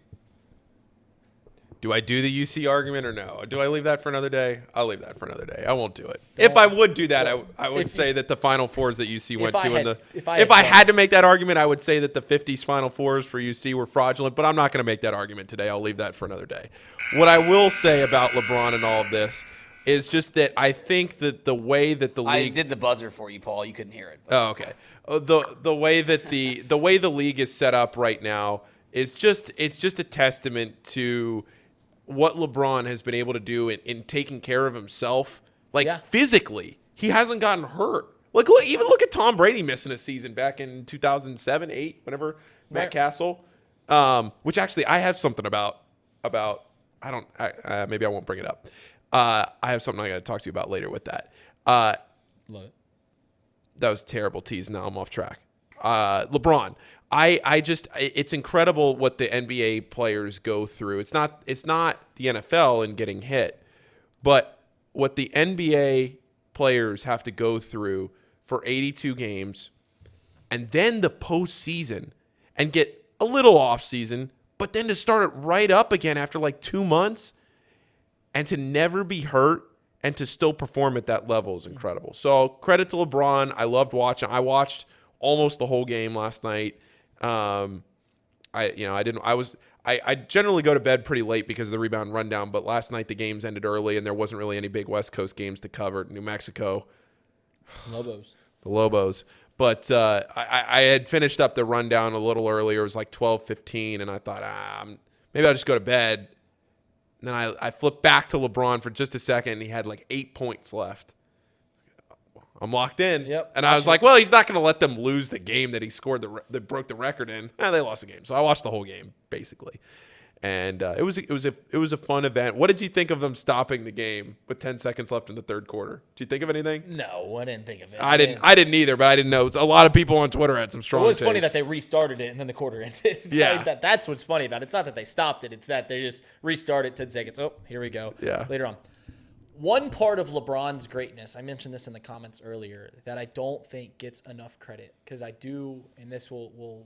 do I do the UC argument or no? Do I leave that for another day? I'll leave that for another day. I won't do it. If I would do that, I would say that the Final Fours that UC went to if I had to make that argument, I would say that the 50s Final Fours for UC were fraudulent, but I'm not going to make that argument today. I'll leave that for another day. What I will say about LeBron and all of this is just that I think that the way that the league I did the buzzer for you, Paul. You couldn't hear it. Oh, okay. The way that the way the league is set up right now is just a testament to what LeBron has been able to do in taking care of himself, physically. He hasn't gotten hurt. Like, look at Tom Brady missing a season back in 2007, 8, whenever Matt Castle. Which actually I have something about. Maybe I won't bring it up. I have something I got to talk to you about later with that. Love it. That was a terrible tease. Now I'm off track. LeBron. It's incredible what the NBA players go through. It's not the NFL and getting hit, but what the NBA players have to go through for 82 games and then the postseason and get a little off season, but then to start it right up again after like 2 months and to never be hurt and to still perform at that level is incredible. So credit to LeBron. I loved watching. I watched almost the whole game last night. I generally go to bed pretty late because of the rebound rundown, but last night the games ended early and there wasn't really any big West Coast games to cover. New Mexico. Lobos. The Lobos. But I had finished up the rundown a little earlier. It was like 12:15, and I thought, maybe I'll just go to bed. And then I flipped back to LeBron for just a second, and he had like 8 points left. I'm locked in. Yep. And I was like, well, he's not going to let them lose the game that he scored that broke the record in. They lost the game. So I watched the whole game, basically. And it was a fun event. What did you think of them stopping the game with 10 seconds left in the third quarter? Did you think of anything? No, I didn't think of it. I didn't either, but I didn't know. A lot of people on Twitter had some strong takes. It was funny that they restarted it and then the quarter ended. Yeah. That's what's funny about it. It's not that they stopped it. It's that they just restarted 10 seconds. Oh, here we go. Yeah. Later on. One part of LeBron's greatness, I mentioned this in the comments earlier, that I don't think gets enough credit, because I do, and this will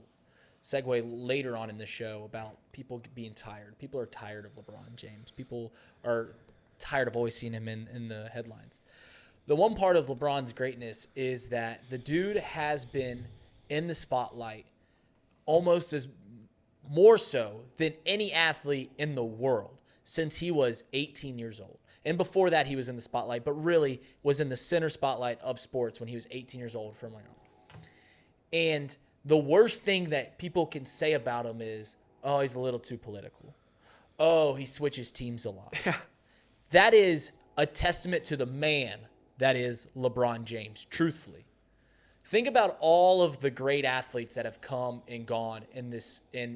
segue later on in the show about people being tired. People are tired of LeBron James. People are tired of always seeing him in the headlines. The one part of LeBron's greatness is that the dude has been in the spotlight almost as more so than any athlete in the world since he was 18 years old. And before that, he was in the spotlight, but really was in the center spotlight of sports when he was 18 years old from my own. And the worst thing that people can say about him is, oh, he's a little too political. Oh, he switches teams a lot. That is a testament to the man that is LeBron James, truthfully. Think about all of the great athletes that have come and gone in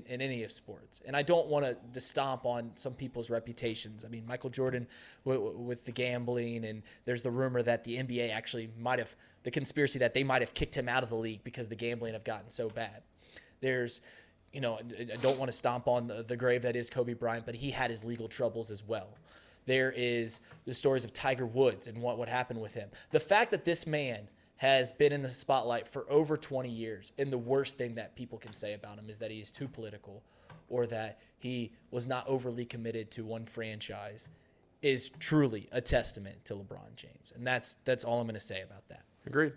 any of sports. And I don't want to stomp on some people's reputations. I mean, Michael Jordan with the gambling, and there's the rumor that the NBA actually the conspiracy that they might have kicked him out of the league because the gambling have gotten so bad. There's, I don't want to stomp on the grave that is Kobe Bryant, but he had his legal troubles as well. There is the stories of Tiger Woods and what happened with him. The fact that this man has been in the spotlight for over 20 years, and the worst thing that people can say about him is that he is too political or that he was not overly committed to one franchise, is truly a testament to LeBron James. And that's all I'm going to say about that. Agreed.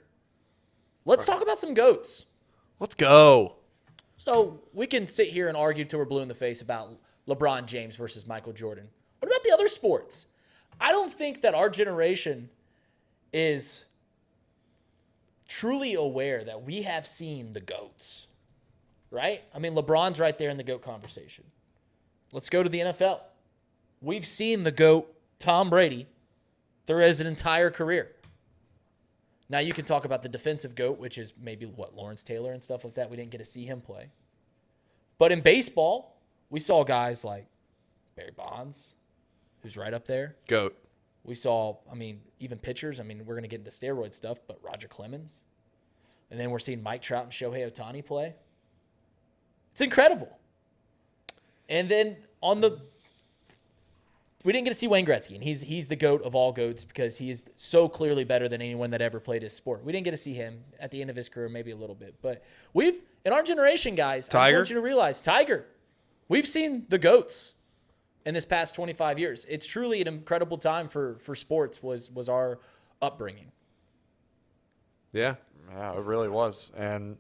Let's talk about some GOATs. Let's go. So we can sit here and argue till we're blue in the face about LeBron James versus Michael Jordan. What about the other sports? I don't think that our generation is truly aware that we have seen the GOATs, right? I mean, LeBron's right there in the GOAT conversation. Let's go to the NFL. We've seen the GOAT, Tom Brady, through his entire career. Now, you can talk about the defensive GOAT, which is maybe, Lawrence Taylor and stuff like that. We didn't get to see him play. But in baseball, we saw guys like Barry Bonds, who's right up there. GOAT. We saw, even pitchers. We're going to get into steroid stuff, but Roger Clemens. And then we're seeing Mike Trout and Shohei Ohtani play. It's incredible. And then we didn't get to see Wayne Gretzky, and he's the GOAT of all GOATs because he is so clearly better than anyone that ever played his sport. We didn't get to see him at the end of his career, maybe a little bit. But in our generation, guys, I just want you to realize, Tiger, we've seen the GOATs in this past 25 years. It's truly an incredible time for sports was our upbringing. Yeah, it really was. And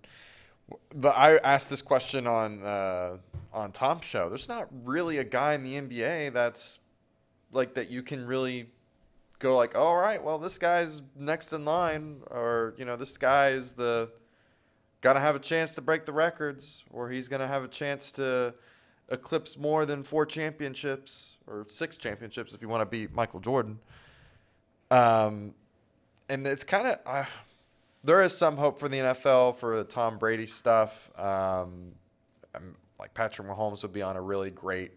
I asked this question on Thom's show. There's not really a guy in the NBA that's like that you can really go like, oh, all right, well, this guy's next in line, or, this guy is gonna have a chance to break the records, or he's gonna have a chance to eclipse more than 4 championships or 6 championships if you want to beat Michael Jordan. And it's kind of there is some hope for the NFL for the Tom Brady stuff. Like Patrick Mahomes would be on a really great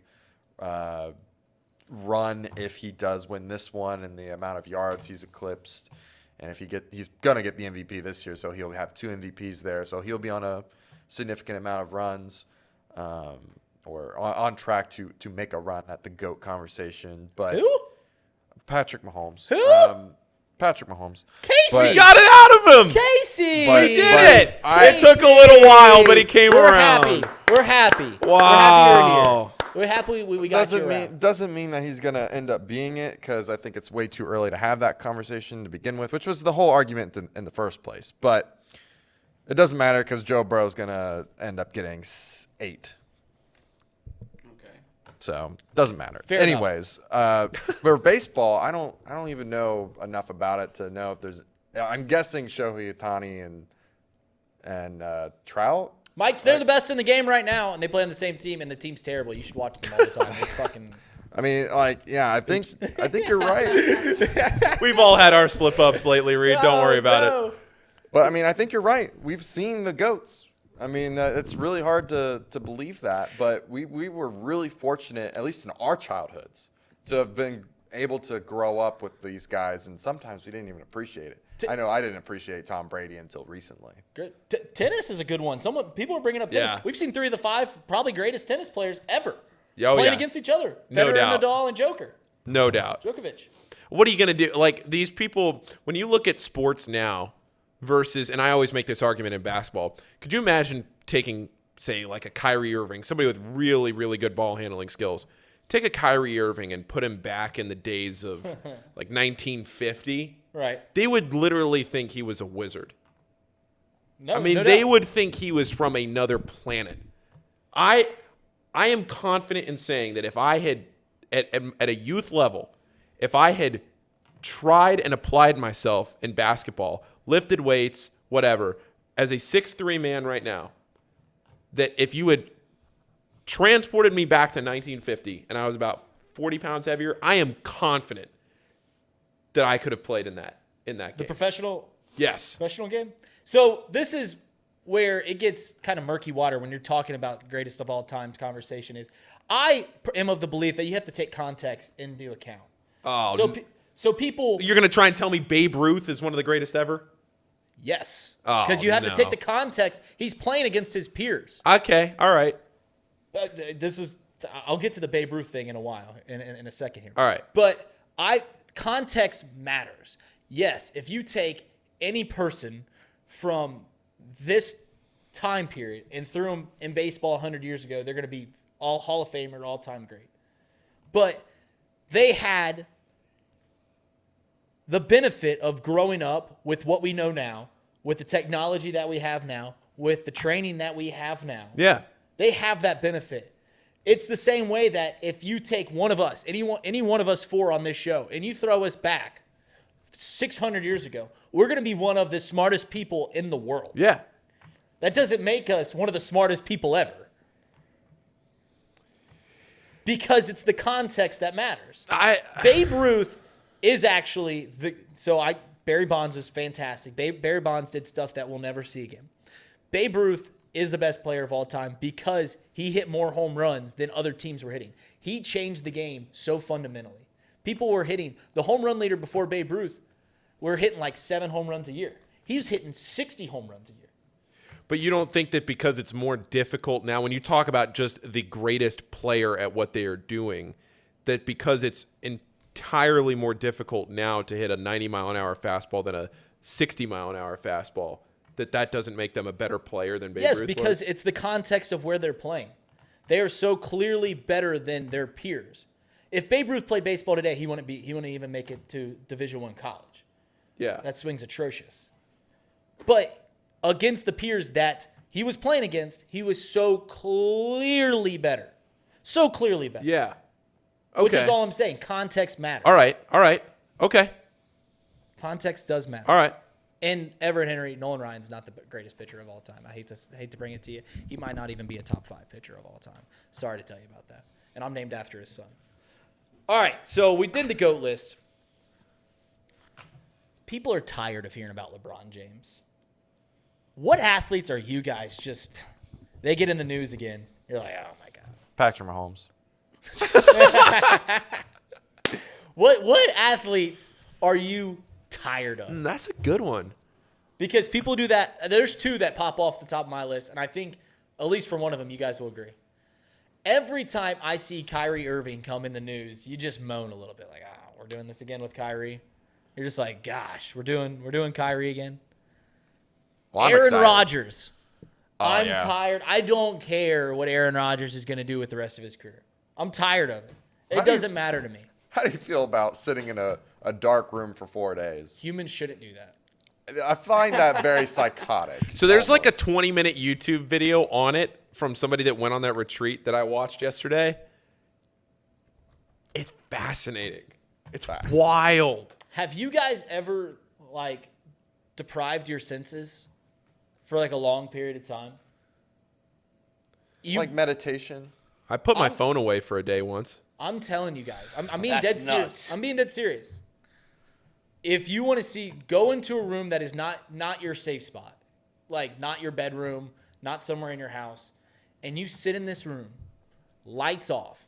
run if he does win this one and the amount of yards he's eclipsed. And if he's going to get the MVP this year, so he'll have 2 MVPs there. So he'll be on a significant amount of runs. Or on track to make a run at the GOAT conversation. But who? Patrick Mahomes. Who? Patrick Mahomes. Casey! Got it out of him! Casey! He did it! It took a little while, but he came around. We're happy. Wow. We're happy we got you around. Doesn't mean that he's going to end up being it, because I think it's way too early to have that conversation to begin with, which was the whole argument in the first place. But it doesn't matter because Joe Burrow's going to end up getting 8. So doesn't matter. Anyways, for baseball, I don't even know enough about it to know if there's. I'm guessing Shohei Ohtani and Trout. Mike, they're the best in the game right now, and they play on the same team, and the team's terrible. You should watch them all the time. It's fucking. I think you're right. We've all had our slip ups lately, Reed. Don't worry about it. But I think you're right. We've seen the GOATs. It's really hard to believe that, but we were really fortunate, at least in our childhoods, to have been able to grow up with these guys, and sometimes we didn't even appreciate it. I know I didn't appreciate Tom Brady until recently. Good. Tennis is a good one. People are bringing up tennis. Yeah. We've seen 3 of the 5 probably greatest tennis players ever playing against each other. No doubt. Nadal and Joker. No doubt. Djokovic. What are you going to do? Like, these people, when you look at sports now versus, and I always make this argument in basketball, could you imagine taking, say, like a Kyrie Irving, somebody with really, really good ball handling skills, take a Kyrie Irving and put him back in the days of like 1950? Right. They would literally think he was a wizard. No, they would think he was from another planet. I am confident in saying that if I had, at a youth level, if I had tried and applied myself in basketball, lifted weights, whatever, as a 6'3" man right now, that if you had transported me back to 1950 and I was about 40 pounds heavier, I am confident that I could have played in that game. The professional game? So this is where it gets kind of murky water when you're talking about the greatest of all times conversation is I am of the belief that you have to take context into account. Oh, so people... You're going to try and tell me Babe Ruth is one of the greatest ever? Yes. Oh, because you have to take the context. He's playing against his peers. Okay, all right. I'll get to the Babe Ruth thing in a while, in a second here. All right. But context matters. Yes, if you take any person from this time period and threw them in baseball 100 years ago, they're going to be all Hall of Famer, all-time great. But they had the benefit of growing up with what we know now, with the technology that we have now, with the training that we have now. Yeah. They have that benefit. It's the same way that if you take one of us, any one of us four on this show, and you throw us back 600 years ago, we're going to be one of the smartest people in the world. Yeah. That doesn't make us one of the smartest people ever. Because it's the context that matters. Babe Ruth is actually Barry Bonds was fantastic. Barry Bonds did stuff that we'll never see again. Babe Ruth is the best player of all time because he hit more home runs than other teams were hitting. He changed the game so fundamentally. People were hitting, the home run leader before Babe Ruth were hitting like 7 home runs a year. He was hitting 60 home runs a year. But you don't think that because it's more difficult now, when you talk about just the greatest player at what they are doing, that because it's entirely more difficult now to hit a 90-mile-an-hour fastball than a 60-mile-an-hour fastball, that doesn't make them a better player than Babe Ruth was? Yes, because it's the context of where they're playing. They are so clearly better than their peers. If Babe Ruth played baseball today, he wouldn't even make it to Division I college. Yeah. That swing's atrocious. But against the peers that he was playing against, he was so clearly better. So clearly better. Yeah. Okay. Which is all I'm saying. Context matters. All right. Okay. Context does matter. All right. And Everett Henry, Nolan Ryan's not the greatest pitcher of all time. I hate to bring it to you. He might not even be a top 5 pitcher of all time. Sorry to tell you about that. And I'm named after his son. All right, so we did the GOAT list. People are tired of hearing about LeBron James. What athletes are you guys just – they get in the news again. You're like, oh, my God. Patrick Mahomes. What athletes are you tired of? That's a good one. Because people do that. There's 2 that pop off the top of my list, and I think at least for one of them you guys will agree. Every time I see Kyrie Irving come in the news, you just moan a little bit like, we're doing this again with Kyrie. You're just like, gosh, we're doing Kyrie again. Well, Aaron Rodgers. I'm yeah. tired. I don't care what Aaron Rodgers is going to do with the rest of his career. I'm tired of it. It doesn't matter to me. How do you feel about sitting in a dark room for 4 days? Humans shouldn't do that. I find that very psychotic. So there's like a 20-minute YouTube video on it from somebody that went on that retreat that I watched yesterday. It's fascinating. It's wild. Have you guys ever, deprived your senses for, a long period of time? Like meditation? I put my phone away for a day once. I'm telling you guys. I'm being dead serious. I'm being dead serious. If you want to go into a room that is not your safe spot, not your bedroom, not somewhere in your house, and you sit in this room, lights off,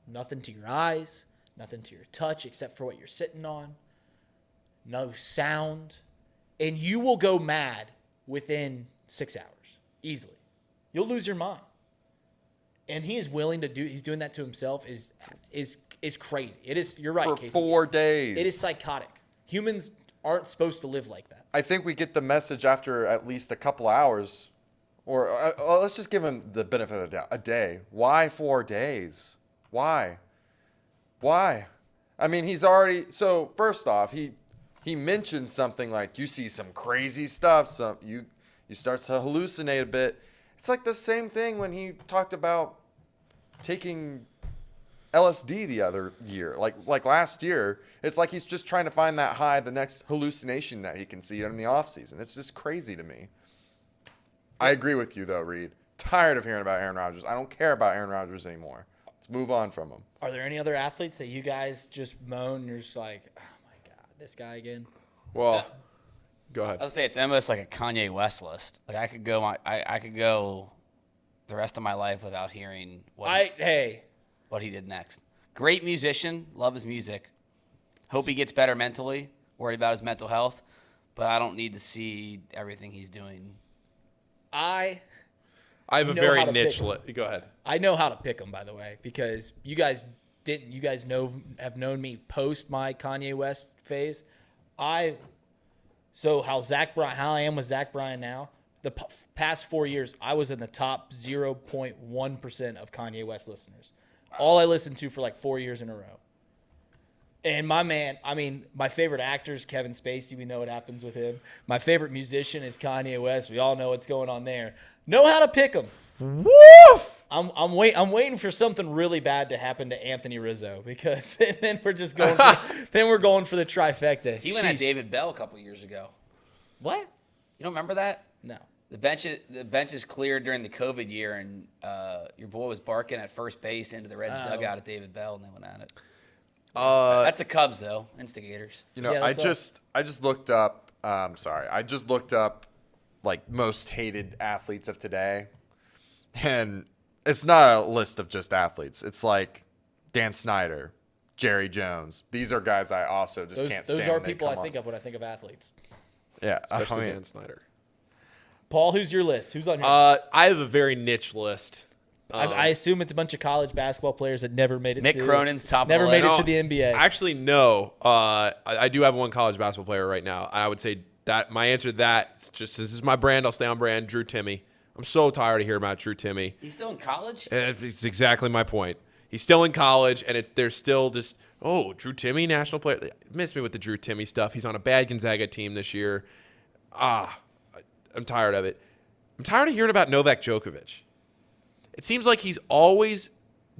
nothing to your eyes, nothing to your touch except for what you're sitting on, no sound, and you will go mad within 6 hours, easily. You'll lose your mind. And he is willing to he's doing that to himself is crazy. It is, you're right, for Casey. 4 days. It is psychotic. Humans aren't supposed to live like that. I think we get the message after at least a couple hours. Or let's just give him the benefit of the doubt. A day. Why 4 days? Why? I mean, he's already... So, first off, he mentioned something like, you see some crazy stuff. You start to hallucinate a bit. It's like the same thing when he talked about taking LSD the other year. Like last year, it's like he's just trying to find that high, the next hallucination that he can see in the offseason. It's just crazy to me. I agree with you, though, Reed. Tired of hearing about Aaron Rodgers. I don't care about Aaron Rodgers anymore. Let's move on from him. Are there any other athletes that you guys just moan? You're just like, oh my God, this guy again? Well, go ahead. I would say it's almost like a Kanye West list. Like I could go the rest of my life without hearing what he did next. Great musician, love his music. Hope he gets better mentally. Worried about his mental health, but I don't need to see everything he's doing. I have a very niche list. Go ahead. I know how to pick him, by the way, because you guys have known me post my Kanye West phase. How I am with Zach Bryan now. The past 4 years, I was in the top 0.1% of Kanye West listeners. All I listened to for like 4 years in a row. And my man, my favorite actor is Kevin Spacey. We know what happens with him. My favorite musician is Kanye West. We all know what's going on there. Know how to pick him. Woof! I'm waiting for something really bad to happen to Anthony Rizzo because then we're just going. Then we're going for the trifecta. He went at David Bell a couple years ago. What? You don't remember that? No. The bench is cleared during the COVID year, and your boy was barking at first base into the Reds dugout at David Bell, and they went at it. That's the Cubs, though. Instigators. I just looked up. I just looked up like most hated athletes of today, and it's not a list of just athletes. It's like Dan Snyder, Jerry Jones. These are guys I also just can't stand. Those are people I think of when I think of athletes. Yeah, especially Dan Snyder. Paul, who's your list? Who's on your list? I have a very niche list. I assume it's a bunch of college basketball players that never made it. Mick Cronin's top. Never made it to the NBA. Actually, no. I do have one college basketball player right now. I would say that my answer to that is just this is my brand. I'll stay on brand. Drew Timme. I'm so tired of hearing about Drew Timme. He's still in college. It's exactly my point. He's still in college, and there's still just Drew Timme, national player. Miss me with the Drew Timme stuff. He's on a bad Gonzaga team this year. I'm tired of it. I'm tired of hearing about Novak Djokovic. It seems like he's always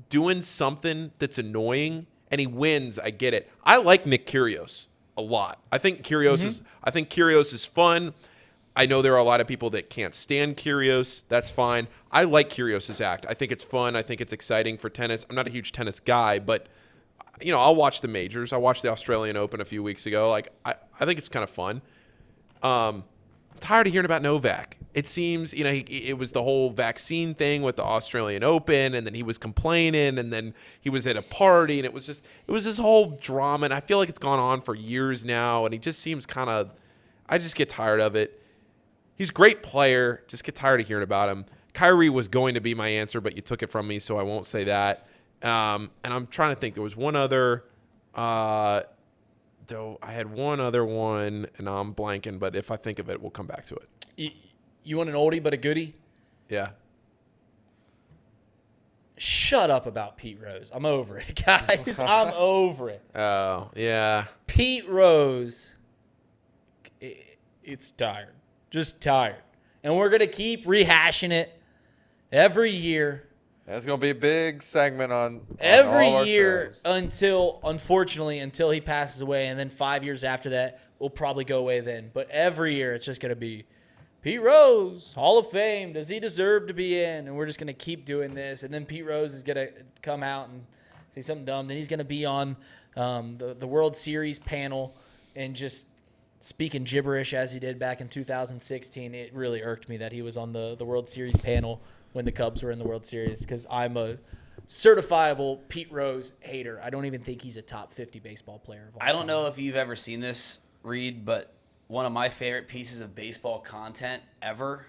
doing something that's annoying, and he wins. I get it. I like Nick Kyrgios a lot. I think Kyrgios is fun. I know there are a lot of people that can't stand Kyrgios. That's fine. I like Kyrgios' act. I think it's fun. I think it's exciting for tennis. I'm not a huge tennis guy, but I'll watch the majors. I watched the Australian Open a few weeks ago. Like I think it's kind of fun. I'm tired of hearing about Novak. It seems, it was the whole vaccine thing with the Australian Open, and then he was complaining, and then he was at a party, and it was this whole drama, and I feel like it's gone on for years now, and he just seems I just get tired of it. He's a great player. Just get tired of hearing about him. Kyrie was going to be my answer, but you took it from me, so I won't say that. And I'm trying to think. There was one other though I had one other one, and I'm blanking, but if I think of it, we'll come back to it. You want an oldie but a goodie? Yeah. Shut up about Pete Rose. I'm over it, guys. I'm over it. Oh, yeah. Pete Rose, it's tired. Just tired. And we're going to keep rehashing it every year. That's going to be a big segment on every all our year shows. until he passes away, and then 5 years after that, we'll probably go away then. But every year, it's just going to be Pete Rose, Hall of Fame. Does he deserve to be in? And we're just going to keep doing this. And then Pete Rose is going to come out and say something dumb. Then he's going to be on the World Series panel and just speaking gibberish as he did back in 2016. It really irked me that he was on the World Series panel when the Cubs were in the World Series, because I'm a certifiable Pete Rose hater. I don't even think he's a top 50 baseball player of all time. I don't know if you've ever seen this, Reed, but one of my favorite pieces of baseball content ever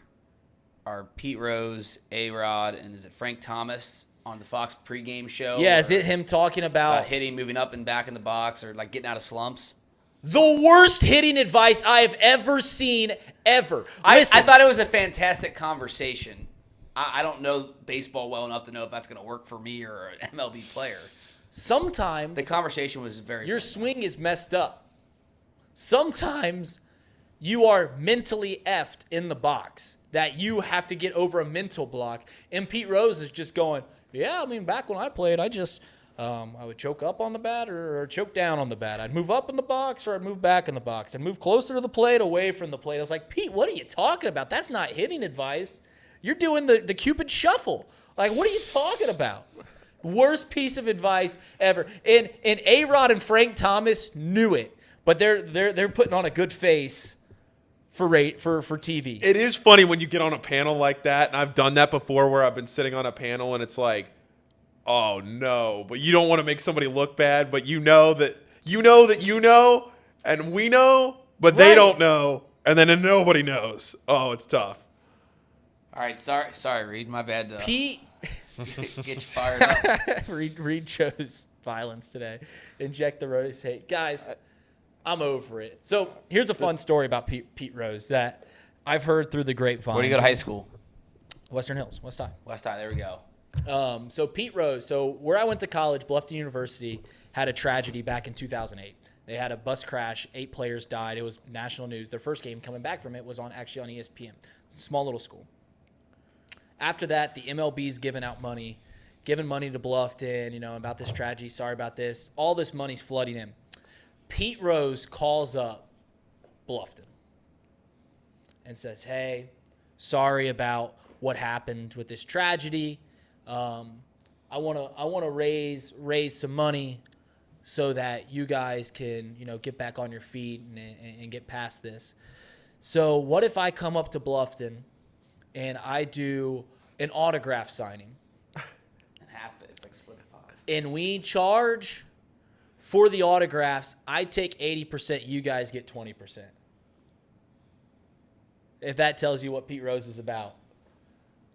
are Pete Rose, A-Rod, and is it Frank Thomas on the Fox pregame show? Yeah, is it him talking about hitting, moving up and back in the box, or like getting out of slumps? The worst hitting advice I have ever seen, ever. I thought it was a fantastic conversation. I don't know baseball well enough to know if that's going to work for me or an MLB player. Sometimes the conversation was very your funny. Swing is messed up. Sometimes you are mentally effed in the box that you have to get over a mental block. And Pete Rose is just going, yeah, I mean, back when I played, I just I would choke up on the bat or choke down on the bat. I'd move up in the box or I'd move back in the box. I'd move closer to the plate, away from the plate. I was like, Pete, what are you talking about? That's not hitting advice. You're doing the Cupid shuffle. Like, what are you talking about? Worst piece of advice ever. And A-Rod and Frank Thomas knew it, but they're putting on a good face for TV. It is funny when you get on a panel like that, and I've done that before where I've been sitting on a panel and it's like, oh no, but you don't want to make somebody look bad, but you know, and we know, but they don't know, and then nobody knows. Oh, it's tough. All right, sorry, Reed, my bad. Pete, get you fired up. Reed chose violence today. Inject the Rose hate, guys. I'm over it. So here's a fun story about Pete Rose that I've heard through the grapevine. Where do you go to high school? Western Hills, West High. West High, there we go. So Pete Rose, where I went to college, Bluffton University, had a tragedy back in 2008. They had a bus crash. 8 players died. It was national news. Their first game coming back from it was actually on ESPN. Small little school. After that, the MLB's giving money to Bluffton, about this tragedy. Sorry about this. All this money's flooding in. Pete Rose calls up Bluffton and says, hey, sorry about what happened with this tragedy. I want to raise some money so that you guys can, get back on your feet and get past this. So what if I come up to Bluffton and I do an autograph signing? And half it, it's like split the pot. And we charge for the autographs. I take 80%, you guys get 20%. If that tells you what Pete Rose is about.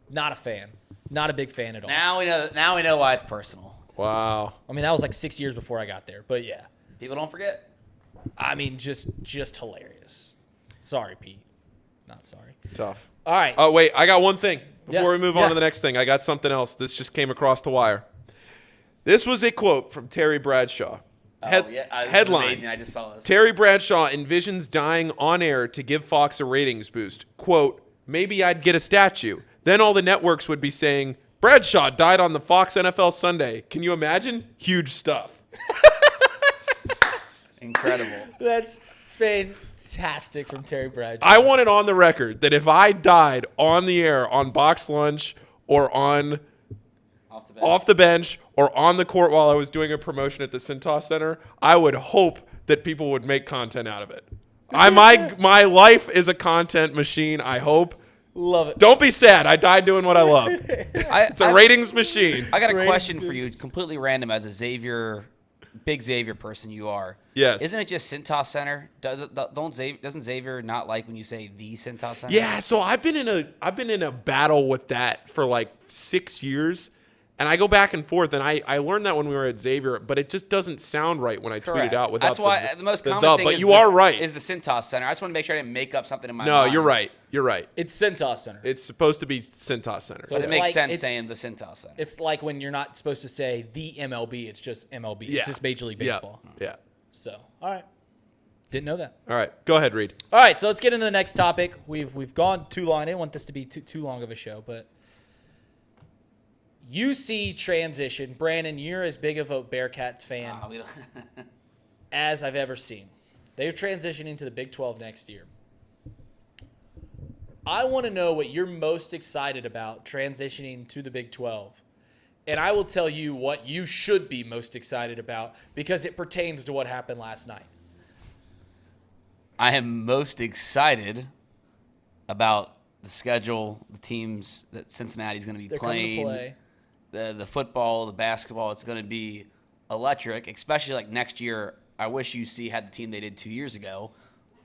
Not a fan. Not a big fan at all. Now we know why it's personal. Wow. I mean, that was like 6 years before I got there, but yeah. People don't forget. I mean, just hilarious. Sorry, Pete. Not sorry. Tough. All right. Oh, wait. I got one thing. Before we move on Yeah. to the next thing, I got something else. This just came across the wire. This was a quote from Terry Bradshaw. This is Headline. amazing. I just saw this. Terry Bradshaw envisions dying on air to give Fox a ratings boost. Quote, maybe I'd get a statue. Then all the networks would be saying, Bradshaw died on the Fox NFL Sunday. Can you imagine? Huge stuff. Incredible. That's fantastic from Terry Bradshaw. I want it on the record that if I died on the air on Box Lunch or on off the bench or on the court while I was doing a promotion at the Cintas Center, I would hope that people would make content out of it. My life is a content machine, I hope. Love it. Don't be sad. I died doing what I love. It's a ratings machine. I got a question for you, completely random, as a big Xavier person you are. Yes. Isn't it just Cintas Center? Doesn't Xavier not like when you say the Cintas Center? Yeah, so I've been in a battle with that for like 6 years. And I go back and forth, and I learned that when we were at Xavier, but it just doesn't sound right when I tweet it out without That's why the most common thing but is you are right. Is the Cintas Center. I just want to make sure I didn't make up something in my No, mind. you're right. You're right. It's Cintas Center. It's supposed to be Cintas Center. So it makes sense saying the Cintas Center. It's like when you're not supposed to say the MLB, it's just MLB. Yeah. It's just Major League Baseball. Yeah. So, all right. Didn't know that. All right. Go ahead, Reed. All right, so let's get into the next topic. We've gone too long. I didn't want this to be too long of a show, but UC transition. Brandon, you're as big of a Bearcats fan as I've ever seen. They're transitioning to the Big 12 next year. I want to know what you're most excited about transitioning to the Big 12. And I will tell you what you should be most excited about because it pertains to what happened last night. I am most excited about the schedule, the teams that Cincinnati's going to be playing, the football, the basketball. It's going to be electric, especially like next year. I wish UC had the team they did 2 years ago,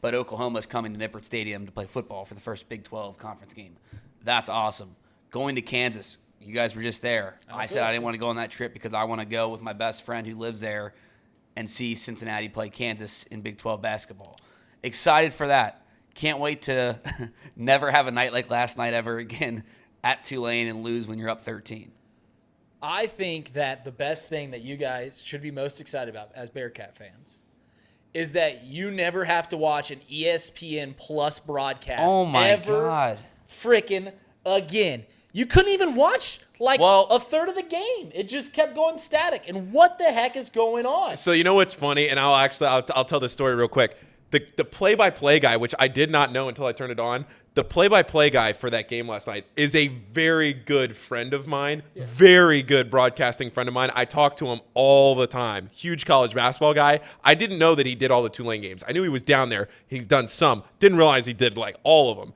but Oklahoma's coming to Nippert Stadium to play football for the first Big 12 conference game. That's awesome. Going to Kansas, you guys were just there. I said I didn't want to go on that trip because I want to go with my best friend who lives there and see Cincinnati play Kansas in Big 12 basketball. Excited for that. Can't wait to never have a night like last night ever again at Tulane and lose when you're up 13. I think that the best thing that you guys should be most excited about as Bearcat fans is that you never have to watch an ESPN Plus broadcast ever freaking again. You couldn't even watch a third of the game. It just kept going static. And what the heck is going on? So you know what's funny? And I'll tell this story real quick. the play-by-play guy, which I did not know until I turned it on, the play-by-play guy for that game last night is a very good friend of mine, very good broadcasting friend of mine. I talk to him all the time. Huge college basketball guy. I didn't know that he did all the Tulane games. I knew he was down there. He'd done some. Didn't realize he did like all of them.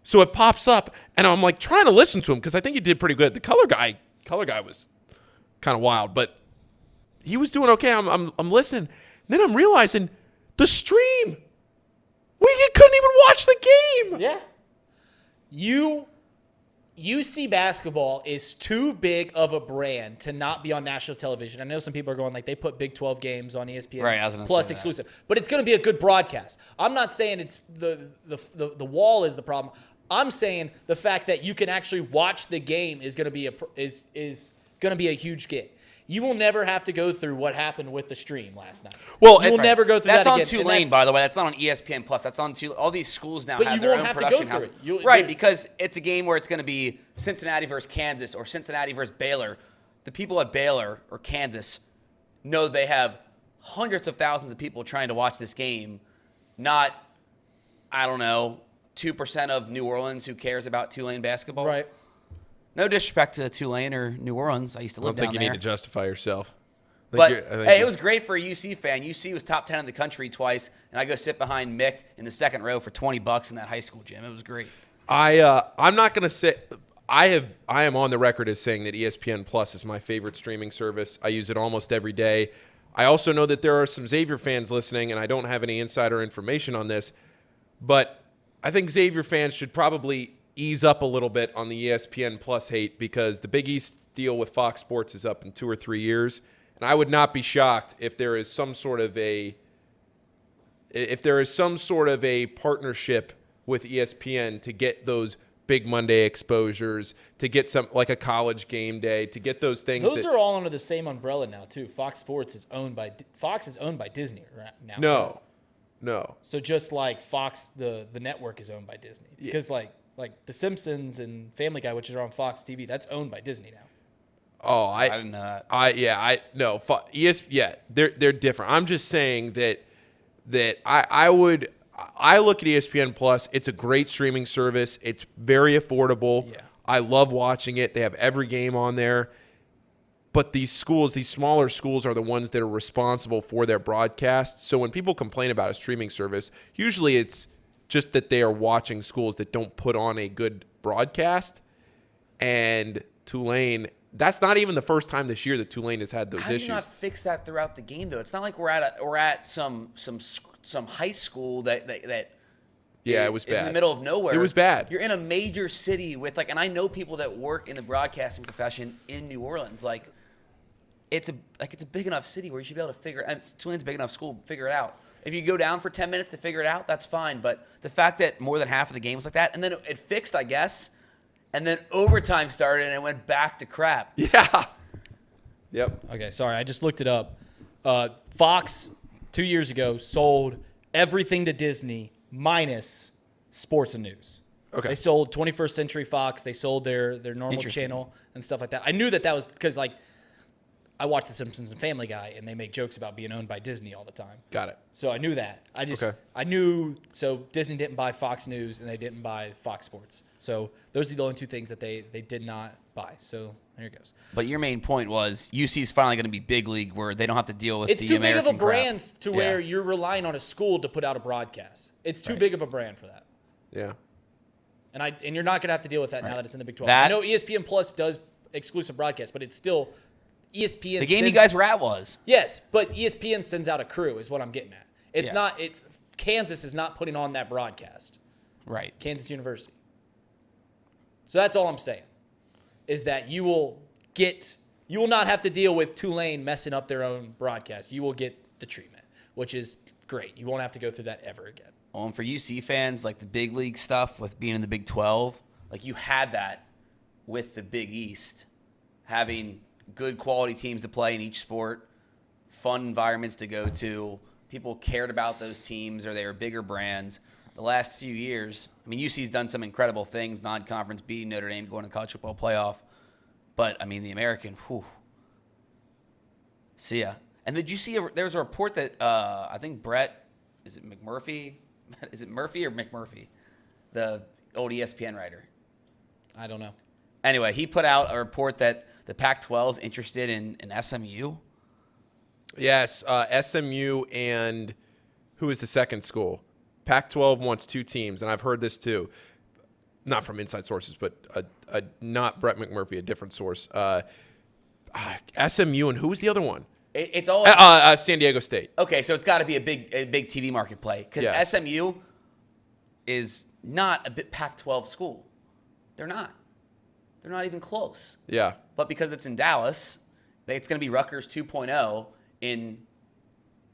So it pops up, and I'm like trying to listen to him because I think he did pretty good. The color guy was kind of wild, but he was doing okay. I'm listening. Then I'm realizing the stream. We couldn't even watch the game. Yeah. UC basketball is too big of a brand to not be on national television. I know some people are going like they put Big 12 games on ESPN plus exclusive, but it's going to be a good broadcast. I'm not saying it's the wall is the problem. I'm saying the fact that you can actually watch the game is going to be a huge get. You will never have to go through what happened with the stream last night. Well, you will never go through that again. That's on Tulane, by the way. That's not on ESPN Plus. That's on all these schools now. But have you their won't own have to production go through houses. it. Right, because it's a game where it's going to be Cincinnati versus Kansas or Cincinnati versus Baylor. The people at Baylor or Kansas know they have hundreds of thousands of people trying to watch this game, not, I don't know, 2% of New Orleans who cares about Tulane basketball. Right. No disrespect to Tulane or New Orleans. I used to live down there. I don't think you need to justify yourself. But hey, it was great for a UC fan. UC was top 10 in the country twice, and I go sit behind Mick in the second row for $20 in that high school gym. It was great. I'm not going to say I am on the record as saying that ESPN Plus is my favorite streaming service. I use it almost every day. I also know that there are some Xavier fans listening, and I don't have any insider information on this, but I think Xavier fans should probably ease up a little bit on the ESPN Plus hate because the Big East deal with Fox Sports is up in 2 or 3 years. And I would not be shocked if there is some sort of a partnership with ESPN to get those big Monday exposures, to get some like a college game day, to get those things. Those are all under the same umbrella now too. Fox is owned by Disney right now. No. So just like Fox, the network is owned by Disney because like The Simpsons and Family Guy, which are on Fox TV, that's owned by Disney now. Oh, I didn't know that. They're different. I'm just saying that I look at ESPN Plus. It's a great streaming service. It's very affordable. Yeah. I love watching it. They have every game on there. But these smaller schools are the ones that are responsible for their broadcasts. So when people complain about a streaming service, usually it's just that they are watching schools that don't put on a good broadcast. And Tulane, that's not even the first time this year that Tulane has had those issues. How do you not fix that throughout the game, though? It's not like we're at some high school that it was bad. Is in the middle of nowhere. It was bad. You're in a major city with and I know people that work in the broadcasting profession in New Orleans. It's a big enough city where you should be able to figure. Tulane's a big enough school, figure it out. If you go down for 10 minutes to figure it out, that's fine. But the fact that more than half of the game was like that, and then it fixed, I guess. And then overtime started, and it went back to crap. Yeah. Yep. Okay, sorry. I just looked it up. Fox, 2 years ago, sold everything to Disney minus sports and news. Okay. They sold 21st Century Fox. They sold their normal channel and stuff like that. I knew that was because, I watch The Simpsons and Family Guy, and they make jokes about being owned by Disney all the time. Got it. So I knew that. I knew, so Disney didn't buy Fox News, and they didn't buy Fox Sports. So those are the only two things that they did not buy. So there it goes. But your main point was UC is finally going to be big league where they don't have to deal with the American crap. It's too big of a brand to where you're relying on a school to put out a broadcast. It's too big of a brand for that. Yeah. And you're not going to have to deal with that now that it's in the Big 12. I know ESPN Plus does exclusive broadcasts, but it's still ESPN. The game you guys were at was. Yes, but ESPN sends out a crew is what I'm getting at. It's not Kansas is not putting on that broadcast. Right. Kansas University. So that's all I'm saying. Is that you will not have to deal with Tulane messing up their own broadcast. You will get the treatment, which is great. You won't have to go through that ever again. Well, and for UC fans, the big league stuff with being in the Big 12, you had that with the Big East, having good quality teams to play in each sport, fun environments to go to. People cared about those teams or they were bigger brands. The last few years, UC's done some incredible things, non-conference beating Notre Dame, going to the college football playoff. But, the American, whew. See ya. And did you see, there was a report that I think Brett is it McMurphy? Is it Murphy or McMurphy? The old ESPN writer. I don't know. Anyway, he put out a report that the Pac-12 is interested in SMU. Yes, SMU and who is the second school? Pac-12 wants 2 teams, and I've heard this too. Not from inside sources, but not Brett McMurphy, a different source. SMU, and who was the other one? It's all San Diego State. Okay, so it's got to be a big TV market play because SMU is not a Pac-12 school. They're not. They're not even close. Yeah. But because it's in Dallas, it's going to be Rutgers 2.0 in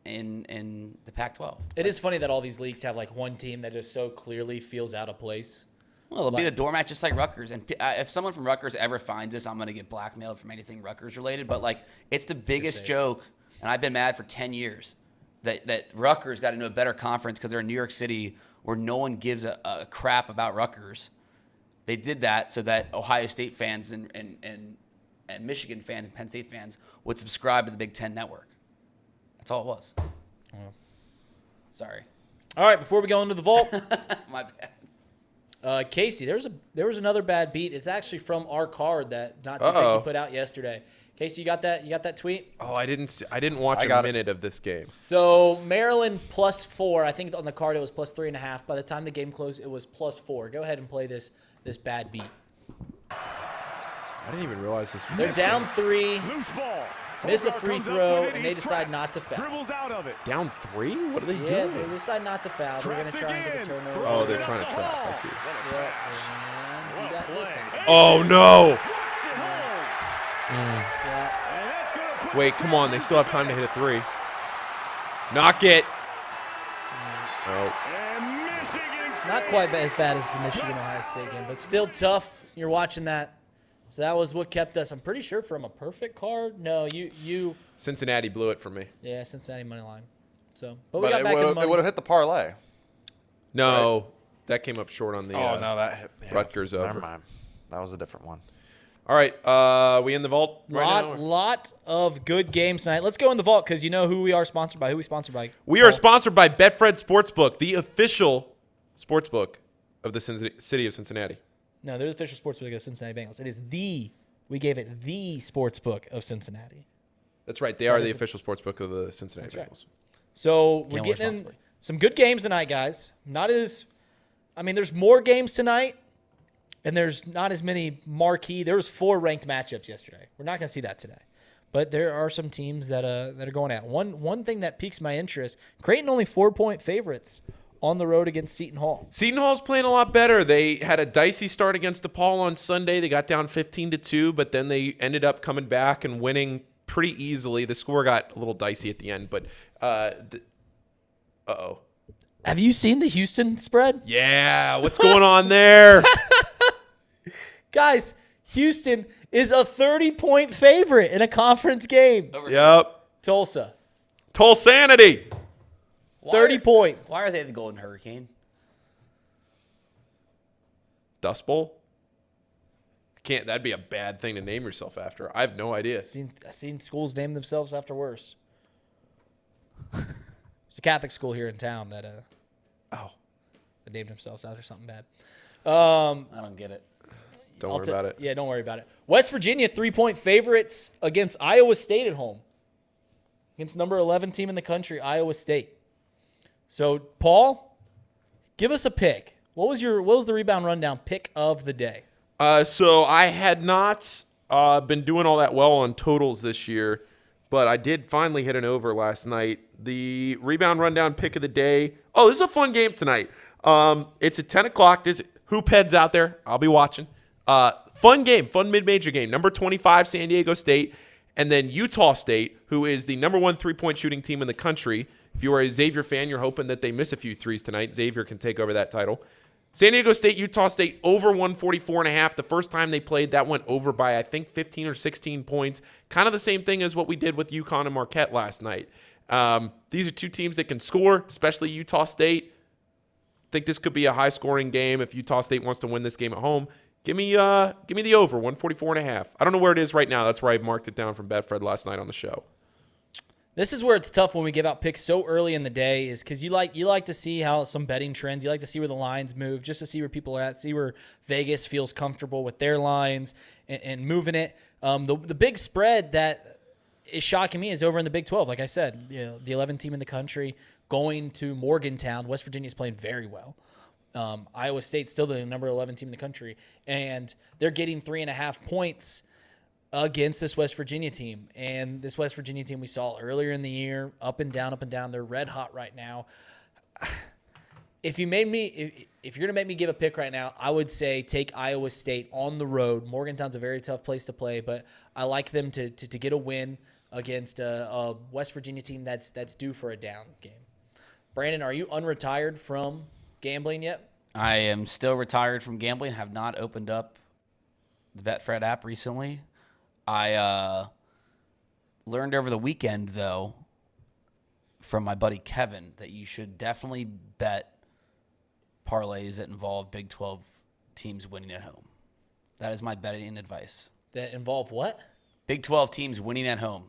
the Pac-12. It is funny that all these leagues have like one team that just so clearly feels out of place. Well, it'll be the doormat just like Rutgers. And if someone from Rutgers ever finds this, I'm going to get blackmailed from anything Rutgers related. But, like, it's the biggest joke, and I've been mad for 10 years, that Rutgers got into a better conference because they're in New York City where no one gives a crap about Rutgers. They did that so that Ohio State fans and Michigan fans and Penn State fans would subscribe to the Big Ten Network. That's all it was. Oh. Sorry. All right, before we go into the vault. My bad. Casey, there was another bad beat. It's actually from our card that Not Too Picky put out yesterday. Casey, you got that? You got that tweet? Oh, I didn't watch a minute of this game. So Maryland +4. I think on the card it was +3.5. By the time the game closed, it was +4. Go ahead and play this bad beat. I didn't even realize this was. They're down 3. Loose ball. Miss a free throw, and they decide not to foul. Dribbles out of it. Down 3? What are they Yeah, doing? they decide not to foul. They're going to try and get a turnover. Oh, they're trying to trap. I see. Yeah, and he got this. Oh, no. Yeah. Wait, come on. They still have time to hit a 3. Knock it. Oh. Not quite as bad as the Michigan-Ohio State game, but still tough. You're watching that. So that was what kept us. I'm pretty sure from a perfect card. No, you. Cincinnati blew it for me. Yeah, Cincinnati money line. So, but we But got back in the money. it would have hit the parlay. No, that came up short on the that hit. Rutgers over. Never mind. That was a different one. All right, we in the vault right now? Lot of good games tonight. Let's go in the vault because you know who we are sponsored by. Who we sponsored by? We are sponsored by Betfred Sportsbook, the official sportsbook of the city of Cincinnati. No, they're the official sportsbook of Cincinnati Bengals. It is we gave it the sportsbook of Cincinnati. That's right. They are the official sportsbook of the Cincinnati Bengals. Right. So we're getting in some good games tonight, guys. There's more games tonight, and there's not as many marquee. There was 4 ranked matchups yesterday. We're not going to see that today. But there are some teams that are going at. One thing that piques my interest, Creighton only 4-point favorites on the road against Seton Hall. Seton Hall's playing a lot better. They had a dicey start against DePaul on Sunday. They got down 15-2, but then they ended up coming back and winning pretty easily. The score got a little dicey at the end, but uh-oh. Have you seen the Houston spread? Yeah, what's going on there? Guys, Houston is a 30-point favorite in a conference game. Yep. Tulsa. Tulsanity. 30 points. Why are they the Golden Hurricane? Dust Bowl? That'd be a bad thing to name yourself after. I have no idea. I've seen schools name themselves after worse. It's a Catholic school here in town that they named themselves after something bad. I don't get it. Don't worry about it. Yeah, don't worry about it. West Virginia 3-point favorites against Iowa State at home. Against number 11 team in the country, Iowa State. So, Paul, give us a pick. What was the rebound rundown pick of the day? So I had not been doing all that well on totals this year, but I did finally hit an over last night. The rebound rundown pick of the day. Oh, this is a fun game tonight. It's at 10 o'clock. There's hoop heads out there. I'll be watching. Fun game, fun mid-major game. Number 25, San Diego State, and then Utah State, who is the number 1 3-point shooting team in the country. If you are a Xavier fan, you're hoping that they miss a few threes tonight. Xavier can take over that title. San Diego State, Utah State, over 144.5. The first time they played, that went over by, I think, 15 or 16 points. Kind of the same thing as what we did with UConn and Marquette last night. These are 2 teams that can score, especially Utah State. I think this could be a high-scoring game if Utah State wants to win this game at home. Give me the over, 144.5. I don't know where it is right now. That's where I marked it down from Betfred last night on the show. This is where it's tough when we give out picks so early in the day, is because you like to see how some betting trends, you like to see where the lines move, just to see where people are at, see where Vegas feels comfortable with their lines and moving it. The big spread that is shocking me is over in the Big 12. Like I said, the 11th team in the country going to Morgantown. West Virginia's playing very well. Iowa State's still the number 11 team in the country, and they're getting 3.5 points against this West Virginia team. And this West Virginia team we saw earlier in the year, up and down. They're red hot right now. If you're going to make me give a pick right now, I would say take Iowa State on the road. Morgantown's a very tough place to play, but I like them to get a win against a West Virginia team that's due for a down game. Brandon, are you unretired from gambling yet? I am still retired from gambling, have not opened up the Betfred app recently. I learned over the weekend, though, from my buddy Kevin, that you should definitely bet parlays that involve Big 12 teams winning at home. That is my betting advice. That involve what? Big 12 teams winning at home.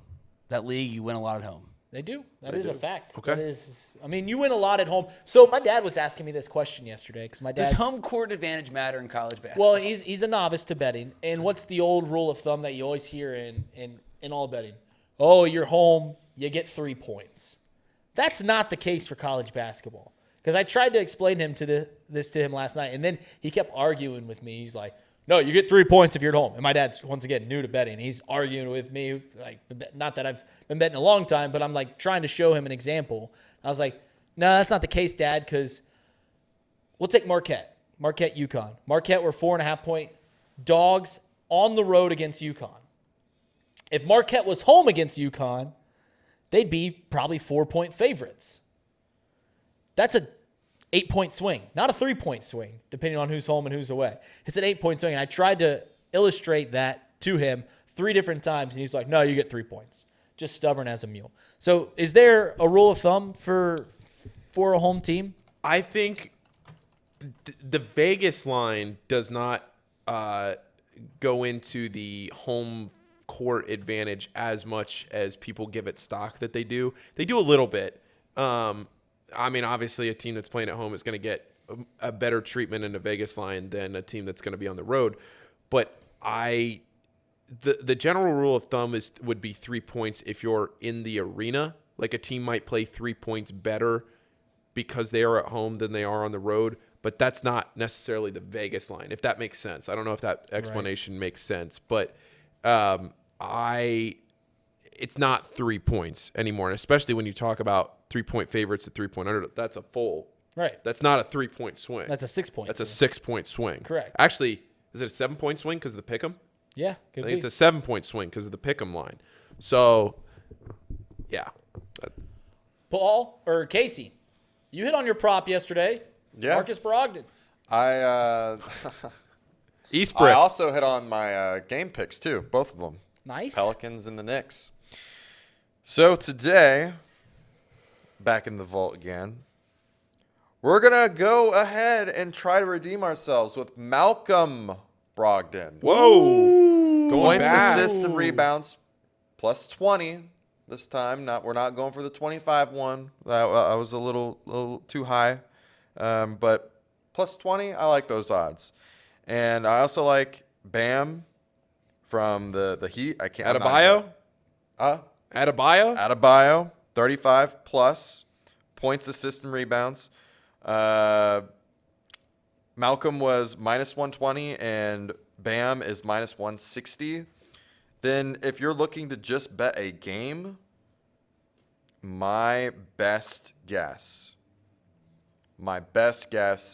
That league, you win a lot at home. They do. That is a fact. Okay. That is, you win a lot at home. So my dad was asking me this question yesterday because my dad's... Does home court advantage matter in college basketball? Well, he's a novice to betting. And what's the old rule of thumb that you always hear in all betting? Oh, you're home, you get 3 points. That's not the case for college basketball. Because I tried to explain this to him last night, and then he kept arguing with me. He's like, no, you get 3 points if you're at home. And my dad's, once again, new to betting. He's arguing with me, like, not that I've been betting a long time, but I'm like trying to show him an example. I was like, no, that's not the case, Dad, because we'll take Marquette, UConn. Marquette were 4.5-point dogs on the road against UConn. If Marquette was home against UConn, they'd be probably 4-point favorites. That's a 8-point swing, not a 3-point swing, depending on who's home and who's away. It's an 8-point swing, and I tried to illustrate that to him 3 different times, and he's like, no, you get 3 points. Just stubborn as a mule. So is there a rule of thumb for a home team? I think the Vegas line does not go into the home court advantage as much as people give it stock that they do. They do a little bit. Obviously, a team that's playing at home is going to get a better treatment in a Vegas line than a team that's going to be on the road. But the general rule of thumb would be 3 points if you're in the arena. Like a team might play 3 points better because they are at home than they are on the road. But that's not necessarily the Vegas line, if that makes sense. I don't know if that explanation makes sense, but it's not 3 points anymore, and especially when you talk about 3-point favorites to 3-point under. That's a full. Right. That's not a 3-point swing. That's a 6-point. That's a 6-point swing. Correct. Actually, is it a 7-point swing because of the pick'em? Yeah, I think it's a 7-point swing because of the pick'em line. So, yeah. Paul or Casey, you hit on your prop yesterday. Yeah. Marcus Brogdon. I also hit on my game picks too, both of them. Nice. Pelicans and the Knicks. So today, back in the vault again, we're going to go ahead and try to redeem ourselves with Malcolm Brogdon. Whoa. Points, assists, and rebounds, plus 20 this time. We're not going for the 25 one. That was a little too high. But plus 20, I like those odds. And I also like Bam from the Heat. Adebayo? Adebayo, 35 plus points, assists, and rebounds. Malcolm was minus 120 and Bam is minus 160. Then if you're looking to just bet a game, my best guess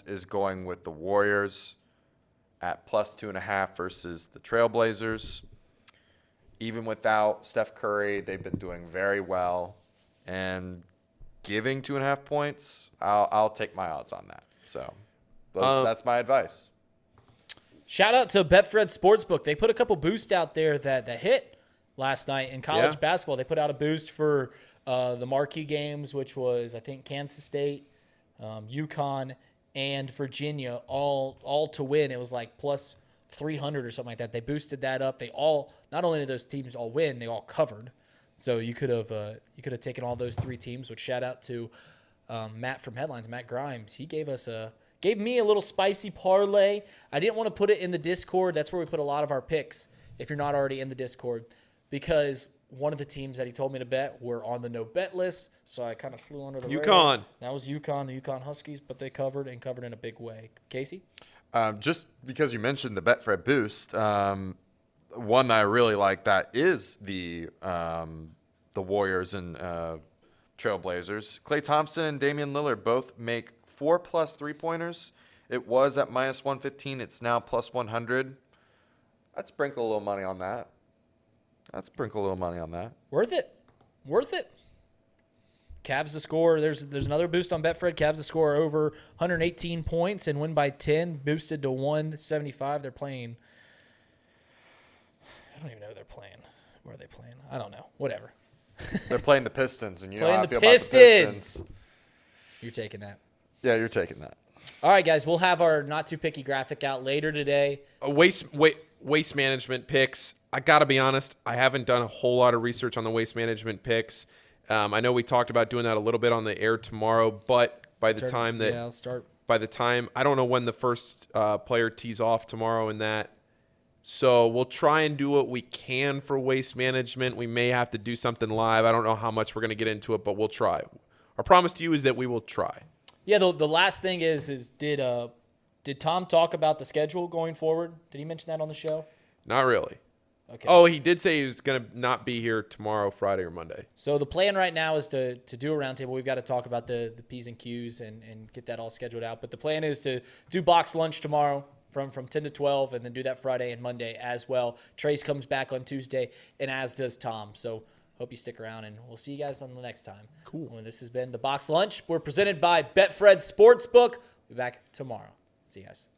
is going with the Warriors at plus 2.5 versus the Trailblazers. Even without Steph Curry, they've been doing very well. And giving 2.5 points, I'll take my odds on that. So that's my advice. Shout out to Betfred Sportsbook. They put a couple boosts out there that hit last night in college basketball. They put out a boost for the marquee games, which was, I think, Kansas State, UConn, and Virginia, all to win. It was like plus 300 or something like that. They boosted that up. They all, not only did those teams all win, they all covered. So you could have taken all those 3 teams. Which shout out to Matt from Headlines, Matt Grimes. He gave me a little spicy parlay. I didn't want to put it in the Discord. That's where we put a lot of our picks. If you're not already in the Discord, because one of the teams that he told me to bet were on the no bet list, so I kind of flew under the radar. That was UConn, the UConn Huskies, but they covered in a big way. Casey? Just because you mentioned the Betfred boost, one I really like that is the Warriors and Trailblazers. Klay Thompson and Damian Lillard both make 4+ 3-pointers. It was at -115. It's now +100. I'd sprinkle a little money on that. Worth it. Cavs to score. There's another boost on Betfred. Cavs to score over 118 points and win by 10, boosted to 175. They're playing. I don't even know who they're playing. Where are they playing? I don't know. Whatever. They're playing the Pistons, and you know how I feel Pistons. about the Pistons. You're taking that. Yeah, you're taking that. All right, guys. We'll have our not too picky graphic out later today. Waste management picks. I got to be honest, I haven't done a whole lot of research on the waste management picks. I know we talked about doing that a little bit on the air tomorrow, but by the time I don't know when the first player tees off tomorrow in that. So we'll try and do what we can for waste management. We may have to do something live. I don't know how much we're going to get into it, but we'll try. Our promise to you is that we will try. Yeah, the last thing is did Thom talk about the schedule going forward? Did he mention that on the show? Not really. Okay. Oh, he did say he was going to not be here tomorrow, Friday, or Monday. So the plan right now is to do a roundtable. We've got to talk about the P's and Q's and get that all scheduled out. But the plan is to do box lunch tomorrow from 10 to 12 and then do that Friday and Monday as well. Trace comes back on Tuesday, and as does Thom. So hope you stick around, and we'll see you guys on the next time. Cool. Well, this has been the Box Lunch. We're presented by Betfred Sportsbook. We'll be back tomorrow. See you guys.